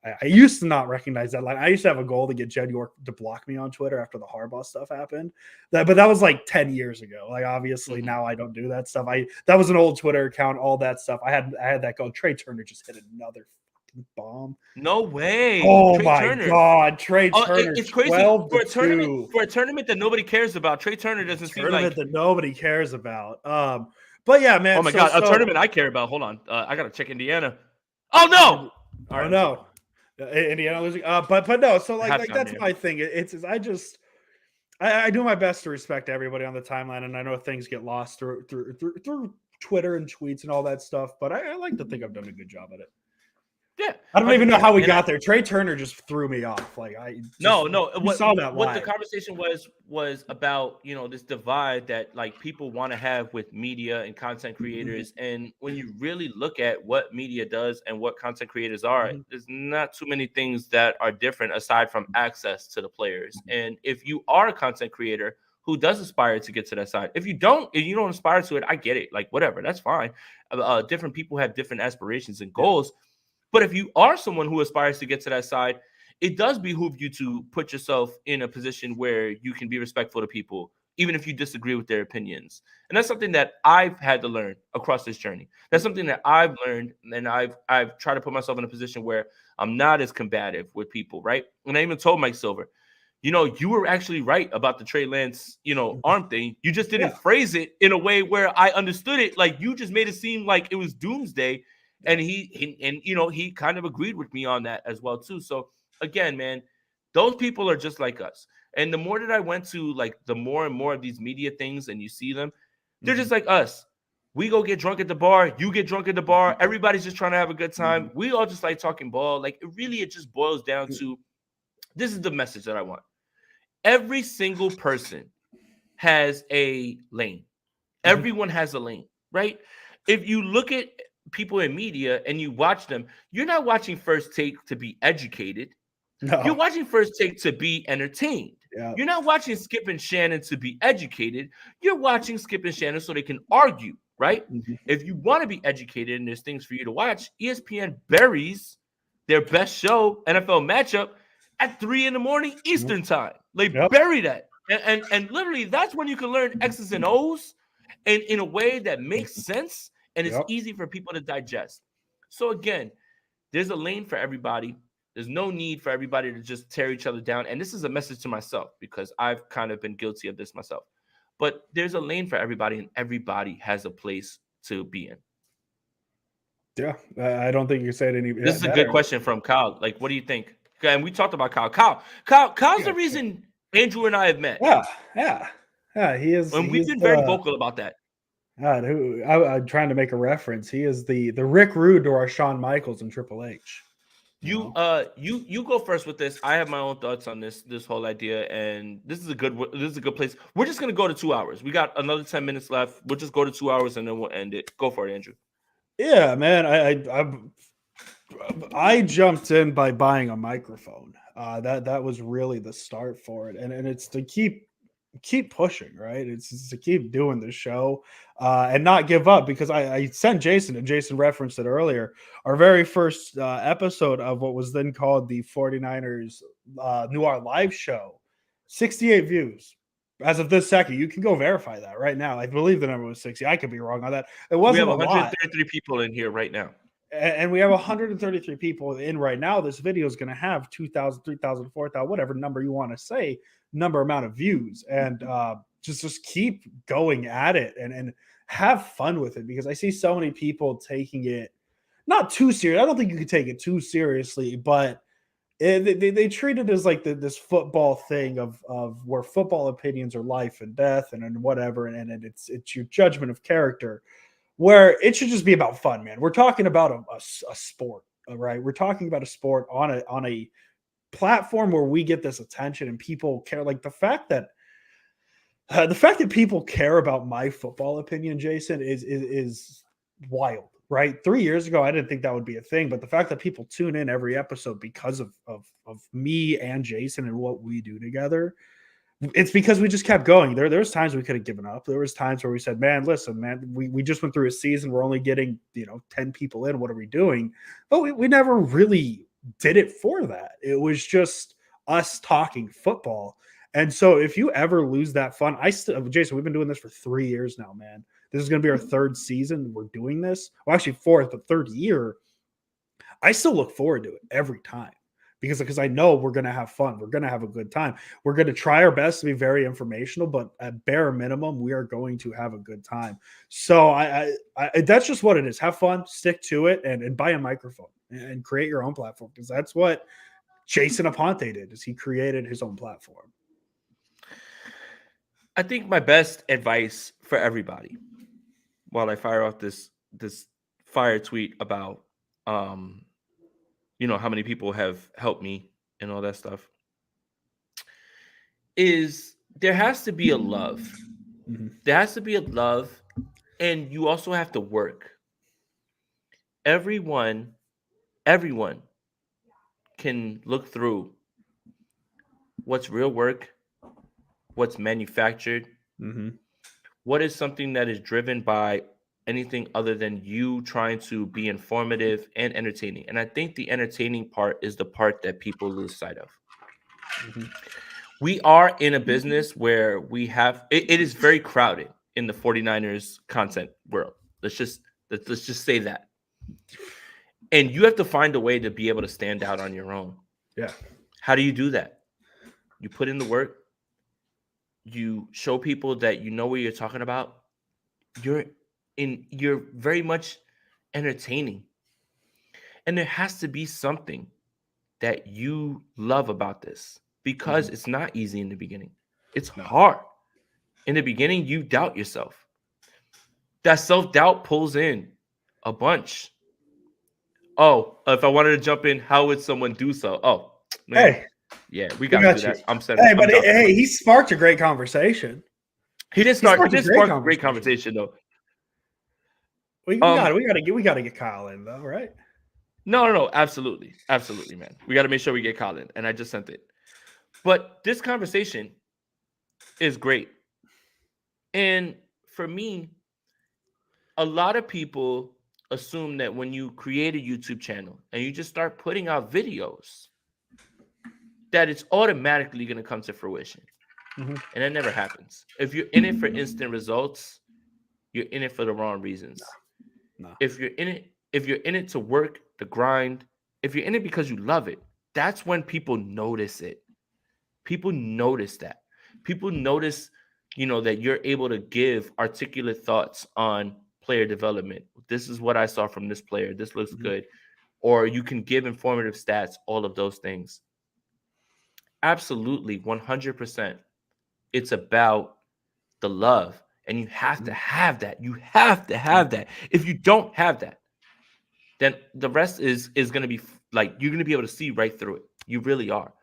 I used to not recognize that. I used to have a goal to get Jed York to block me on Twitter after the Harbaugh stuff happened. But that was 10 years ago. Obviously now I don't do that stuff. That was an old Twitter account, all that stuff. I had that goal. Trey Turner just hit another bomb. No way. Oh God, Trey Turner. It's crazy for a tournament that nobody cares about. Trey Turner doesn't seem that nobody cares about. But yeah, man. Oh my God, a tournament I care about. Hold on, I gotta check Indiana. Oh no! All right, no, Indiana losing. But no. So that's my thing. I do my best to respect everybody on the timeline, and I know things get lost through Twitter and tweets and all that stuff. But I like to think I've done a good job at it. Yeah, I don't even know how we 100%. got there. Trey Turner just threw me off. Like No. you saw that What the live. conversation was about, this divide that like people want to have with media and content creators. And when you really look at what media does and what content creators are, there's not too many things that are different aside from access to the players. And if you are a content creator who does aspire to get to that side, if you don't aspire to it, I get it. Like whatever, that's fine. Different people have different aspirations and goals. But if you are someone who aspires to get to that side, it does behoove you to put yourself in a position where you can be respectful to people, even if you disagree with their opinions. And that's something that I've had to learn across this journey. That's something that I've learned, and I've tried to put myself in a position where I'm not as combative with people, right? And I even told Mike Silver, you were actually right about the Trey Lance, arm thing. You just didn't phrase it in a way where I understood it. Like you just made it seem like it was doomsday. And he kind of agreed with me on that as well too. So again, man, those people are just like us. And the more that I went to like the more and more of these media things and you see them, they're just like us. We go get drunk at the bar. You get drunk at the bar. Everybody's just trying to have a good time. We all just like talking ball. Like it just boils down to, this is the message that I want. Every single person has a lane. Everyone has a lane, right? If you look at people in media and you watch them, you're not watching First Take to be educated. No. You're watching First Take to be entertained. Yeah. You're not watching Skip and Shannon to be educated. You're watching Skip and Shannon so they can argue, right? If you want to be educated and there's things for you to watch, ESPN buries their best show, NFL Matchup, at 3 a.m. Eastern time. They bury that. And literally that's when you can learn X's and O's and in a way that makes sense and it's easy for people to digest. So again, there's a lane for everybody. There's no need for everybody to just tear each other down. And this is a message to myself because I've kind of been guilty of this myself. But there's a lane for everybody and everybody has a place to be in. Yeah, I don't think you said any. This is a good question from Kyle. Like, what do you think? And we talked about Kyle. Kyle's the reason Andrew and I have met. Yeah. He is. And we've been very vocal about that. God, I'm trying to make a reference. He is the Rick Rude to our Shawn Michaels and Triple H. You go first with this. I have my own thoughts on this whole idea, and this is a good place. We're just gonna go to 2 hours. We got another 10 minutes left. We'll just go to 2 hours and then we'll end it. Go for it, Andrew. Yeah, man. I jumped in by buying a microphone. That was really the start for it, and it's to keep pushing, right? It's to keep doing the show and not give up, because I sent Jason, and Jason referenced it earlier, our very first episode of what was then called the 49ers Noir live show, 68 views as of this second. You can go verify that right now. I believe the number was 60. I could be wrong on that. It wasn't. We have 133 people in here right now. And we have 133 people in right now. This video is going to have 2,000, 3,000, 4,000, whatever number you want to say, amount of views. And just keep going at it and have fun with it, because I see so many people taking it not too serious. I don't think you could take it too seriously, but they treat it as like this football thing of where football opinions are life and death and whatever. And it's your judgment of character, where it should just be about fun, man. We're talking about a sport, right? We're talking about a sport on a platform where we get this attention and people care. Like the fact that people care about my football opinion, Jason, is wild, right? 3 years ago, I didn't think that would be a thing, but the fact that people tune in every episode because of me and Jason and what we do together, it's because we just kept going. There was times we could have given up. There was times where we said, man, listen, man, we just went through a season. We're only getting, 10 people in. What are we doing? But we never really did it for that. It was just us talking football. And so if you ever lose that fun, Jason, we've been doing this for 3 years now, man. This is going to be our third season. We're doing this. Well, actually fourth, but third year. I still look forward to it every time. Because I know we're going to have fun. We're going to have a good time. We're going to try our best to be very informational, but at bare minimum, we are going to have a good time. So I that's just what it is. Have fun, stick to it, and buy a microphone and create your own platform, because that's what Jason Aponte did, is he created his own platform. I think my best advice for everybody, while I fire off this fire tweet about you know, how many people have helped me and all that stuff, is there has to be a love. There has to be a love, and you also have to work. Everyone can look through what's real work, what's manufactured, what is something that is driven by anything other than you trying to be informative and entertaining. And I think the entertaining part is the part that people lose sight of. We are in a business where we have it is very crowded in the 49ers content world. Let's just say that. And you have to find a way to be able to stand out on your own. Yeah. How do you do that? You put in the work. You show people that you know what you're talking about. You're very much entertaining. And there has to be something that you love about this, because it's not easy in the beginning. It's hard. In the beginning, you doubt yourself. That self-doubt pulls in a bunch. Oh, if I wanted to jump in, how would someone do so? Oh, man. Hey. Yeah, we got to do that. I'm setting. Hey, but hey, he sparked a great conversation. He did spark a great conversation, though. We got to get Kyle in, though, right? No, absolutely, man. We got to make sure we get Kyle in, and I just sent it. But this conversation is great, and for me, a lot of people assume that when you create a YouTube channel and you just start putting out videos, that it's automatically going to come to fruition. And that never happens. If you're in it for instant results, you're in it for the wrong reasons. No. If you're in it to work, the grind, if you're in it because you love it, that's when people notice it. People notice that. People notice, you know, that you're able to give articulate thoughts on player development. This is what I saw from this player. This looks good. Or you can give informative stats, all of those things. Absolutely, 100%. It's about the love, and you have to have that. You have to have that. If you don't have that, then the rest is going to be like, you're going to be able to see right through it. You really are.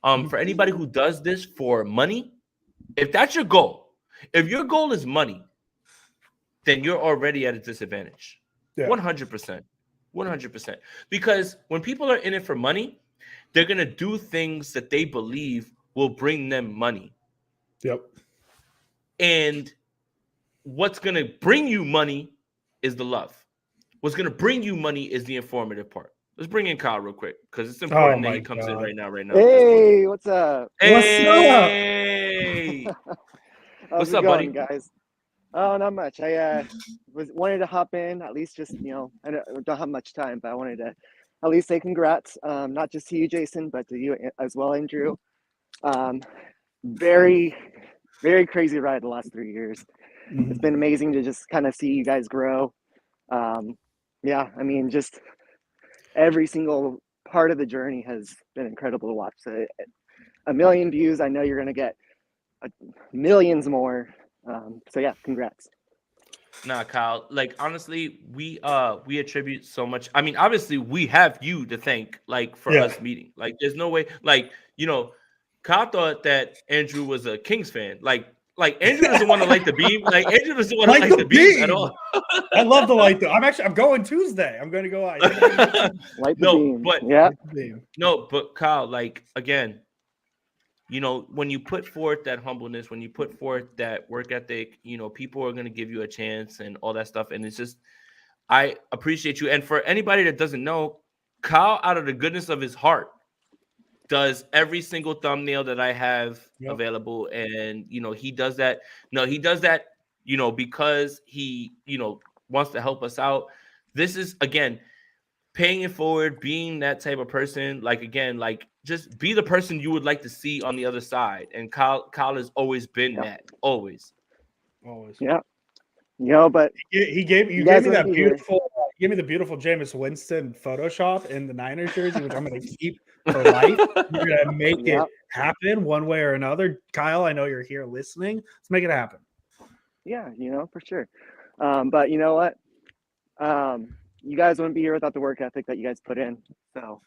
For anybody who does this for money, if that's your goal, if your goal is money, then you're already at a disadvantage. 100%. 100%. Because when people are in it for money, they're going to do things that they believe will bring them money. Yep. And what's going to bring you money is the love. What's going to bring you money is the informative part. Let's bring in Kyle real quick, because it's important that he comes in right now. Hey, what's up? Hey. What's up, going, buddy? guys? Oh, not much. I wanted to hop in, at least just, you know, I don't have much time, but I wanted to at least say congrats, not just to you, Jason, but to you as well, Andrew. Very, very crazy ride the last 3 years. It's been amazing to just kind of see you guys grow. Yeah, I mean, just every single part of the journey has been incredible to watch. So 1 million views, I know you're going to get millions more. So yeah, congrats. Nah, Kyle, like, honestly, we attribute so much. I mean, obviously we have you to thank, like, for us meeting. Like, there's no way, like, you know, Kyle thought that Andrew was a Kings fan. Like Andrew doesn't want to light the beam. Like, Andrew doesn't want to light the beam at all. I love the light. I'm going Tuesday. I'm going to go light the beam. But yeah. No, but Kyle, like, again, you know, when you put forth that humbleness, when you put forth that work ethic, you know, people are going to give you a chance and all that stuff. And it's just, I appreciate you. And for anybody that doesn't know, Kyle, out of the goodness of his heart, does every single thumbnail that I have available. And, you know, he does that. No, he does that, you know, because he, you know, wants to help us out. This is, again, paying it forward, being that type of person. Like, again, like, just be the person you would like to see on the other side. And Kyle has always been that. Always. Yeah. You know, but he gave me that beautiful. He gave me the beautiful Jameis Winston Photoshop in the Niners jersey, which I'm going to keep for life. You're going to make it happen one way or another. Kyle, I know you're here listening. Let's make it happen. Yeah, you know, for sure. But you know what? You guys wouldn't be here without the work ethic that you guys put in. So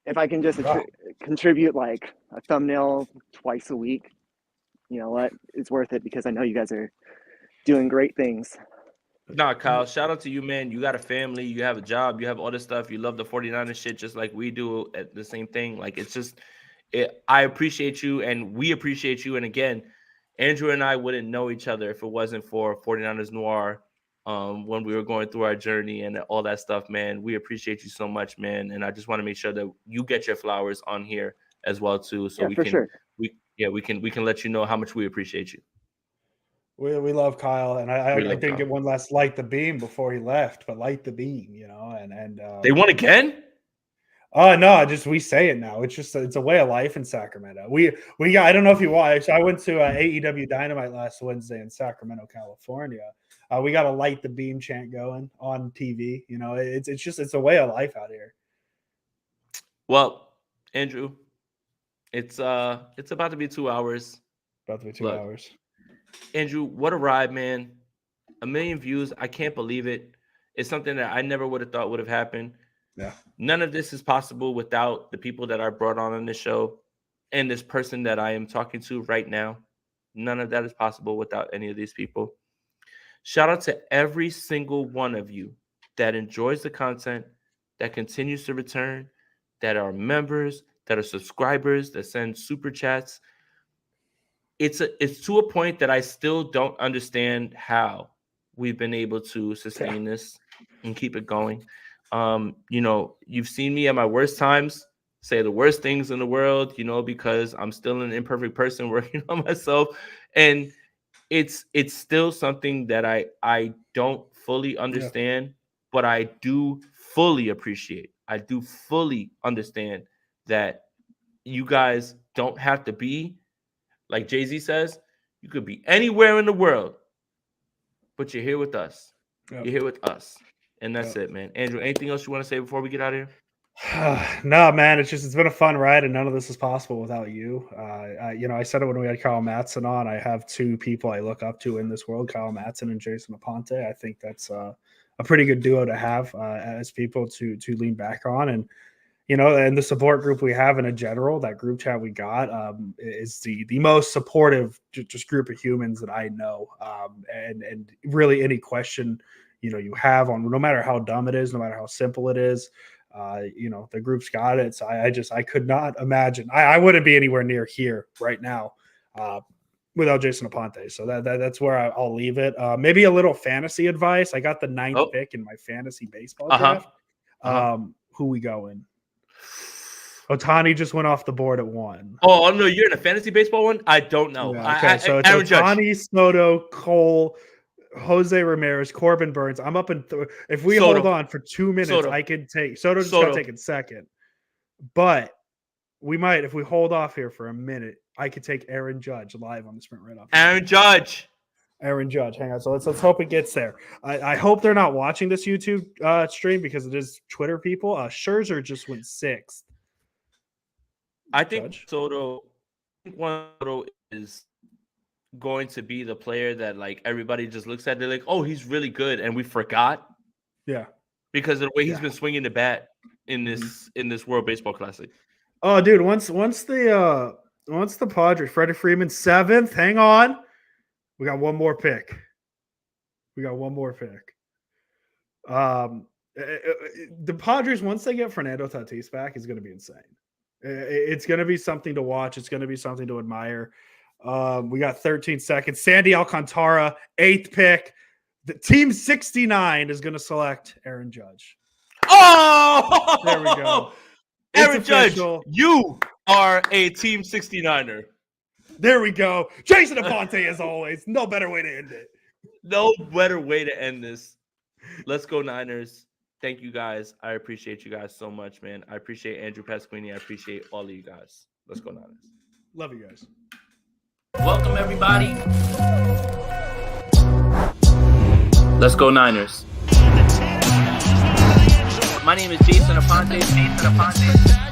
if I can just contribute like a thumbnail twice a week, you know what? It's worth it because I know you guys are doing great things. Nah, Kyle, shout out to you, man. You got a family, you have a job, you have all this stuff. You love the 49ers shit just like we do at the same thing. Like, it's just, I appreciate you and we appreciate you. And again, Andrew and I wouldn't know each other if it wasn't for 49ers Noir when we were going through our journey and all that stuff, man. We appreciate you so much, man. And I just want to make sure that you get your flowers on here as well, too. So we can let you know how much we appreciate you. We love Kyle, and I didn't get one last light the beam before he left, but light the beam, you know, and they won again. Oh no, we say it now. It's a way of life in Sacramento. We got, I don't know if you watched. I went to AEW Dynamite last Wednesday in Sacramento, California. We got a light the beam chant going on TV. You know, it's a way of life out here. Well, Andrew, it's about to be 2 hours. About to be 2 hours. Andrew, what a ride, man. 1 million views. I can't believe it. It's something that I never would have thought would have happened. Yeah. None of this is possible without the people that I brought on this show and this person that I am talking to right now. None of that is possible without any of these people. Shout out to every single one of you that enjoys the content, that continues to return, that are members, that are subscribers, that send super chats. It's to a point that I still don't understand how we've been able to sustain this and keep it going. You know, you've seen me at my worst times say the worst things in the world, you know, because I'm still an imperfect person working on myself. And it's still something that I don't fully understand, but I do fully appreciate. I do fully understand that you guys don't have to be, like Jay-Z says, you could be anywhere in the world, but you're here with us. Yep. You're here with us. And that's it, man. Andrew, anything else you want to say before we get out of here? No, man. It's been a fun ride, and none of this is possible without you. You know, I said it when we had Kyle Matson on. I have two people I look up to in this world, Kyle Matson and Jason Aponte. I think that's a pretty good duo to have as people to lean back on. And, you know, and the support group we have in general, that group chat we got is the most supportive just group of humans that I know. And really any question, you know, you have on, no matter how dumb it is, no matter how simple it is, you know, the group's got it. So I could not imagine. I wouldn't be anywhere near here right now without Jason Aponte. So that's where I'll leave it. Maybe a little fantasy advice. I got the 9th pick in my fantasy baseball draft. Who we going? Otani just went off the board at 1. Oh, no, you're in a fantasy baseball one? I don't know. Yeah, okay, so it's Otani, Soto, Cole, Jose Ramirez, Corbin Burns. I'm up in if we hold on for 2 minutes, I can take Soto. Just got to take it second, but we might, if we hold off here for a minute, I could take Aaron Judge live on the Sprint Right Off. Aaron Judge. Hang on. So let's hope it gets there. I hope they're not watching this YouTube stream because it is Twitter people. Scherzer just went 6th. I think Soto is going to be the player that like everybody just looks at. They're like, oh, he's really good, and we forgot. Yeah, because of the way he's been swinging the bat in this World Baseball Classic. Oh, dude, once the Padres, Freddie Freeman 7th. Hang on, we got one more pick. The Padres, once they get Fernando Tatis back, is going to be insane. It's going to be something to watch. It's going to be something to admire. We got 13 seconds. Sandy Alcantara, 8th pick. The team 69 is going to select Aaron Judge. Oh, there we go. Aaron Judge, you are a team 69er. There we go. Jason Aponte, as always. No better way to end it. No better way to end this. Let's go Niners. Thank you guys. I appreciate you guys so much, man. I appreciate Andrew Pasquini. I appreciate all of you guys. Let's go Niners. Love you guys. Welcome, everybody. Let's go Niners. My name is Jason Aponte.